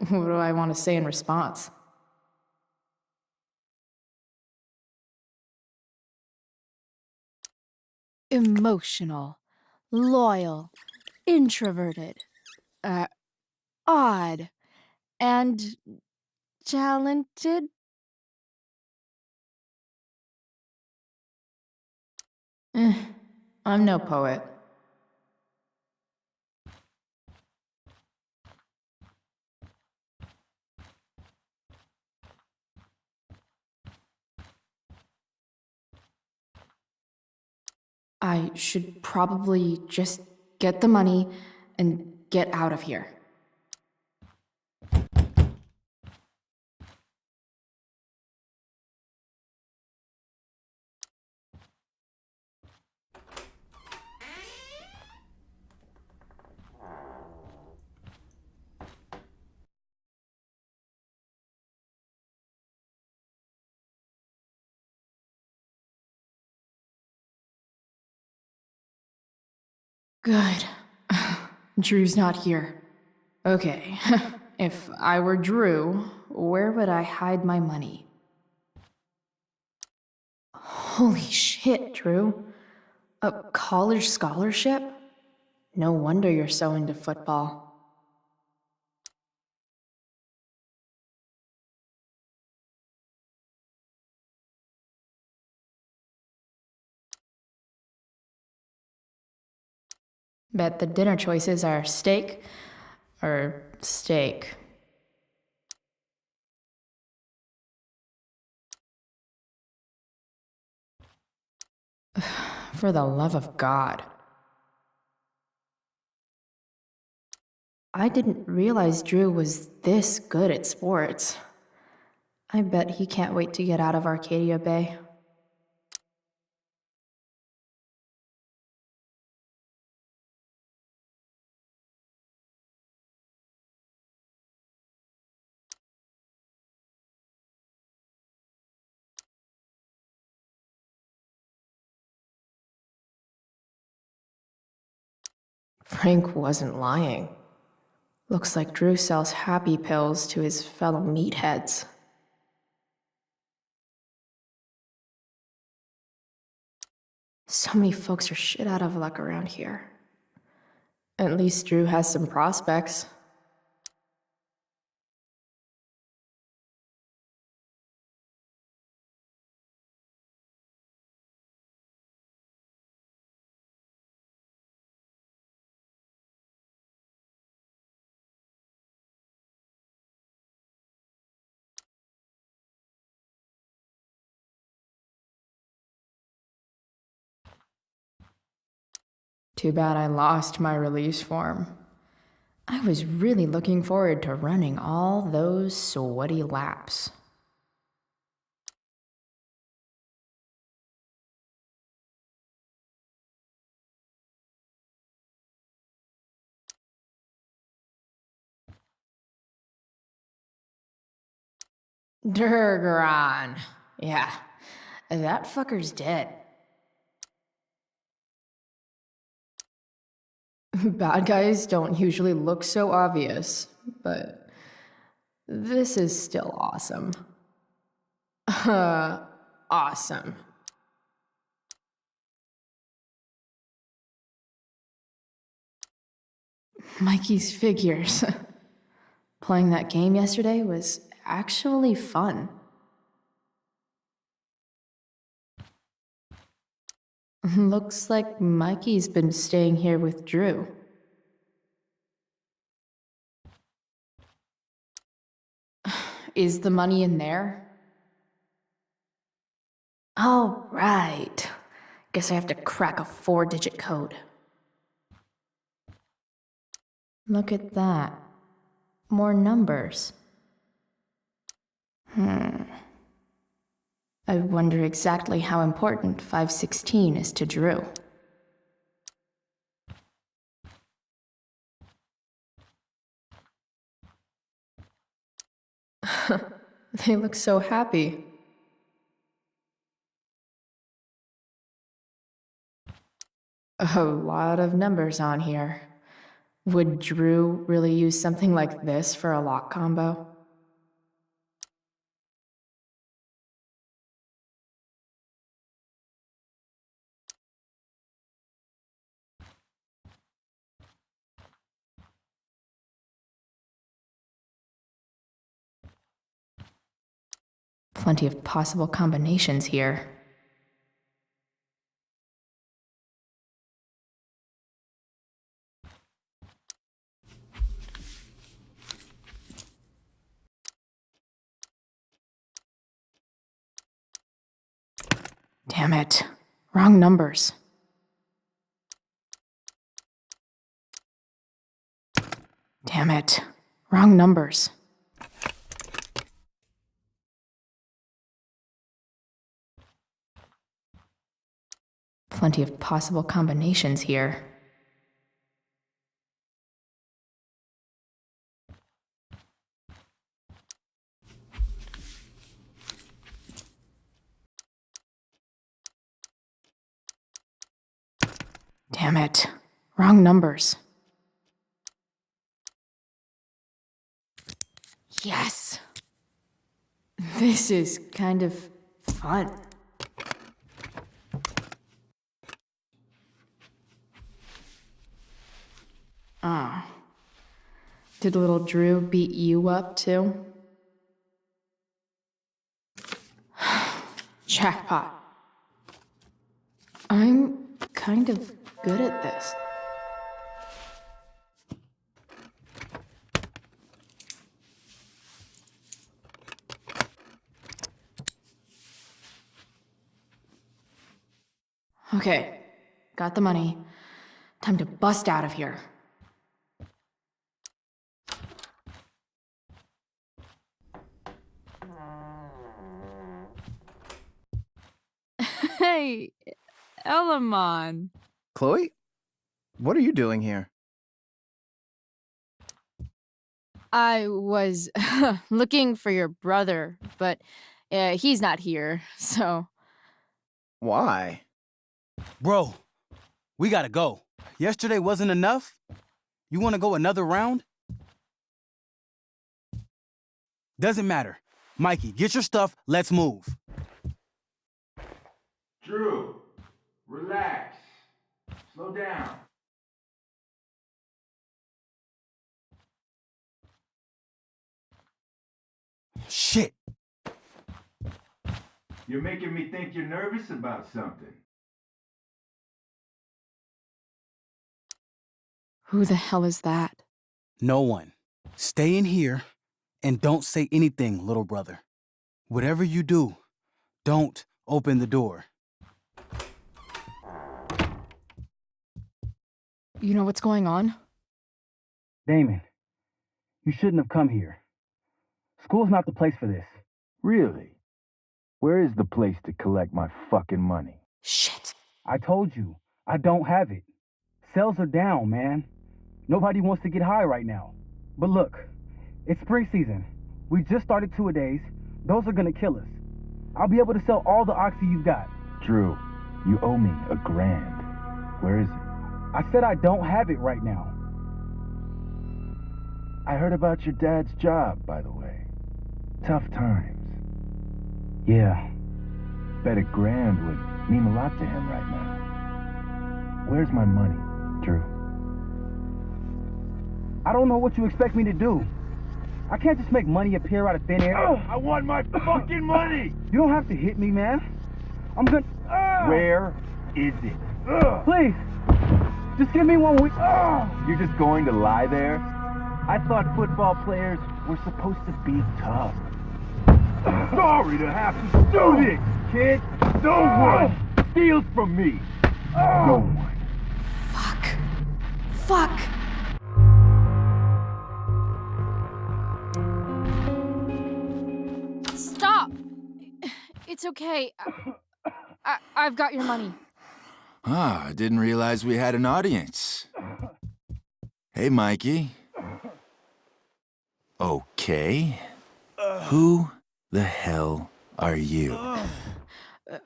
What do I want to say in response? Emotional, loyal, introverted, odd, and talented. I'm no poet. I should probably just get the money and get out of here. Good. Drew's not here. Okay, if I were Drew, where would I hide my money? Holy shit, Drew. A college scholarship? No wonder you're so into football. Bet the dinner choices are steak or steak. For the love of God. I didn't realize Drew was this good at sports. I bet he can't wait to get out of Arcadia Bay. Frank wasn't lying. Looks like Drew sells happy pills to his fellow meatheads. So many folks are shit out of luck around here. At least Drew has some prospects. Too bad I lost my release form. I was really looking forward to running all those sweaty laps. Durgaron. Yeah, that fucker's dead. Bad guys don't usually look so obvious, but this is still awesome. Awesome. Mikey's figures. Playing that game yesterday was actually fun. Looks like Mikey's been staying here with Drew. Is the money in there? Oh, right. Guess I have to crack a 4-digit code. Look at that. More numbers. I wonder exactly how important 516 is to Drew. They look so happy. A lot of numbers on here. Would Drew really use something like this for a lock combo? Plenty of possible combinations here. Damn it. Wrong numbers. Damn it. Wrong numbers. Plenty of possible combinations here. Damn it. Wrong numbers. Yes! This is kind of fun. Ah. Did little Drew beat you up too? Jackpot. I'm kind of good at this. Okay, got the money. Time to bust out of here. Hey, Elamon. Chloe? What are you doing here? I was looking for your brother, but he's not here, so... Why? Bro, we gotta go. Yesterday wasn't enough? You wanna go another round? Doesn't matter. Mikey, get your stuff. Let's move. Drew, relax. Slow down. Shit. You're making me think you're nervous about something. Who the hell is that? No one. Stay in here and don't say anything, little brother. Whatever you do, don't open the door. You know what's going on? Damon, you shouldn't have come here. School's not the place for this. Really? Where is the place to collect my fucking money? Shit. I told you, I don't have it. Sales are down, man. Nobody wants to get high right now. But look, it's spring season. We just started two-a-days. Those are gonna kill us. I'll be able to sell all the oxy you've got. Drew, you owe me $1,000. Where is it? I said I don't have it right now. I heard about your dad's job, by the way. Tough times. Yeah. Bet $1,000 would mean a lot to him right now. Where's my money, Drew? I don't know what you expect me to do. I can't just make money appear out of thin air. I want my fucking money! You don't have to hit me, man. I'm gonna... Where is it? Please, just give me 1 week. You're just going to lie there? I thought football players were supposed to be tough. Sorry to have to do this, kid. No one steals from me. No one. Fuck! Stop! It's okay. I've got your money. Ah, I didn't realize we had an audience. Hey, Mikey. Okay. Who the hell are you?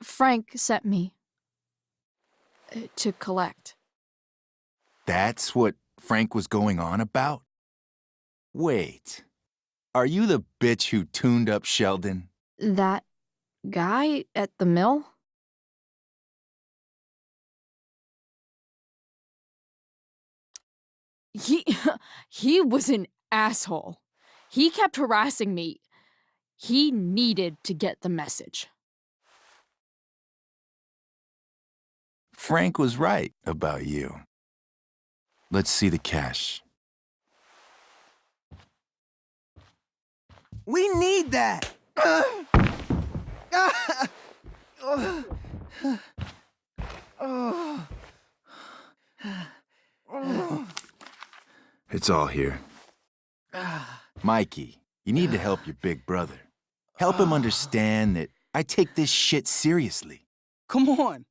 Frank sent me to collect. That's what Frank was going on about? Wait. Are you the bitch who tuned up Sheldon? That guy at the mill? He was an asshole. He kept harassing me. He needed to get the message. Frank was right about you. Let's see the cash. We need that! It's all here. Mikey, you need to help your big brother. Help him understand that I take this shit seriously. Come on.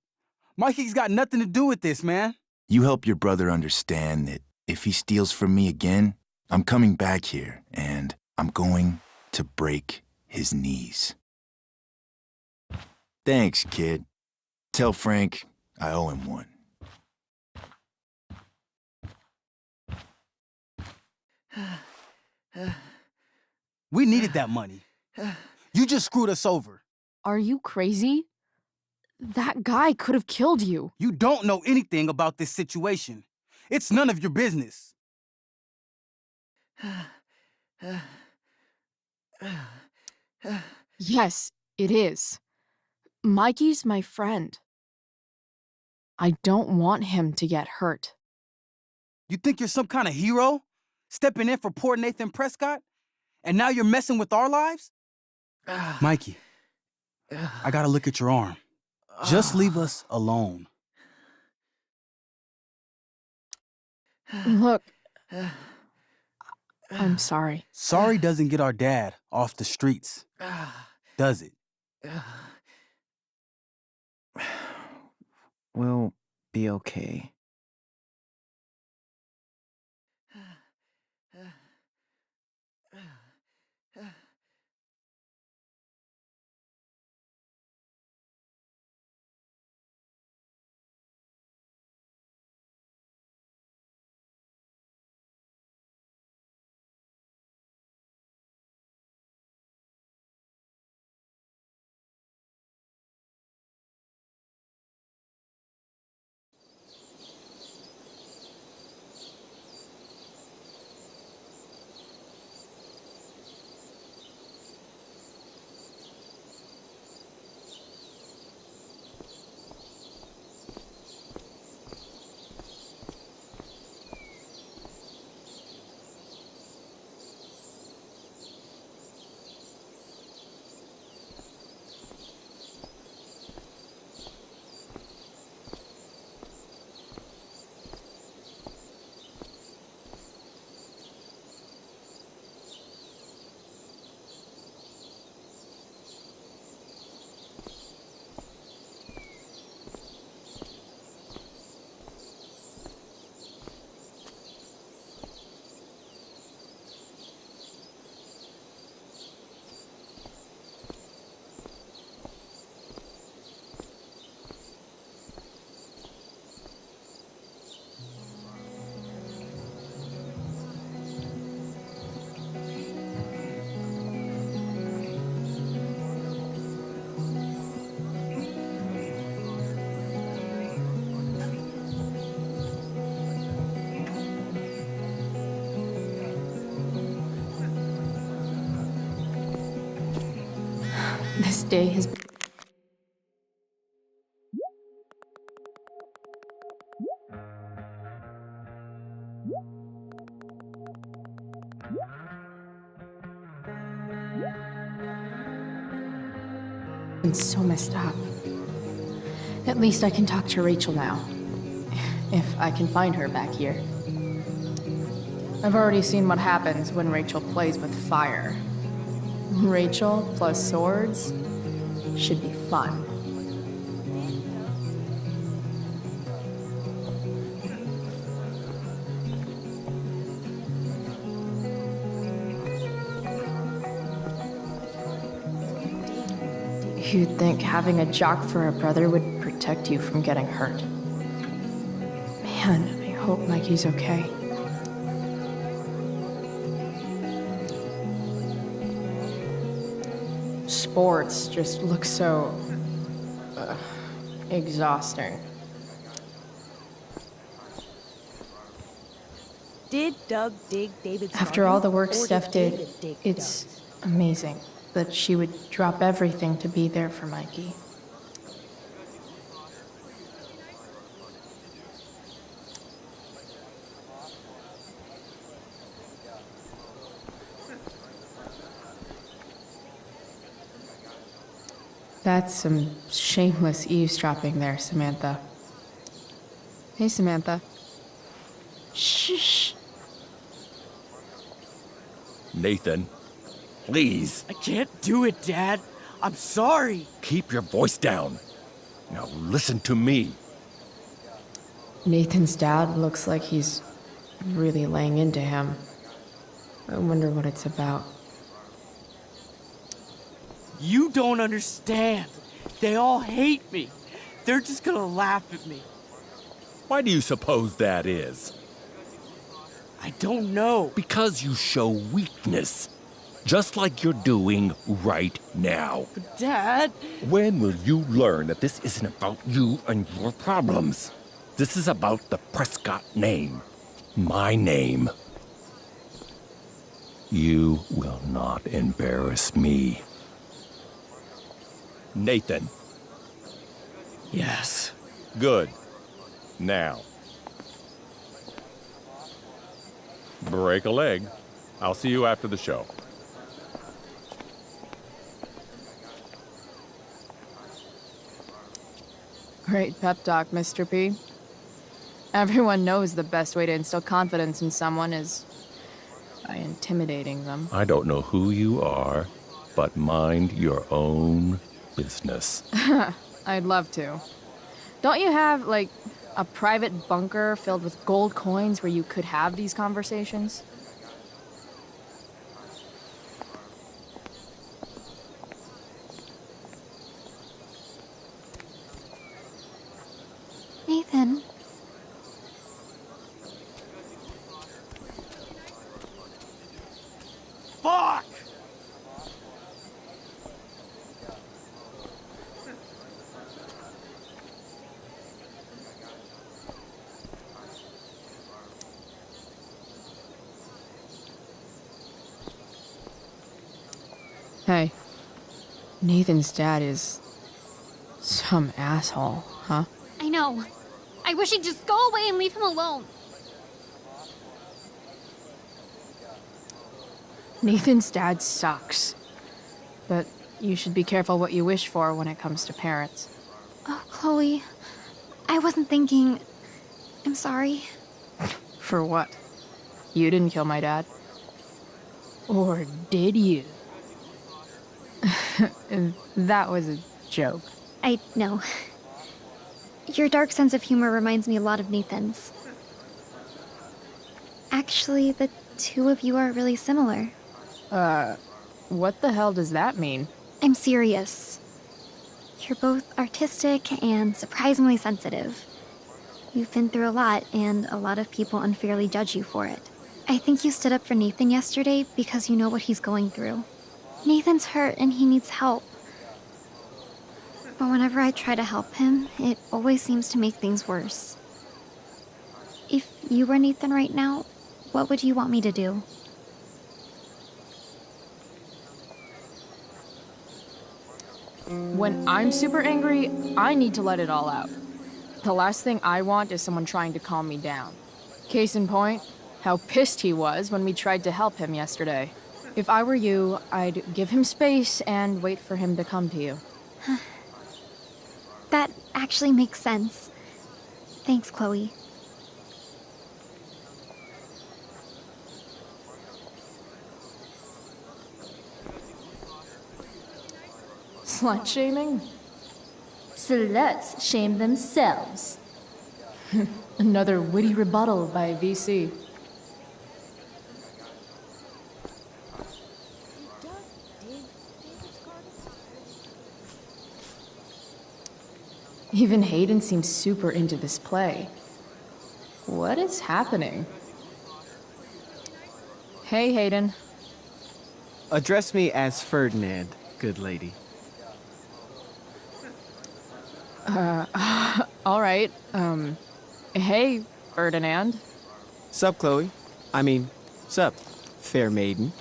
Mikey's got nothing to do with this, man. You help your brother understand that if he steals from me again, I'm coming back here and I'm going to break his knees. Thanks, kid. Tell Frank I owe him one. We needed that money. You just screwed us over. Are you crazy? That guy could have killed you. You don't know anything about this situation. It's none of your business. Yes, it is. Mikey's my friend. I don't want him to get hurt. You think you're some kind of hero? Stepping in for poor Nathan Prescott? And now you're messing with our lives? Mikey, I gotta look at your arm. Just leave us alone. Look, I'm sorry. Sorry doesn't get our dad off the streets, does it? We'll be okay. day has been so messed up. At least I can talk to Rachel now. If I can find her back here. I've already seen what happens when Rachel plays with fire. Rachel plus swords should be fun. You'd think having a jock for a brother would protect you from getting hurt. Man, I hope Mikey's okay. Sports just look so exhausting. Did Doug dig David's After garden, all the work or Steph did, David dig it's Doug's? amazing that she would drop everything to be there for Mikey. That's some shameless eavesdropping there, Samantha. Hey, Samantha. Shh. Nathan, please. I can't do it, Dad. I'm sorry. Keep your voice down. Now listen to me. Nathan's dad looks like he's really laying into him. I wonder what it's about. You don't understand. They all hate me. They're just gonna laugh at me. Why do you suppose that is? I don't know. Because you show weakness. Just like you're doing right now. But Dad... When will you learn that this isn't about you and your problems? This is about the Prescott name. My name. You will not embarrass me. Nathan. Yes. Good. Now. Break a leg. I'll see you after the show. Great pep talk, Mr. P. Everyone knows the best way to instill confidence in someone is by intimidating them. I don't know who you are, but mind your own business. I'd love to. Don't you have, like, a private bunker filled with gold coins where you could have these conversations? Nathan. Fuck! Hey, Nathan's dad is some asshole, huh? I know. I wish he'd just go away and leave him alone. Nathan's dad sucks. But you should be careful what you wish for when it comes to parents. Oh, Chloe. I wasn't thinking... I'm sorry. For what? You didn't kill my dad? Or did you? That was a joke. I know. Your dark sense of humor reminds me a lot of Nathan's. Actually, the two of you are really similar. What the hell does that mean? I'm serious. You're both artistic and surprisingly sensitive. You've been through a lot, and a lot of people unfairly judge you for it. I think you stood up for Nathan yesterday because you know what he's going through. Nathan's hurt and he needs help. But whenever I try to help him, it always seems to make things worse. If you were Nathan right now, what would you want me to do? When I'm super angry, I need to let it all out. The last thing I want is someone trying to calm me down. Case in point, how pissed he was when we tried to help him yesterday. If I were you, I'd give him space and wait for him to come to you. That actually makes sense. Thanks, Chloe. Slut shaming? Sluts shame themselves. Another witty rebuttal by VC. Even Hayden seems super into this play. What is happening? Hey, Hayden. Address me as Ferdinand, good lady. All right. Hey, Ferdinand. Sup, Chloe? I mean, sup, fair maiden.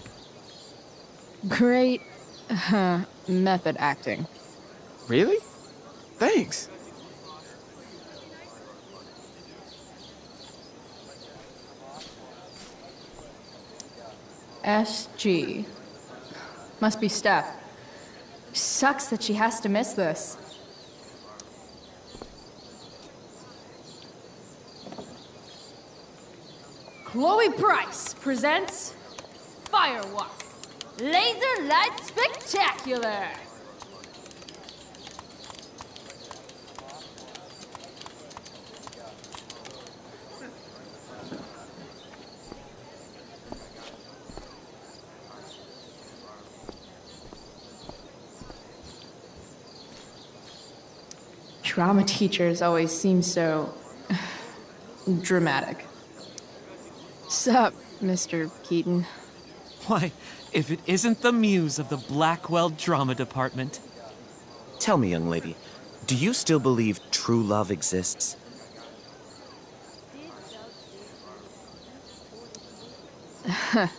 Great method acting. Really? Thanks. SG. Must be Steph. Sucks that she has to miss this. Chloe Price presents Firewalk Laser Light Spectacular. Drama teachers always seem so dramatic. Sup, Mr. Keaton? Why, if it isn't the muse of the Blackwell Drama Department. Tell me, young lady, do you still believe true love exists?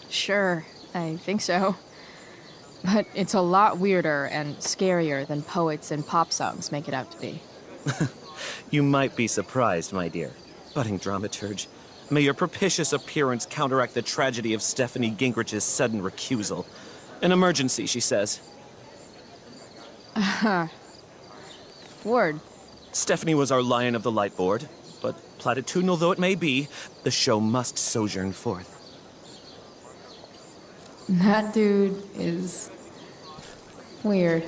Sure, I think so. But it's a lot weirder and scarier than poets and pop songs make it out to be. You might be surprised, my dear. Budding dramaturge, may your propitious appearance counteract the tragedy of Stephanie Gingrich's sudden recusal. An emergency, she says. Word. Stephanie was our lion of the light board, but platitudinal though it may be, the show must sojourn forth. That dude is weird.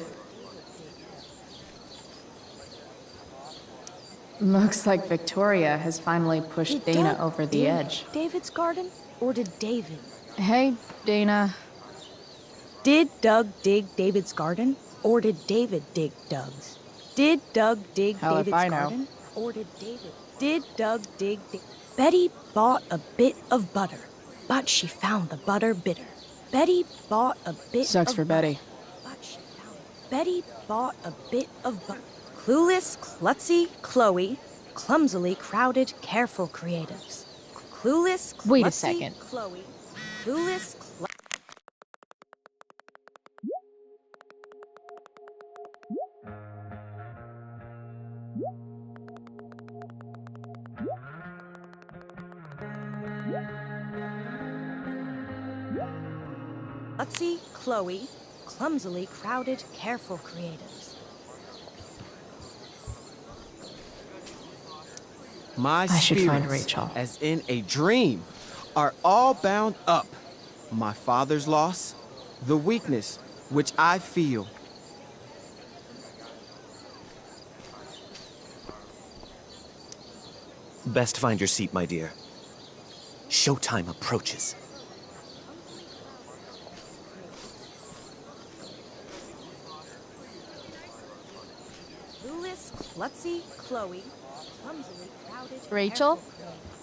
Looks like Victoria has finally pushed Dana over the edge. David's garden? Or did David? Hey, Dana. Did Doug dig David's garden? Or did David dig Doug's? Did Doug dig Hell if David's I know. garden? Or did David? Did Doug dig? Betty bought a bit of butter, but she found the butter bitter. Betty bought a bit Sucks of for butter, Betty. but she found Betty bought a bit of butter. Clueless, klutzy, Chloe, clumsily crowded, careful creatives. Clueless, klutzy, Wait a second. Chloe, clueless, klutzy, Chloe, clumsily crowded, careful creatives. My I should find spirits, Rachel. as in a dream, are all bound up. My father's loss, the weakness which I feel. Best find your seat, my dear. Showtime approaches. Clueless, klutzy, Chloe, clumsily crowded, Rachel? careful creatives.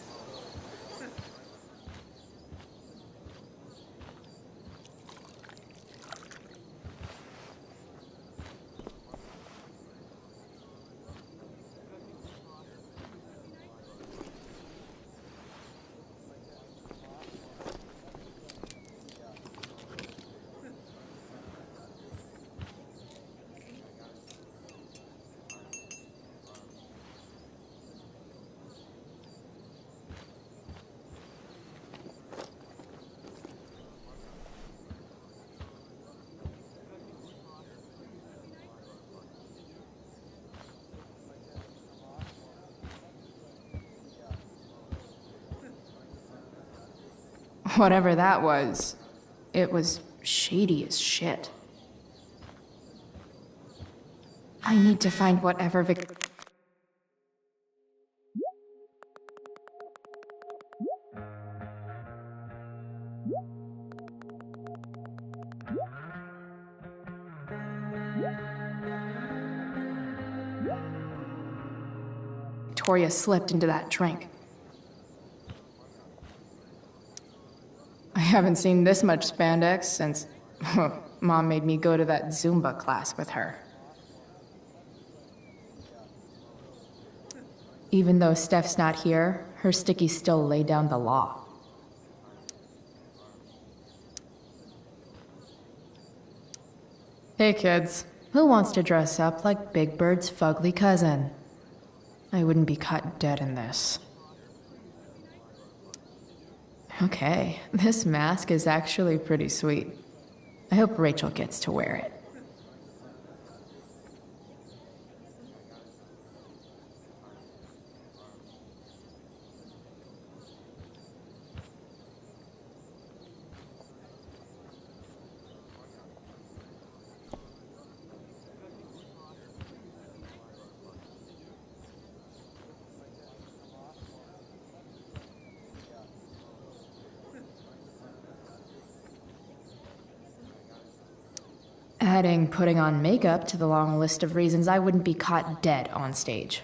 Whatever that was, it was shady as shit. I need to find whatever Victoria slipped into that drink. I haven't seen this much spandex since Mom made me go to that Zumba class with her. Even though Steph's not here, her stickies still lay down the law. Hey kids, who wants to dress up like Big Bird's fugly cousin? I wouldn't be caught dead in this. Okay, this mask is actually pretty sweet. I hope Rachel gets to wear it. Adding putting on makeup to the long list of reasons I wouldn't be caught dead on stage.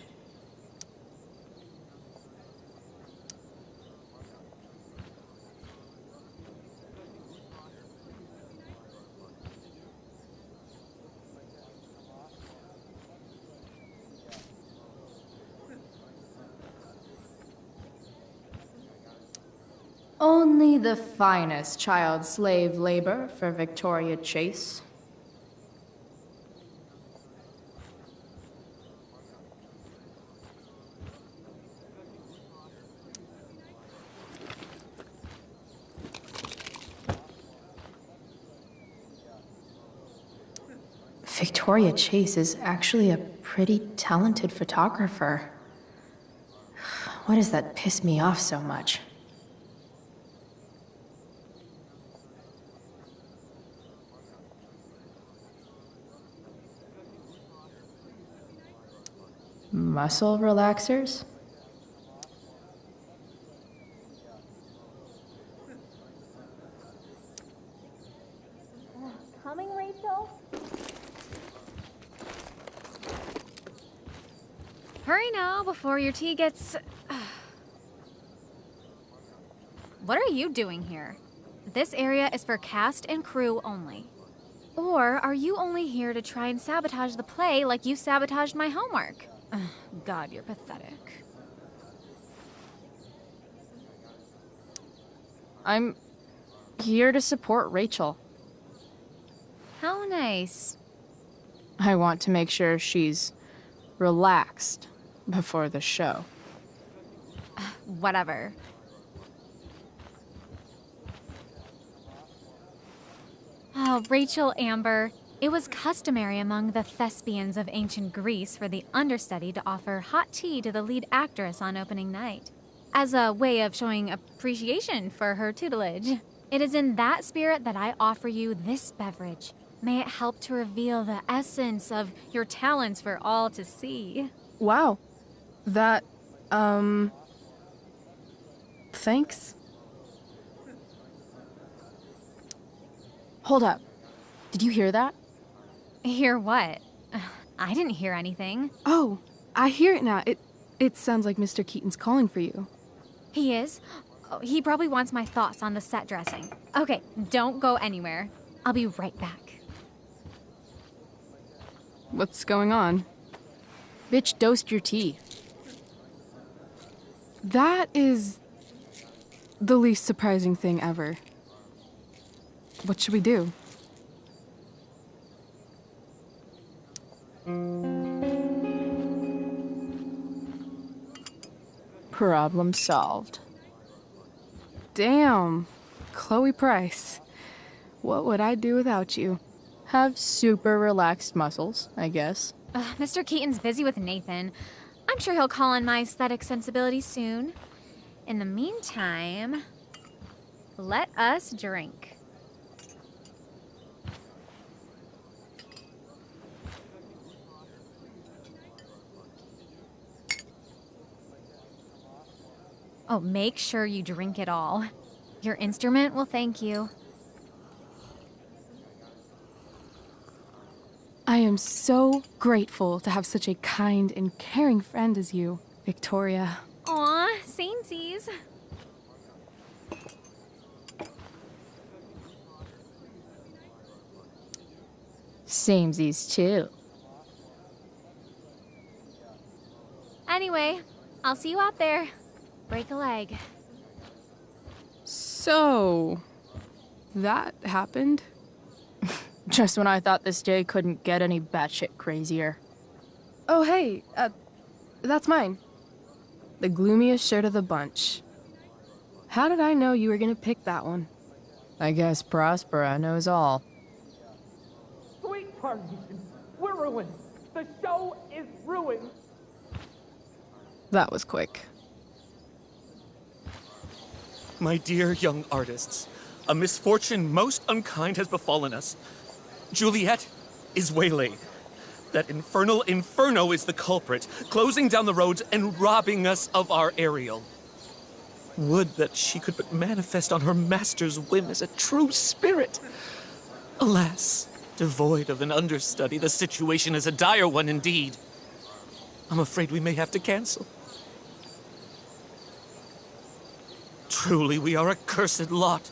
Only the finest child slave labor for Victoria Chase. Victoria Chase is actually a pretty talented photographer. Why does that piss me off so much? Muscle relaxers? Coming, Rachel? Hurry now before your tea gets... What are you doing here? This area is for cast and crew only. Or are you only here to try and sabotage the play like you sabotaged my homework? God, you're pathetic. I'm here to support Rachel. How nice. I want to make sure she's relaxed before the show. Whatever. Oh, Rachel Amber. It was customary among the thespians of ancient Greece for the understudy to offer hot tea to the lead actress on opening night, as a way of showing appreciation for her tutelage. It is in that spirit that I offer you this beverage. May it help to reveal the essence of your talents for all to see. Wow. That, thanks. Hold up. Did you hear that? Hear what? I didn't hear anything. Oh, I hear it now. It sounds like Mr. Keaton's calling for you. He is? Oh, he probably wants my thoughts on the set dressing. Okay, don't go anywhere. I'll be right back. What's going on? Bitch, dosed your tea. That is the least surprising thing ever. What should we do? Problem solved. Damn, Chloe Price. What would I do without you? Have super relaxed muscles, I guess. Mr. Keaton's busy with Nathan. I'm sure he'll call on my aesthetic sensibilities soon. In the meantime, Let us drink. Oh, make sure you drink it all. Your instrument will thank you. I am so grateful to have such a kind and caring friend as you, Victoria. Aw, samesies. Samesies too. Anyway, I'll see you out there. Break a leg. So, that happened? Just when I thought this day couldn't get any batshit crazier. Oh, hey, that's mine. The gloomiest shirt of the bunch. How did I know you were gonna pick that one? I guess Prospera knows all. Sweet Carnation, we're ruined. The show is ruined. That was quick. My dear young artists, a misfortune most unkind has befallen us. Juliet is waylaid. That infernal Inferno is the culprit, closing down the roads and robbing us of our Ariel. Would that she could but manifest on her master's whim as a true spirit. Alas, devoid of an understudy, the situation is a dire one indeed. I'm afraid we may have to cancel. Truly, we are a cursed lot.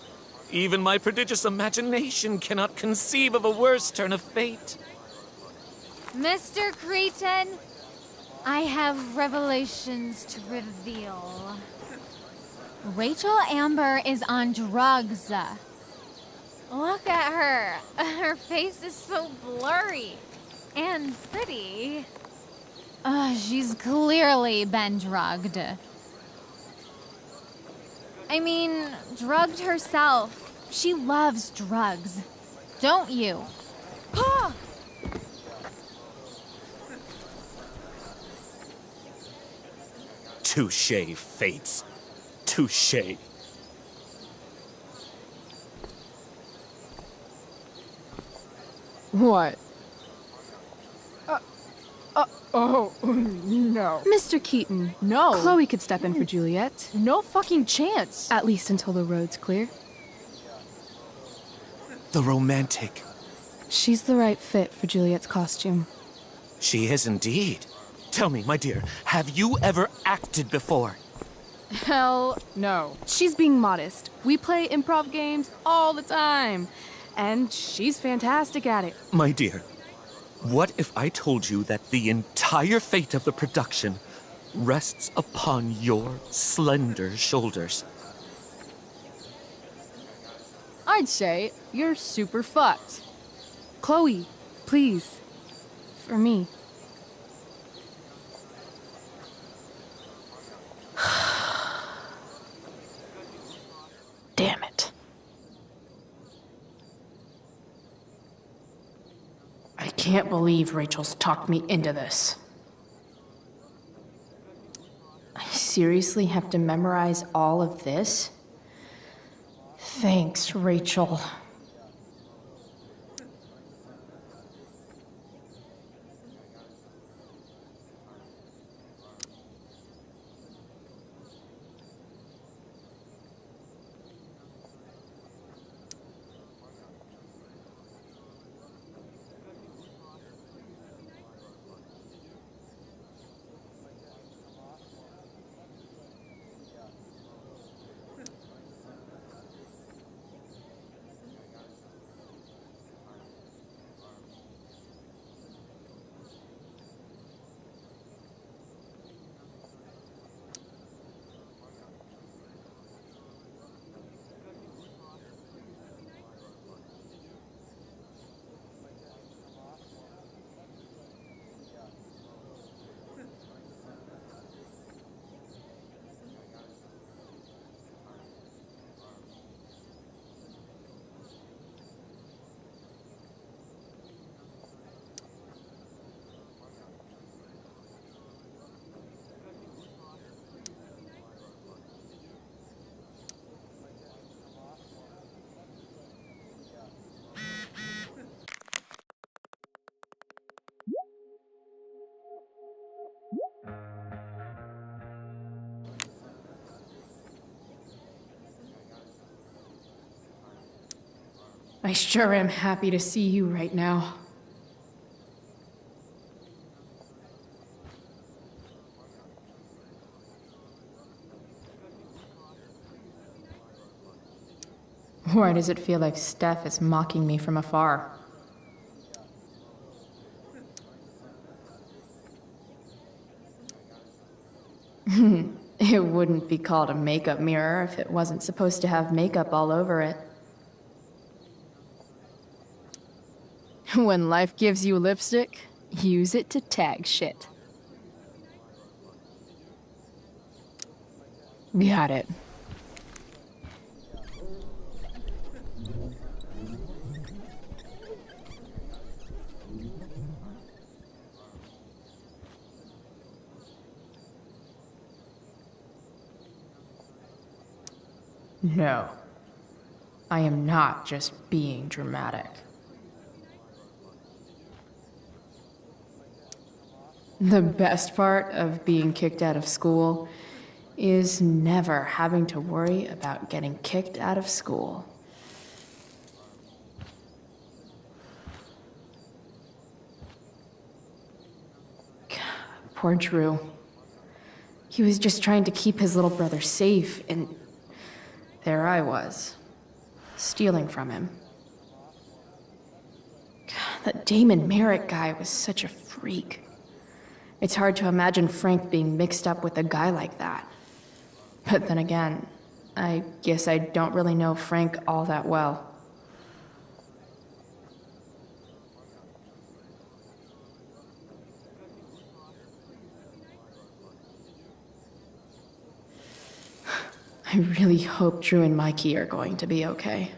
Even my prodigious imagination cannot conceive of a worse turn of fate. Mr. Cretan, I have revelations to reveal. Rachel Amber is on drugs. Look at her. Her face is so blurry and pretty. She's clearly been drugged. I mean, drugged herself. She loves drugs. Don't you? Touché, fates. Touché. What? Oh, no. Mr. Keaton. No. Chloe could step in for Juliet. No fucking chance. At least until the road's clear. The romantic. She's the right fit for Juliet's costume. She is indeed. Tell me, my dear, have you ever acted before? Hell no. She's being modest. We play improv games all the time. And she's fantastic at it. My dear, what if I told you that the entire fate of the production rests upon your slender shoulders? I'd say you're super fucked. Chloe, please. For me. Damn it. I can't believe Rachel's talked me into this. I seriously have to memorize all of this? Thanks, Rachel. I sure am happy to see you right now. Why does it feel like Steph is mocking me from afar? It wouldn't be called a makeup mirror if it wasn't supposed to have makeup all over it. When life gives you lipstick, use it to tag shit. Got it. No. I am not just being dramatic. The best part of being kicked out of school is never having to worry about getting kicked out of school. Poor Drew. He was just trying to keep his little brother safe, and there I was, stealing from him. God, that Damon Merritt guy was such a freak. It's hard to imagine Frank being mixed up with a guy like that. But then again, I guess I don't really know Frank all that well. I really hope Drew and Mikey are going to be okay.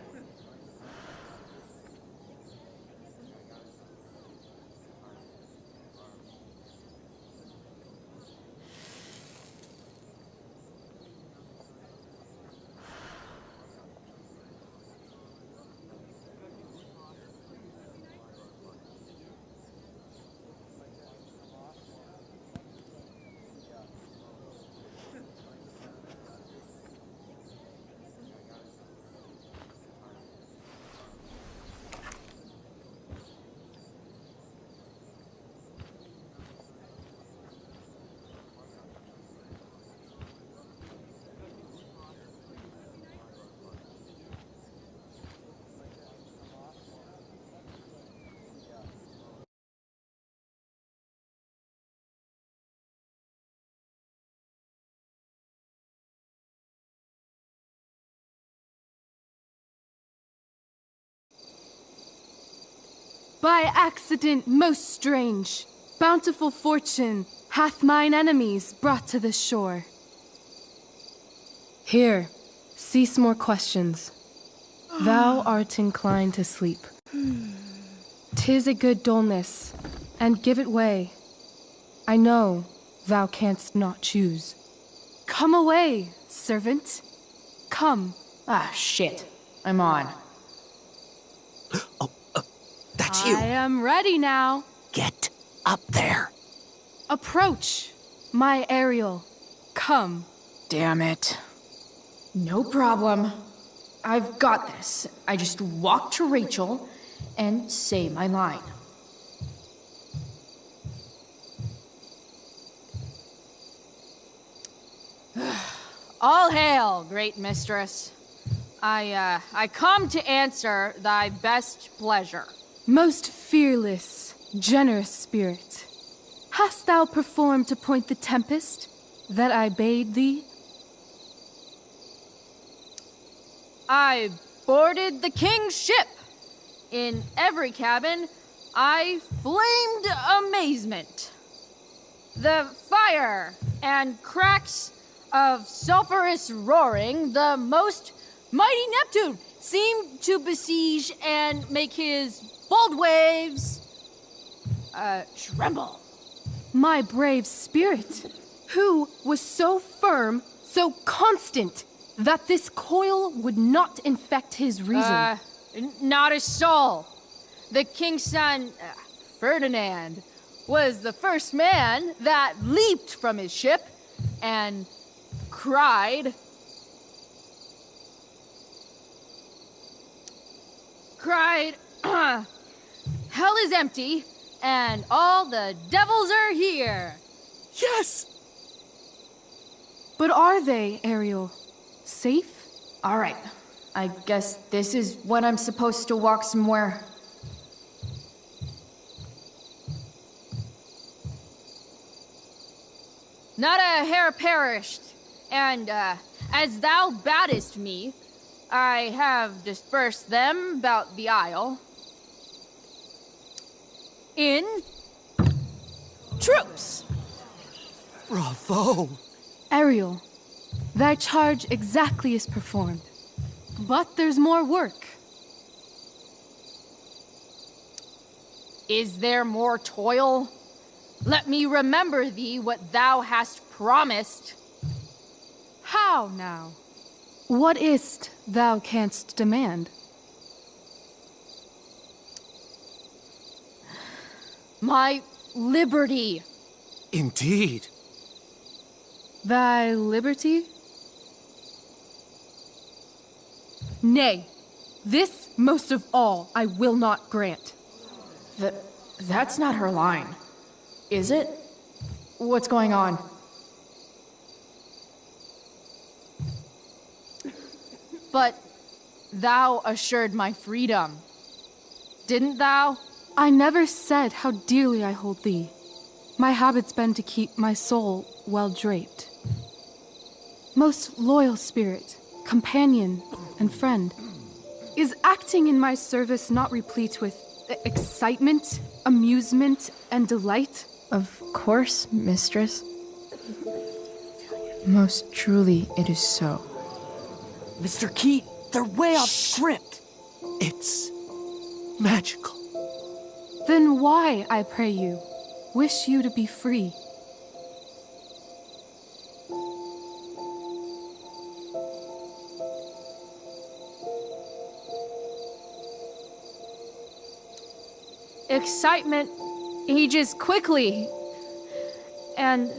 By accident most strange, bountiful fortune hath mine enemies brought to this shore. Here, cease more questions. Thou art inclined to sleep. 'Tis a good dullness, and give it way. I know thou canst not choose. Come away, servant. Come. Ah, shit. I'm on. That's you. I am ready now. Get up there. Approach, my Ariel. Come. Damn it. No problem. I've got this. I just walk to Rachel and say my line. All hail, great mistress. I come to answer thy best pleasure. Most fearless, generous spirit, hast thou performed to point the tempest that I bade thee? I boarded the king's ship. In every cabin, I flamed amazement. The fire and cracks of sulphurous roaring, the most mighty Neptune seemed to besiege and make his bold waves tremble. My brave spirit, who was so firm, so constant, that this coil would not infect his reason. Not a soul. The king's son, Ferdinand, was the first man that leaped from his ship and cried, cried, "Hell is empty, and all the devils are here." Yes! But are they, Ariel? Safe? All right. I guess this is when I'm supposed to walk somewhere. Not a hair perished, and as thou badest me, I have dispersed them about the isle. In troops! Bravo! Ariel, thy charge exactly is performed. But there's more work. Is there more toil? Let me remember thee what thou hast promised. How now? What is't thou canst demand? My liberty. Indeed. Thy liberty? Nay, this most of all I will not grant. That's not her line, is it? What's going on? But thou assured my freedom, didn't thou? I never said how dearly I hold thee. My habit's been to keep my soul well draped. Most loyal spirit, companion, and friend, is acting in my service not replete with excitement, amusement, and delight? Of course, mistress. Most truly it is so. Mr. Keat, they're way off script. It's magical. Then why, I pray you, wish you to be free? Excitement ages quickly. And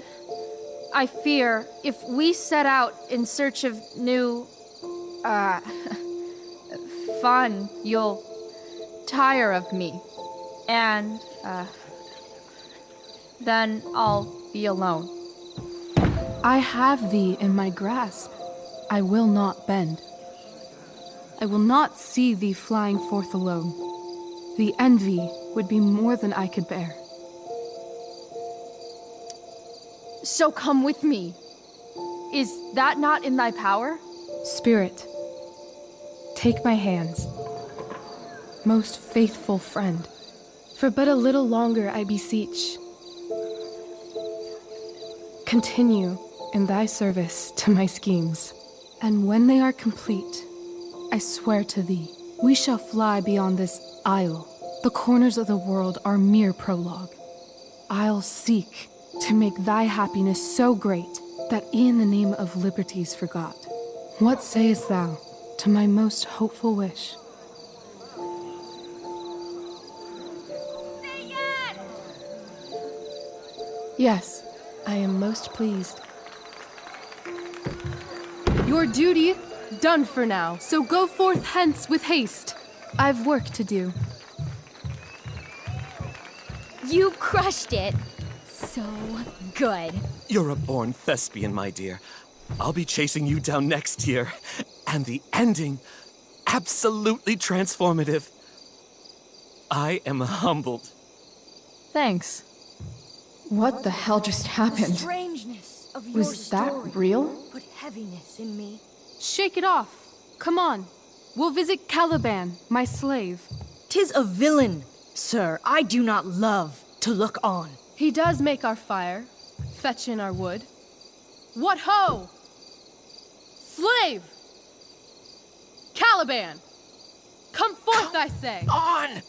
I fear if we set out in search of new, fun, you'll tire of me. And, then I'll be alone. I have thee in my grasp. I will not bend. I will not see thee flying forth alone. The envy would be more than I could bear. So come with me. Is that not in thy power? Spirit, take my hands. Most faithful friend, for but a little longer I beseech. Continue in thy service to my schemes, and when they are complete, I swear to thee, we shall fly beyond this isle. The corners of the world are mere prologue. I'll seek to make thy happiness so great that e'en the name of liberty's forgot. What sayest thou to my most hopeful wish? Yes, I am most pleased. Your duty done for now, so go forth hence with haste. I've work to do. You crushed it. So good. You're a born thespian, my dear. I'll be chasing you down next year. And the ending, absolutely transformative. I am humbled. Thanks. What the hell just happened? The strangeness of your Was that story real? put heaviness in me. Shake it off. Come on. We'll visit Caliban, my slave. 'Tis a villain, sir, I do not love to look on. He does make our fire, fetch in our wood. What ho! Slave! Caliban! Come forth, I say! On!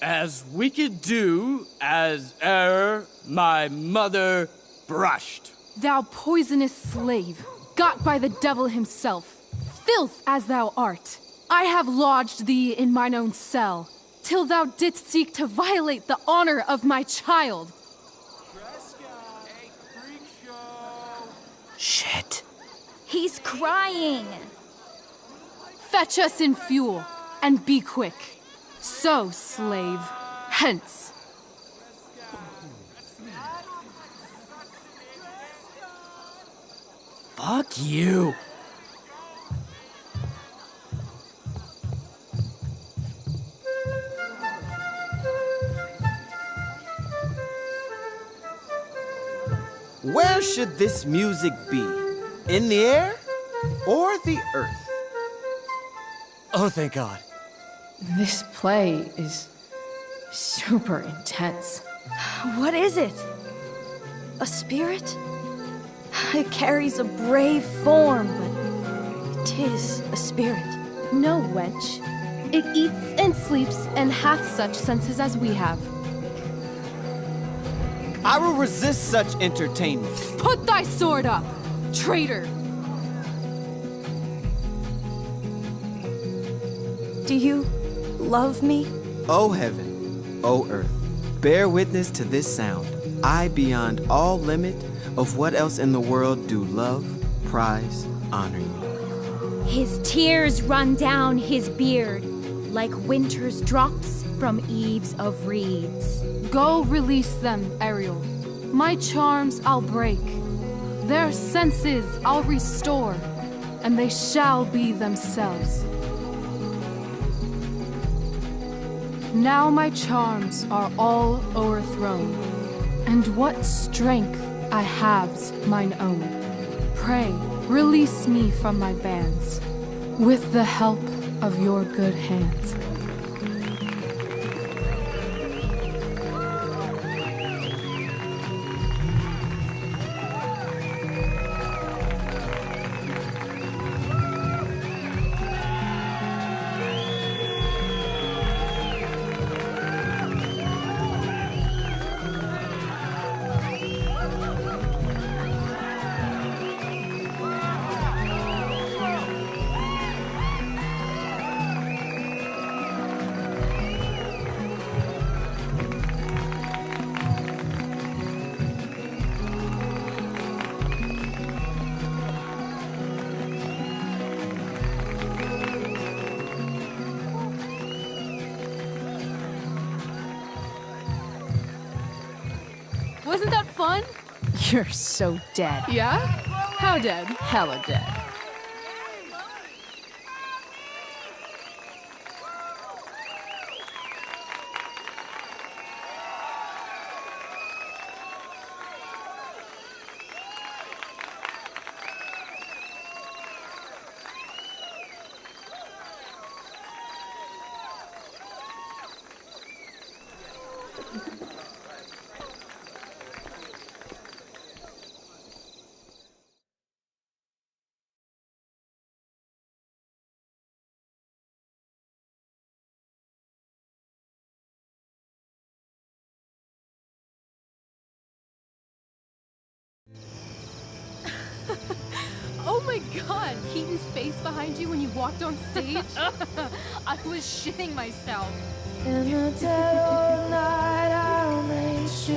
As wicked do as e'er my mother brushed. Thou poisonous slave, got by the devil himself, filth as thou art, I have lodged thee in mine own cell, till thou didst seek to violate the honor of my child. Shit. He's crying. Fetch us in fuel, and be quick. So, slave, hence. Fuck you. Where should this music be? In the air or the earth? Oh, thank God. This play is super intense. What is it? A spirit? It carries a brave form, but 'tis a spirit. No, wench. It eats and sleeps and hath such senses as we have. I will resist such entertainment. Put thy sword up, traitor! Do you love me? O heaven, O earth, bear witness to this sound. I, beyond all limit of what else in the world, do love, prize, honor you. His tears run down his beard like winter's drops from eaves of reeds. Go release them, Ariel. My charms I'll break. Their senses I'll restore, and they shall be themselves. Now my charms are all o'erthrown, and what strength I have's mine own. Pray, release me from my bands, with the help of your good hands. Wasn't that fun? You're so dead. Yeah? How dead? Hella dead. Oh my god, Keaton's face behind you when you walked on stage? I was shitting myself. In the dead of night, I'll meet you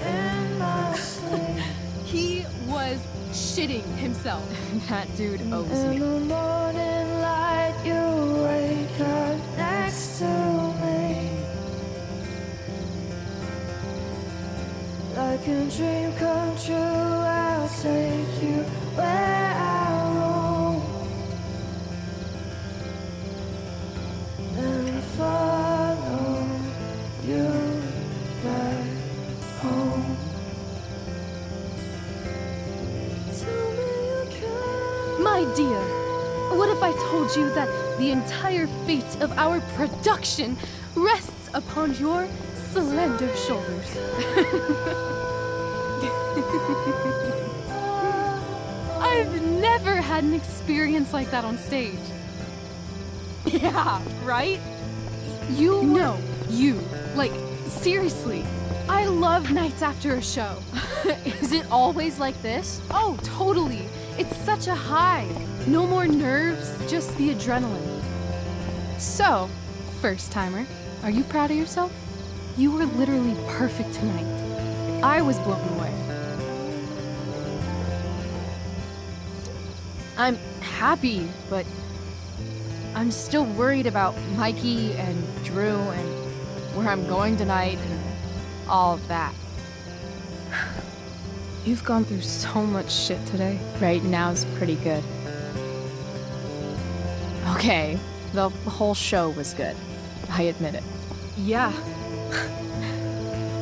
in my sleep. He was shitting himself. That dude owes In me. the morning light, you wake up next to me. Like a dream come true, I'll take you where I roam. And follow you back home. Tell me you can. My dear, what if I told you that the entire fate of our production rests upon your slender shoulders? I've never had an experience like that on stage. Yeah, right? You? No, you. Like, seriously. I love nights after a show. Is it always like this? Oh, totally. It's such a high. No more nerves, just the adrenaline. So, first timer, are you proud of yourself? You were literally perfect tonight. I was blown away. I'm happy, but I'm still worried about Mikey and Drew and where I'm going tonight and all of that. You've gone through so much shit today. Right now's pretty good. Okay, the whole show was good. I admit it. Yeah.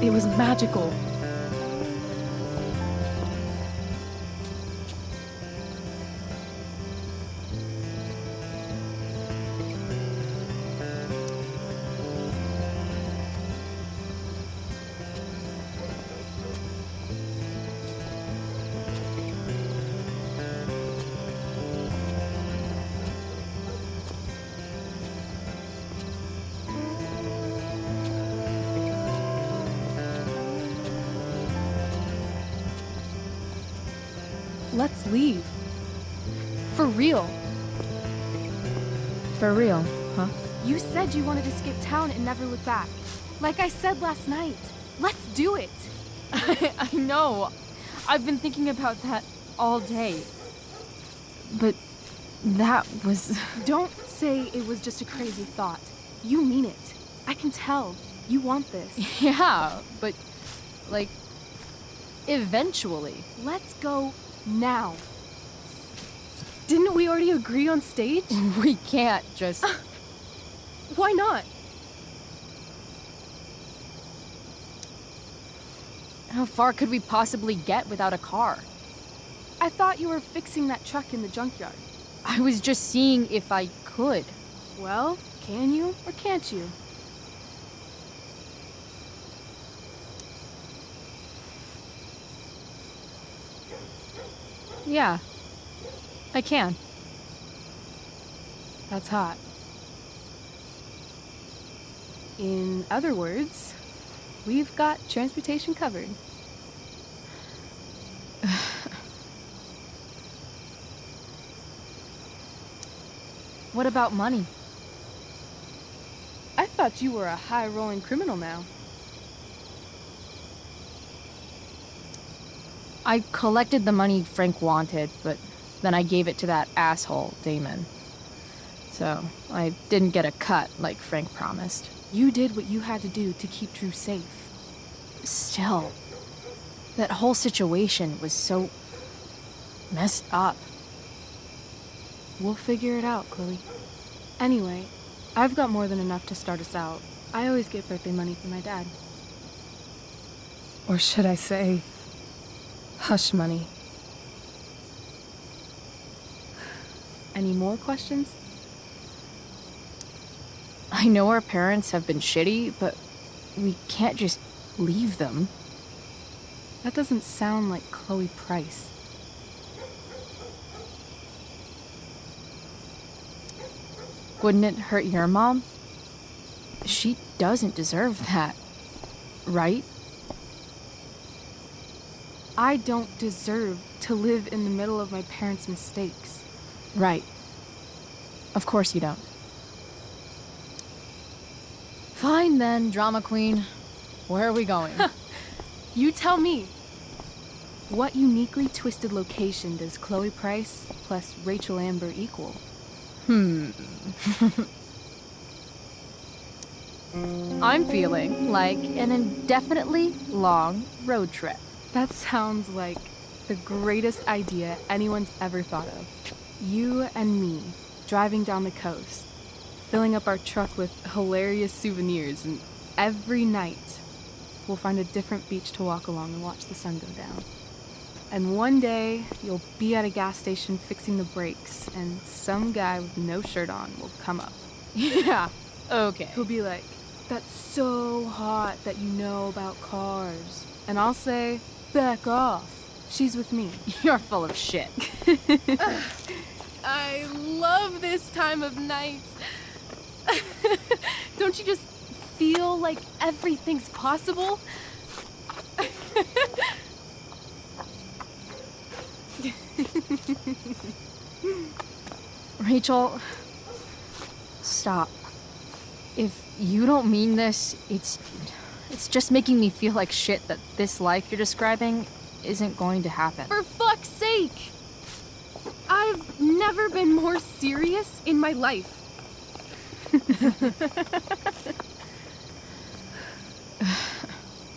It was magical. Let's leave. For real. For real, huh? You said you wanted to skip town and never look back. Like I said last night. Let's do it. I know. I've been thinking about that all day. But that was... Don't say it was just a crazy thought. You mean it. I can tell. You want this. Yeah, but, like, eventually. Let's go now. Didn't we already agree on stage? We can't just... Why not? How far could we possibly get without a car? I thought you were fixing that truck in the junkyard. I was just seeing if I could. Well, can you or can't you? Yeah, I can. That's hot. In other words, we've got transportation covered. What about money? I thought you were a high-rolling criminal now. I collected the money Frank wanted, but then I gave it to that asshole, Damon. So, I didn't get a cut like Frank promised. You did what you had to do to keep Drew safe. Still, that whole situation was so messed up. We'll figure it out, Chloe. Anyway, I've got more than enough to start us out. I always get birthday money from my dad. Or should I say, hush money. Any more questions? I know our parents have been shitty, but we can't just leave them. That doesn't sound like Chloe Price. Wouldn't it hurt your mom? She doesn't deserve that, right? I don't deserve to live in the middle of my parents' mistakes. Right. Of course you don't. Fine then, drama queen. Where are we going? You tell me. What uniquely twisted location does Chloe Price plus Rachel Amber equal? I'm feeling like an indefinitely long road trip. That sounds like the greatest idea anyone's ever thought of. You and me, driving down the coast, filling up our truck with hilarious souvenirs, and every night we'll find a different beach to walk along and watch the sun go down. And one day, you'll be at a gas station fixing the brakes, and some guy with no shirt on will come up. Yeah, okay. He'll be like, "That's so hot that you know about cars." And I'll say, "Back off. She's with me." You're full of shit. I love this time of night. Don't you just feel like everything's possible? Rachel, stop. If you don't mean this, it's just making me feel like shit that this life you're describing isn't going to happen. For fuck's sake! I I've never been more serious in my life.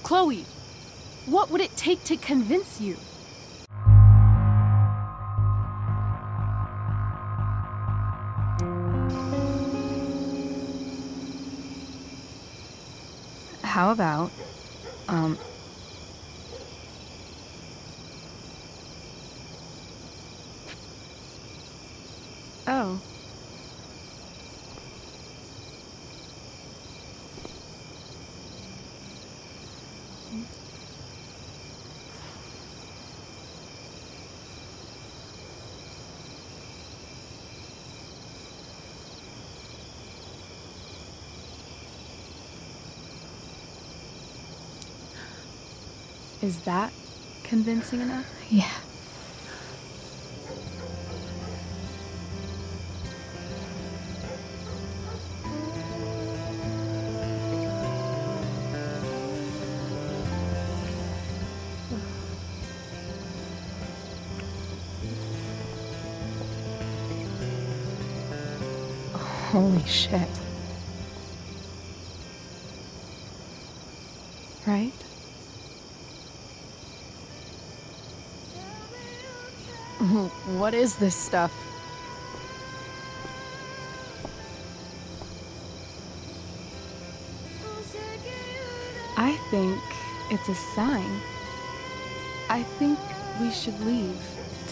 Chloe, what would it take to convince you? How about, Oh. Is that convincing enough? Yeah. Holy shit. Right? What is this stuff? I think it's a sign. I think we should leave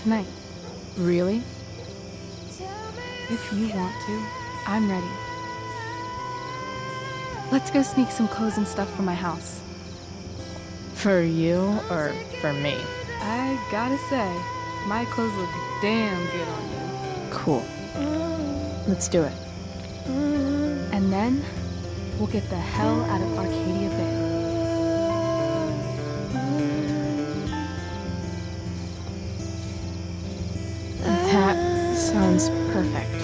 tonight. Really? If you want to, I'm ready. Let's go sneak some clothes and stuff from my house. For you or for me? I gotta say, my clothes look damn good on you. Cool. Let's do it. And then, we'll get the hell out of Arcadia Bay. That sounds perfect.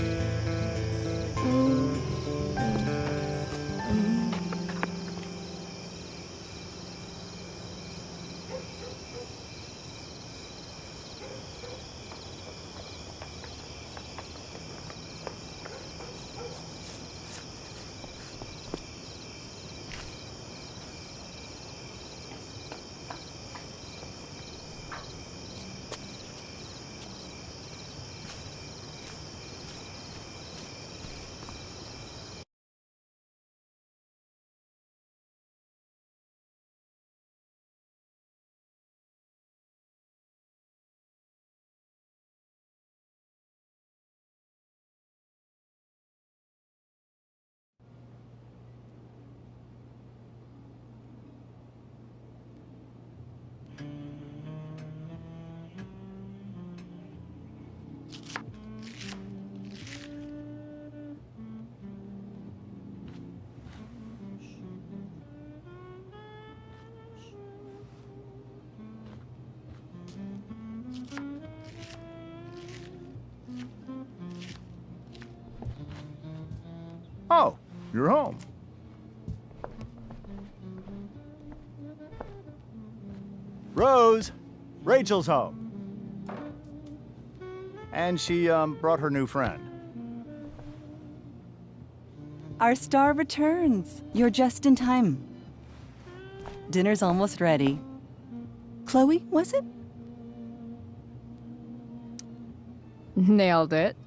Oh, you're home. Rose, Rachel's home. And she brought her new friend. Our star returns. You're just in time. Dinner's almost ready. Chloe, was it? Nailed it.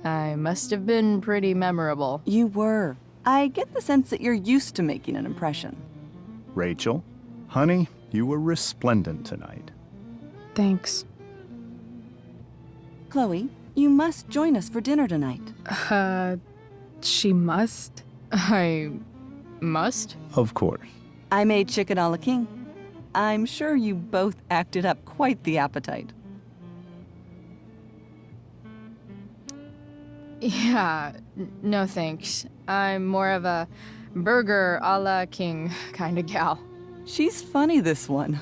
I must have been pretty memorable. You were. I get the sense that you're used to making an impression. Rachel, honey, you were resplendent tonight. Thanks. Chloe, you must join us for dinner tonight. She must? I must? Of course. I made chicken a la king. I'm sure you both acted up quite the appetite. Yeah, no thanks. I'm more of a burger a la king kind of gal. She's funny, this one.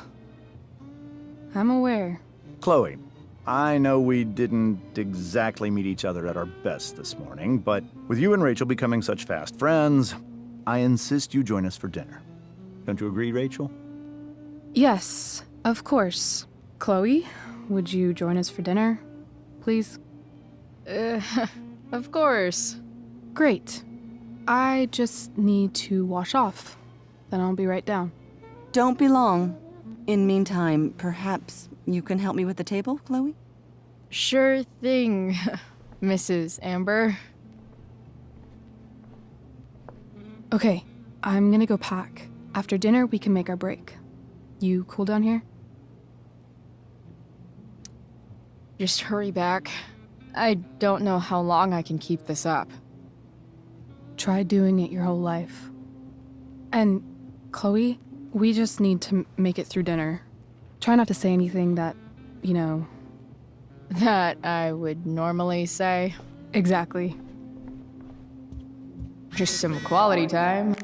I'm aware. Chloe, I know we didn't exactly meet each other at our best this morning, but with you and Rachel becoming such fast friends, I insist you join us for dinner. Don't you agree, Rachel? Yes, of course. Chloe, would you join us for dinner, please? Uh, of course. Great. I just need to wash off. Then I'll be right down. Don't be long. In meantime, perhaps you can help me with the table, Chloe? Sure thing, Mrs. Amber. Okay, I'm gonna go pack. After dinner, we can make our break. You cool down here? Just hurry back. I don't know how long I can keep this up. Try doing it your whole life. And, Chloe, we just need to make it through dinner. Try not to say anything that, you know... That I would normally say. Exactly. Just some quality time.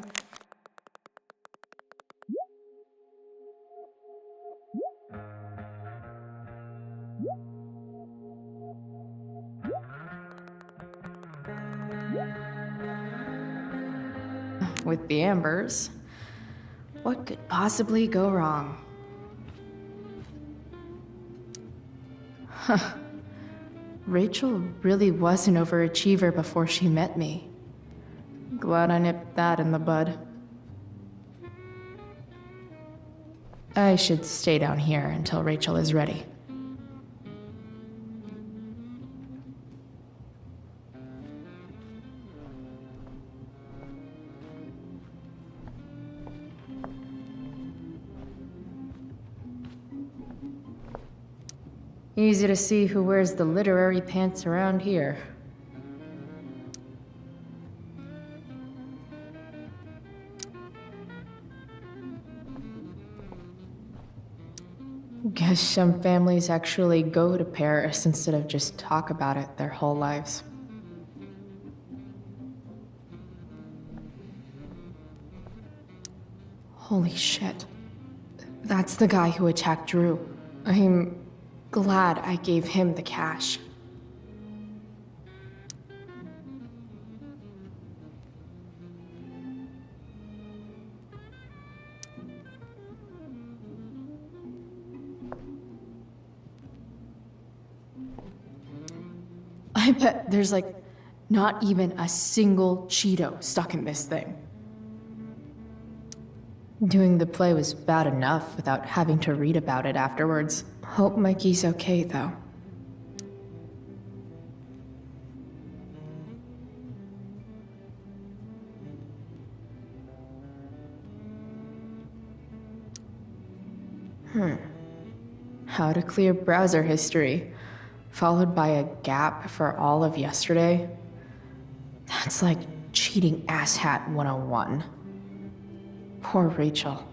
With the Ambers, what could possibly go wrong? Huh. Rachel really was an overachiever before she met me. Glad I nipped that in the bud. I should stay down here until Rachel is ready. Easy to see who wears the literary pants around here. Guess some families actually go to Paris instead of just talk about it their whole lives. Holy shit. That's the guy who attacked Drew. I'm glad I gave him the cash. I bet there's like not even a single Cheeto stuck in this thing. Doing the play was bad enough without having to read about it afterwards. Hope Mikey's okay, though. How to clear browser history, followed by a gap for all of yesterday. That's like cheating asshat 101. Poor Rachel.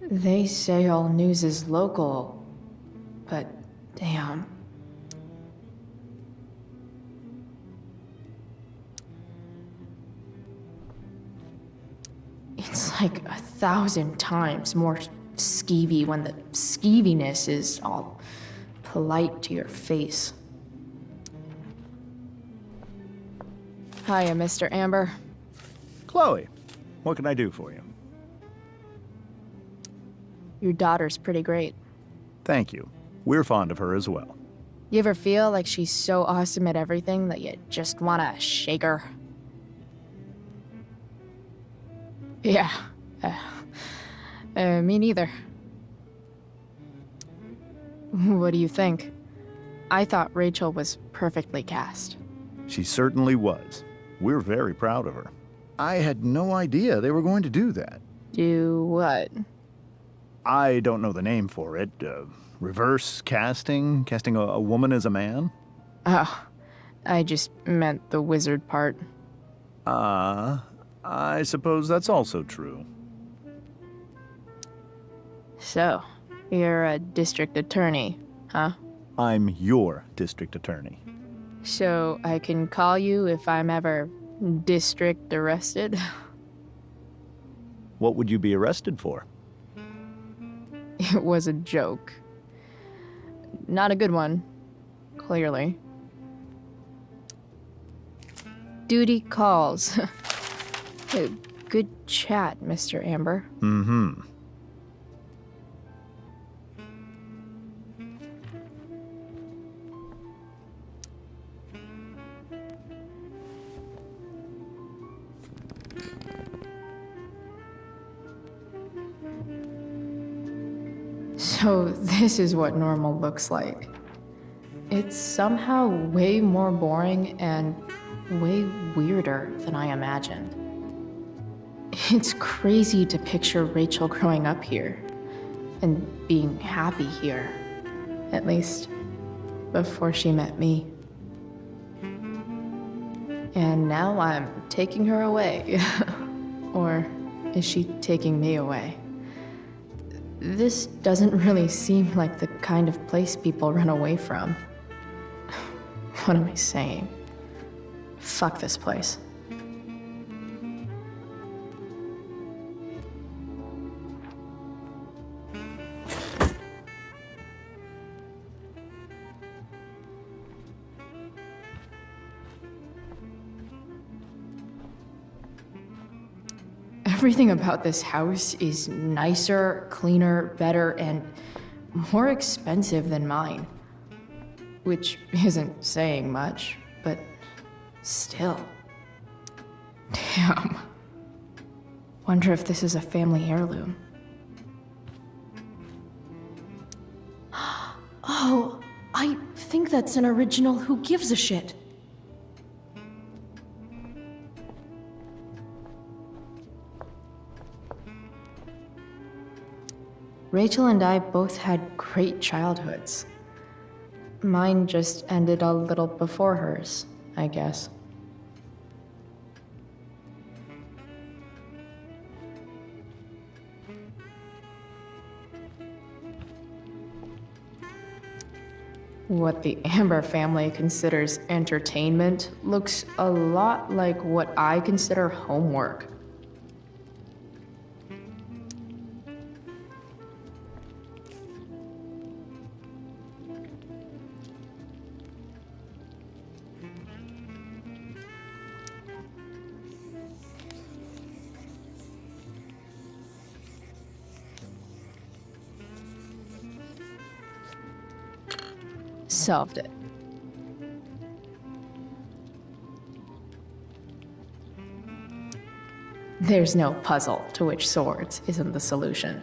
They say all news is local, but damn. It's like 1,000 times more skeevy when the skeeviness is all polite to your face. Hiya, Mr. Amber. Chloe, what can I do for you? Your daughter's pretty great. Thank you. We're fond of her as well. You ever feel like she's so awesome at everything that you just wanna shake her? Yeah. Me neither. What do you think? I thought Rachel was perfectly cast. She certainly was. We're very proud of her. I had no idea they were going to do that. Do what? I don't know the name for it. Reverse casting? Casting a woman as a man? Oh, I just meant the wizard part. I suppose that's also true. So, you're a district attorney, huh? I'm your district attorney. So I can call you if I'm ever district arrested? What would you be arrested for? It was a joke. Not a good one. clearly. Duty calls. Good chat, Mr. Amber. Mm-hmm. So this is what normal looks like. It's somehow way more boring and way weirder than I imagined. It's crazy to picture Rachel growing up here and being happy here, at least before she met me. And now I'm taking her away. Or is she taking me away? This doesn't really seem like the kind of place people run away from. What am I saying? Fuck this place. Everything about this house is nicer, cleaner, better, and more expensive than mine. Which isn't saying much, but still. Damn. Wonder if this is a family heirloom. Oh, I think that's an original Who Gives a Shit. Rachel and I both had great childhoods. Mine just ended a little before hers, I guess. What the Amber family considers entertainment looks a lot like what I consider homework. Solved it. There's no puzzle to which swords isn't the solution.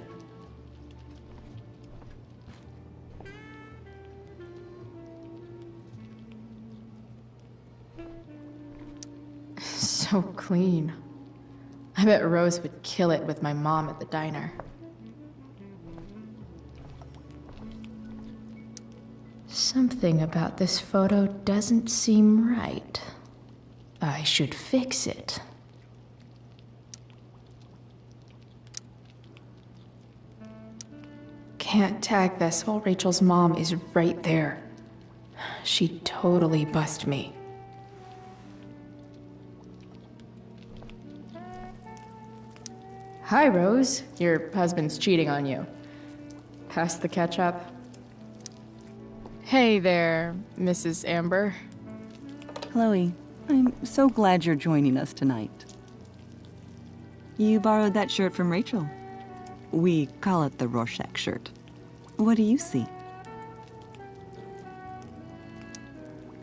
So clean. I bet Rose would kill it with my mom at the diner. Something about this photo doesn't seem right. I should fix it. Can't tag this while Rachel's mom is right there. She'd totally bust me. Hi, Rose. Your husband's cheating on you. Pass the ketchup. Hey there, Mrs. Amber. Chloe, I'm so glad you're joining us tonight. You borrowed that shirt from Rachel. We call it the Rorschach shirt. What do you see?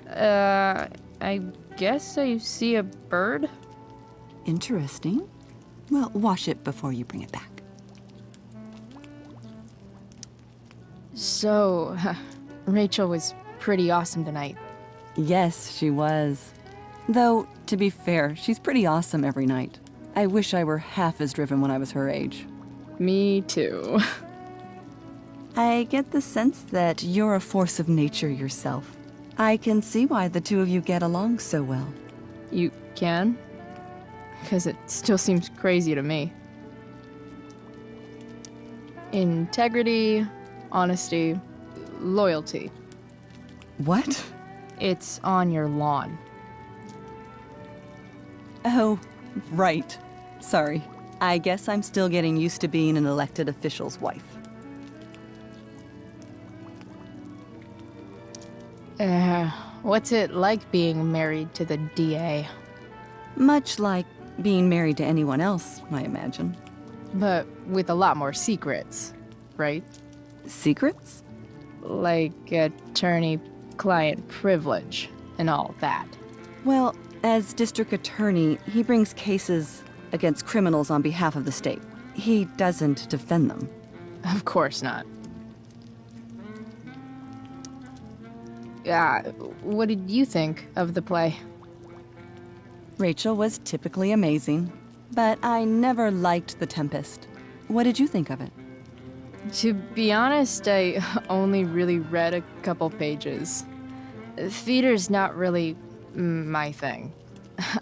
I guess I see a bird? Interesting. Well, wash it before you bring it back. So, Rachel was pretty awesome tonight. Yes, she was. Though, to be fair, she's pretty awesome every night. I wish I were half as driven when I was her age. Me too. I get the sense that you're a force of nature yourself. I can see why the two of you get along so well. You can? Because it still seems crazy to me. Integrity, honesty, loyalty. What? It's on your lawn. Oh, right. Sorry. I guess I'm still getting used to being an elected official's wife. What's it like being married to the DA? Much like being married to anyone else, I imagine. But with a lot more secrets, right? Secrets? Like attorney-client privilege and all that. Well, as district attorney, he brings cases against criminals on behalf of the state. He doesn't defend them. Of course not. What did you think of the play? Rachel was typically amazing, but I never liked The Tempest. What did you think of it? To be honest, I only really read a couple pages. Theater's not really my thing.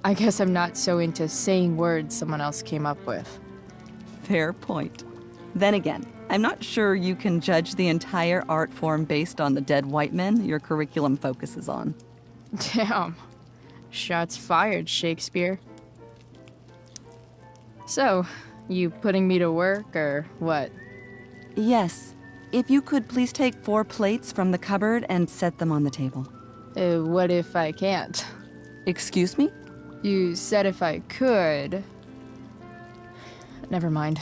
I guess I'm not so into saying words someone else came up with. Fair point. Then again, I'm not sure you can judge the entire art form based on the dead white men your curriculum focuses on. Damn. Shots fired, Shakespeare. So, you putting me to work, or what? Yes. If you could please take 4 plates from the cupboard and set them on the table. What if I can't? Excuse me? You said if I could. Never mind.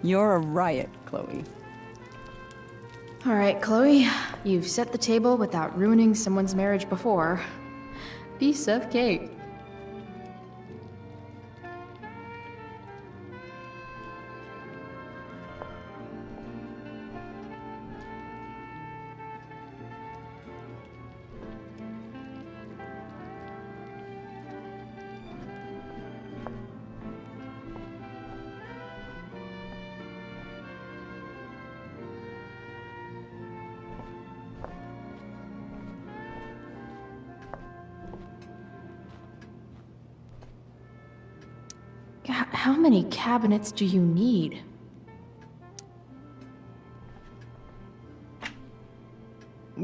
You're a riot, Chloe. All right, Chloe. You've set the table without ruining someone's marriage before. Piece of cake. How many cabinets do you need?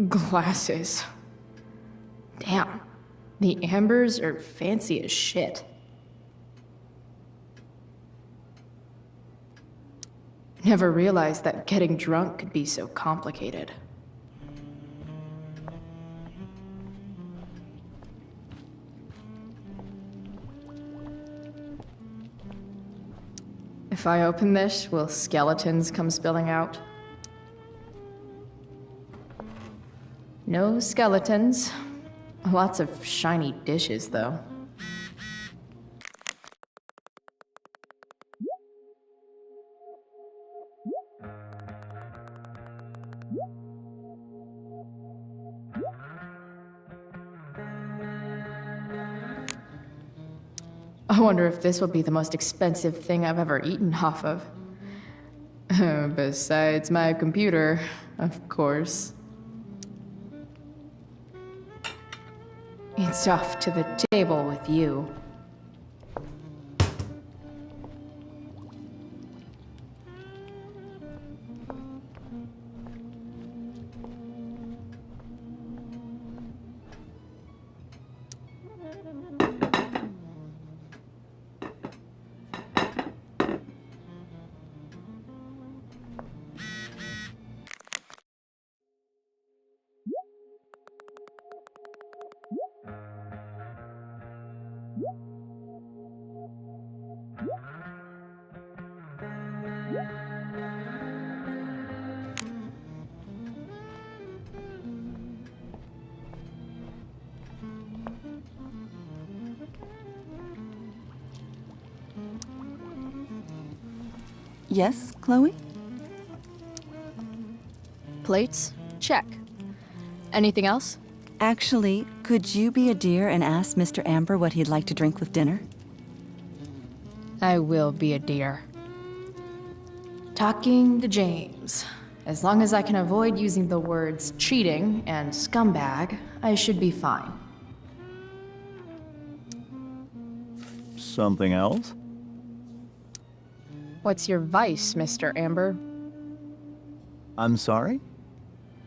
Glasses. Damn. The Ambers are fancy as shit. Never realized that getting drunk could be so complicated. If I open this, will skeletons come spilling out? No skeletons. Lots of shiny dishes, though. I wonder if this will be the most expensive thing I've ever eaten off of. Besides my computer, of course. It's off to the table with you. Yes, Chloe? Plates? Check. Anything else? Actually, could you be a dear and ask Mr. Amber what he'd like to drink with dinner? I will be a dear. Talking to James. As long as I can avoid using the words cheating and scumbag, I should be fine. Something else? What's your vice, Mr. Amber? I'm sorry?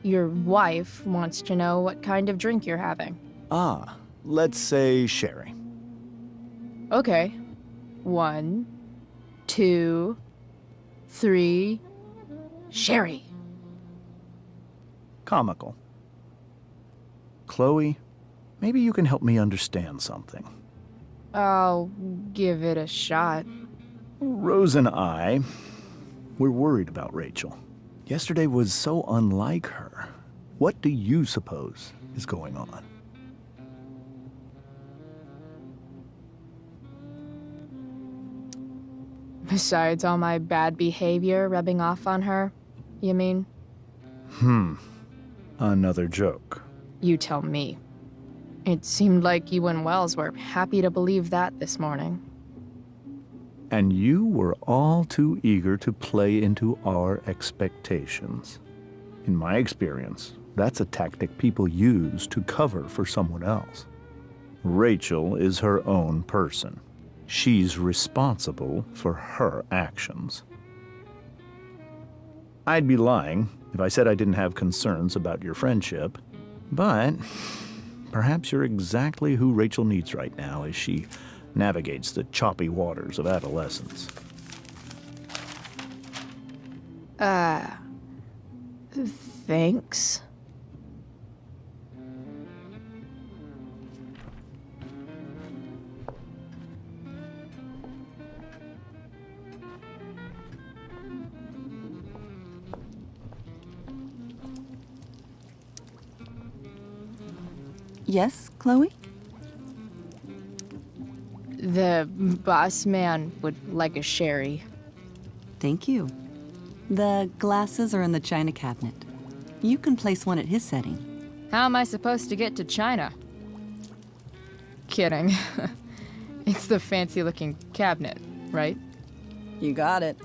Your wife wants to know what kind of drink you're having. Ah, let's say sherry. Okay. 1, 2, 3. Sherry. Comical. Chloe, maybe you can help me understand something. I'll give it a shot. Rose and I, we're worried about Rachel. Yesterday was so unlike her. What do you suppose is going on? Besides all my bad behavior rubbing off on her, you mean? Another joke. You tell me. It seemed like you and Wells were happy to believe that this morning. And you were all too eager to play into our expectations. In my experience, that's a tactic people use to cover for someone else. Rachel is her own person. She's responsible for her actions. I'd be lying if I said I didn't have concerns about your friendship, but perhaps you're exactly who Rachel needs right now as she navigates the choppy waters of adolescence. Thanks. Yes, Chloe? The boss man would like a sherry. Thank you. The glasses are in the china cabinet. You can place one at his setting. How am I supposed to get to China? Kidding. It's the fancy-looking cabinet, right? You got it.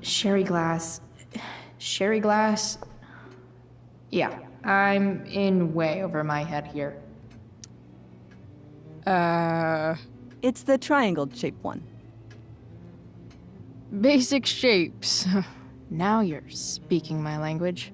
Sherry glass. Sherry glass? Yeah, I'm in way over my head here. It's the triangle-shaped one. Basic shapes. Now you're speaking my language.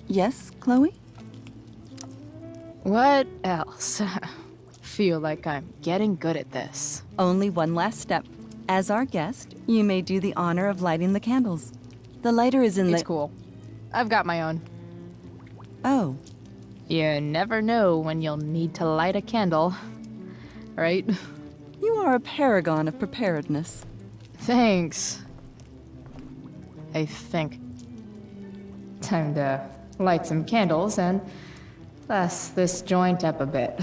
Yes, Chloe? What else? Feel like I'm getting good at this. Only one last step. As our guest, you may do the honor of lighting the candles. The lighter is in the... It's cool. I've got my own. Oh. You never know when you'll need to light a candle, right? You are a paragon of preparedness. Thanks. I think. Time to light some candles and bless this joint up a bit.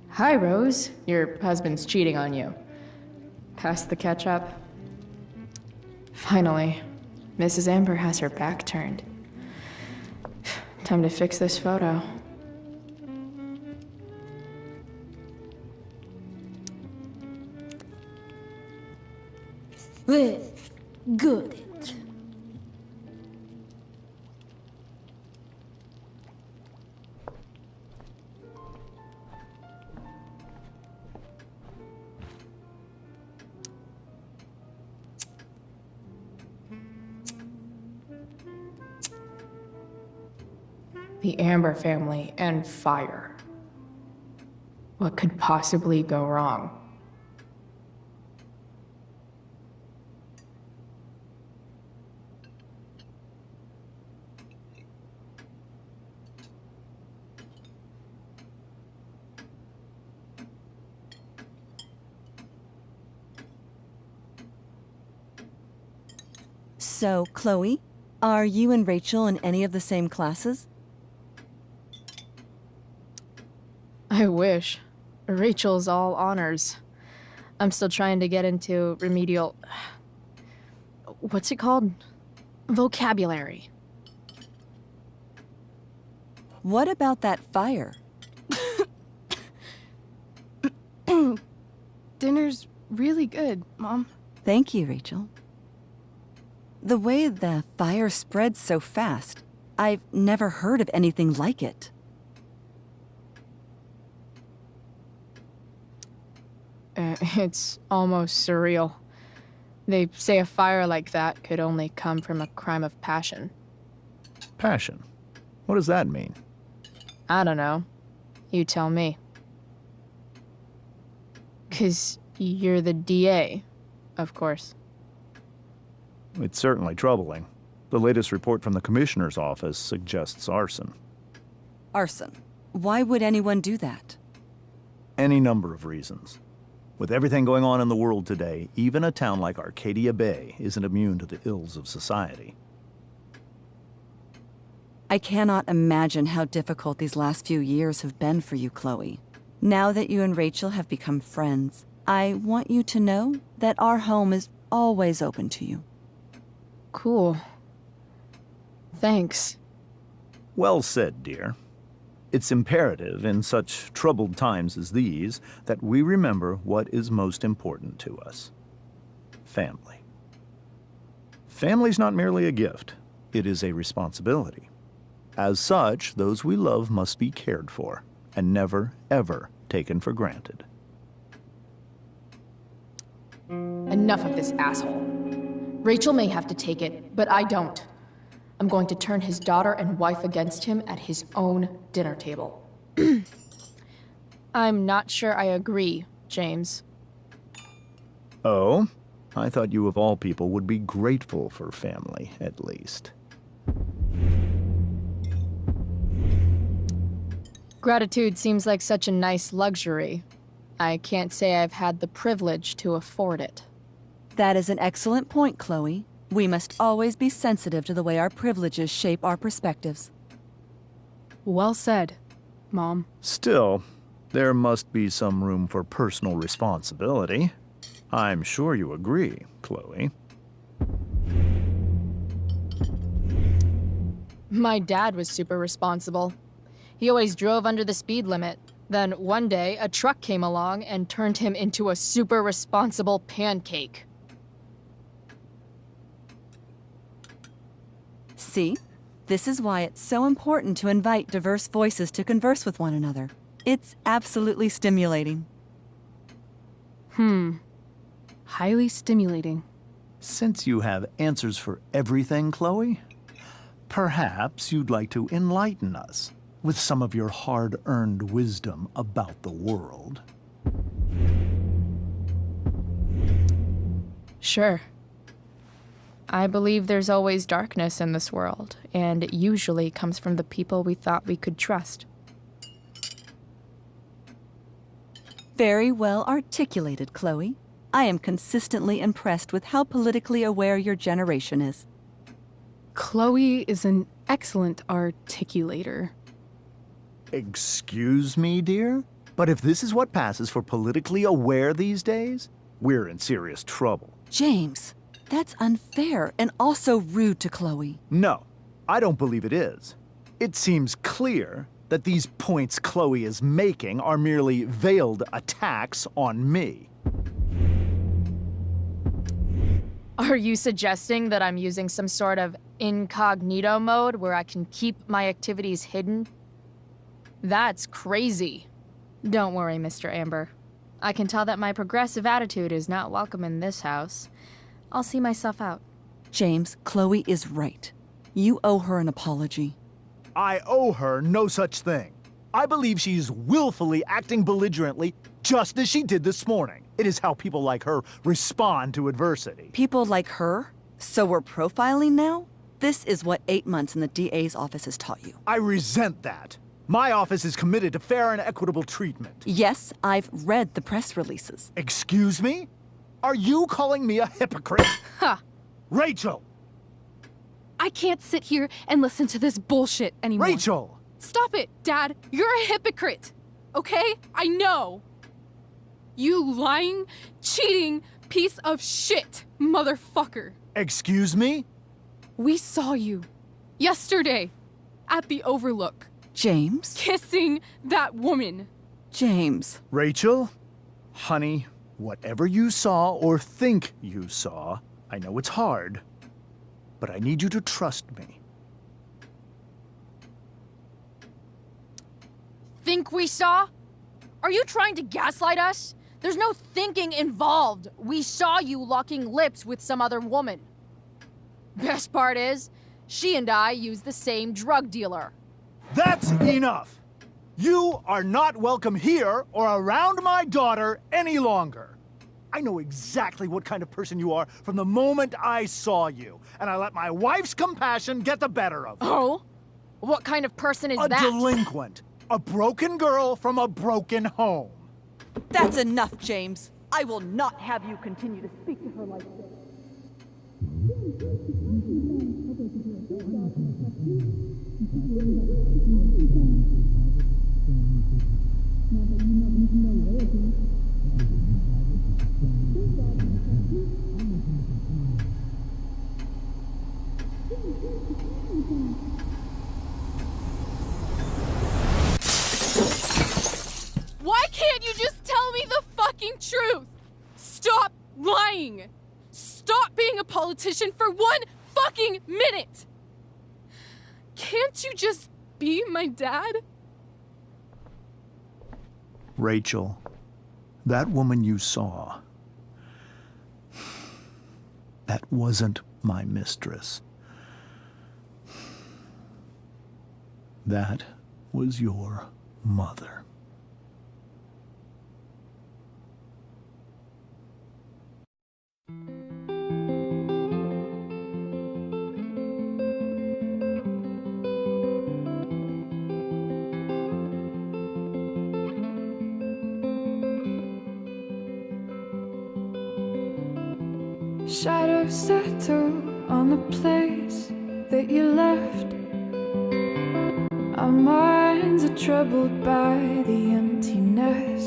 Hi, Rose. Your husband's cheating on you. Pass the ketchup. Finally, Mrs. Amber has her back turned. Time to fix this photo. Well, good. The Amber family and fire. What could possibly go wrong? So, Chloe, are you and Rachel in any of the same classes? I wish. Rachel's all honors. I'm still trying to get into remedial... What's it called? Vocabulary. What about that fire? dinner's really good, Mom. Thank you, Rachel. The way the fire spreads so fast, I've never heard of anything like it. It's almost surreal. They say a fire like that could only come from a crime of passion. Passion? What does that mean? I don't know. You tell me. 'Cause you're the DA, of course. It's certainly troubling. The latest report from the Commissioner's office suggests arson. Arson. Why would anyone do that? Any number of reasons. With everything going on in the world today, even a town like Arcadia Bay isn't immune to the ills of society. I cannot imagine how difficult these last few years have been for you, Chloe. Now that you and Rachel have become friends, I want you to know that our home is always open to you. Cool. Thanks. Well said, dear. It's imperative in such troubled times as these that we remember what is most important to us. Family. Family's not merely a gift, it is a responsibility. As such, those we love must be cared for and never, ever taken for granted. Enough of this asshole. Rachel may have to take it, but I don't. I'm going to turn his daughter and wife against him at his own dinner table. I'm not sure I agree, James. Oh? I thought you of all people would be grateful for family, at least. Gratitude seems like such a nice luxury. I can't say I've had the privilege to afford it. That is an excellent point, Chloe. We must always be sensitive to the way our privileges shape our perspectives. Well said, Mom. Still, there must be some room for personal responsibility. I'm sure you agree, Chloe. My dad was super responsible. He always drove under the speed limit. Then one day, a truck came along and turned him into a super responsible pancake. See? This is why it's so important to invite diverse voices to converse with one another. It's absolutely stimulating. Highly stimulating. Since you have answers for everything, Chloe, perhaps you'd like to enlighten us with some of your hard-earned wisdom about the world. Sure. I believe there's always darkness in this world, and it usually comes from the people we thought we could trust. Very well articulated, Chloe. I am consistently impressed with how politically aware your generation is. Chloe is an excellent articulator. Excuse me, dear? But if this is what passes for politically aware these days, we're in serious trouble. James, that's unfair and also rude to Chloe. No, I don't believe it is. It seems clear that these points Chloe is making are merely veiled attacks on me. Are you suggesting that I'm using some sort of incognito mode where I can keep my activities hidden? That's crazy. Don't worry, Mr. Amber. I can tell that my progressive attitude is not welcome in this house. I'll see myself out. James, Chloe is right. You owe her an apology. I owe her no such thing. I believe she's willfully acting belligerently, just as she did this morning. It is how people like her respond to adversity. People like her? So we're profiling now? This is what 8 months in the DA's office has taught you. I resent that. My office is committed to fair and equitable treatment. Yes, I've read the press releases. Excuse me? Are you calling me a hypocrite? Ha! Rachel! I can't sit here and listen to this bullshit anymore. Rachel! Stop it, Dad! You're a hypocrite! Okay? I know! You lying, cheating piece of shit, motherfucker! Excuse me? We saw you yesterday at the Overlook. James? Kissing that woman. James. Rachel? Honey, Whatever you saw or think you saw, I know it's hard, but I need you to trust me. Think we saw? Are you trying to gaslight us? There's no thinking involved. We saw you locking lips with some other woman. Best part is, she and I use the same drug dealer. That's enough! You are not welcome here or around my daughter any longer. I know exactly what kind of person you are from the moment I saw you, and I let my wife's compassion get the better of me. Oh? What kind of person is that? A delinquent. A broken girl from a broken home. That's enough, James. I will not have you continue to speak to her like this. Why can't you just tell me the fucking truth? Stop lying! Stop being a politician for 1 fucking minute! Can't you just be my dad? Rachel, that woman you saw, that wasn't my mistress. That was your mother. Shadows settle on the place that you left. Our minds are troubled by the emptiness.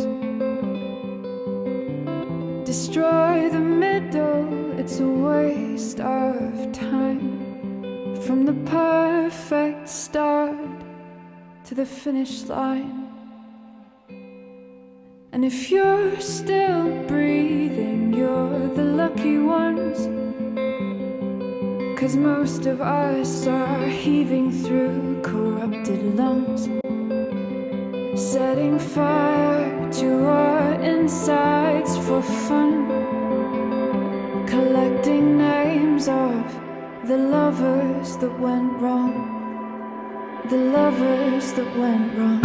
Destroy the middle, it's a waste of time. From the perfect start to the finish line. And if you're still breathing, you're the lucky ones. 'Cause most of us are heaving through corrupted lungs, setting fire to our insides for fun, collecting names of the lovers that went wrong, the lovers that went wrong.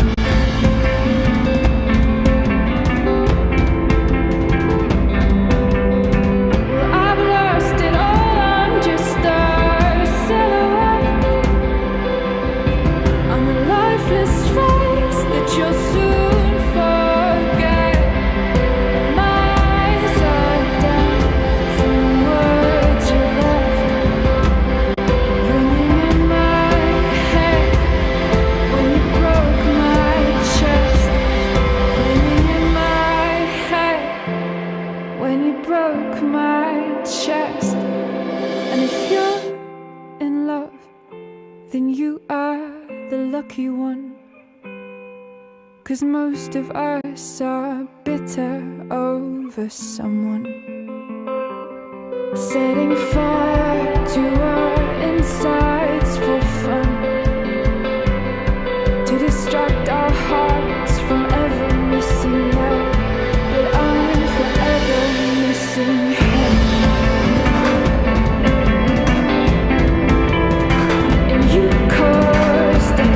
Then you are the lucky one. 'Cause most of us are bitter over someone, setting fire to our insides for fun, to distract our hearts from ever missing that. But I'm forever missing him. And you caused it.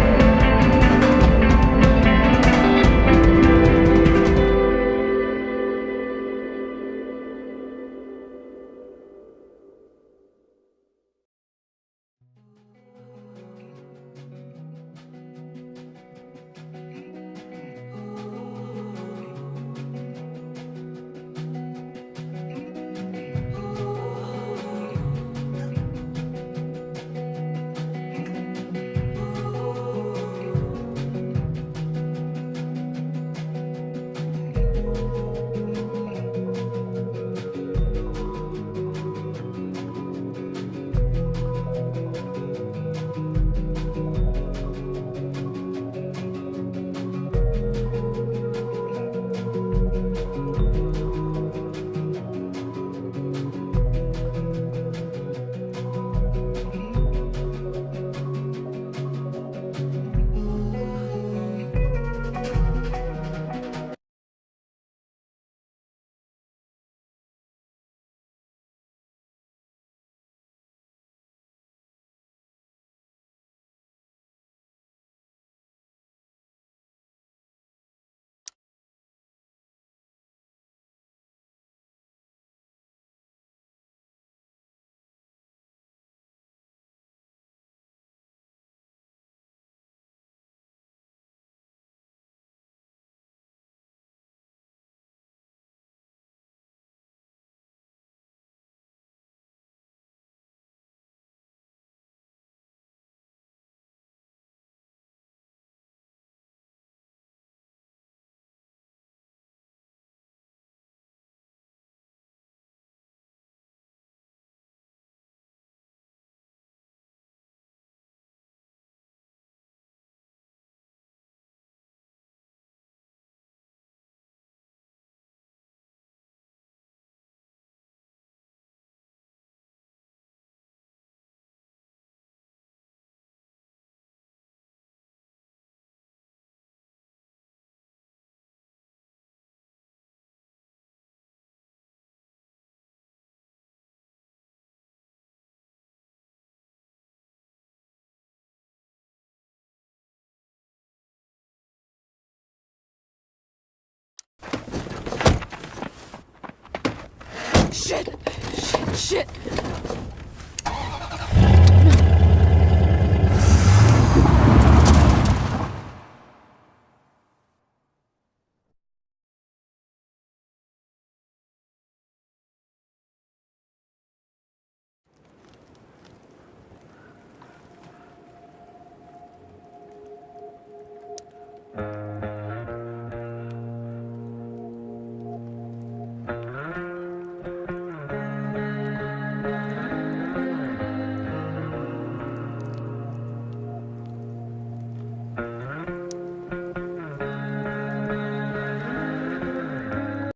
Shit! Shit! Shit!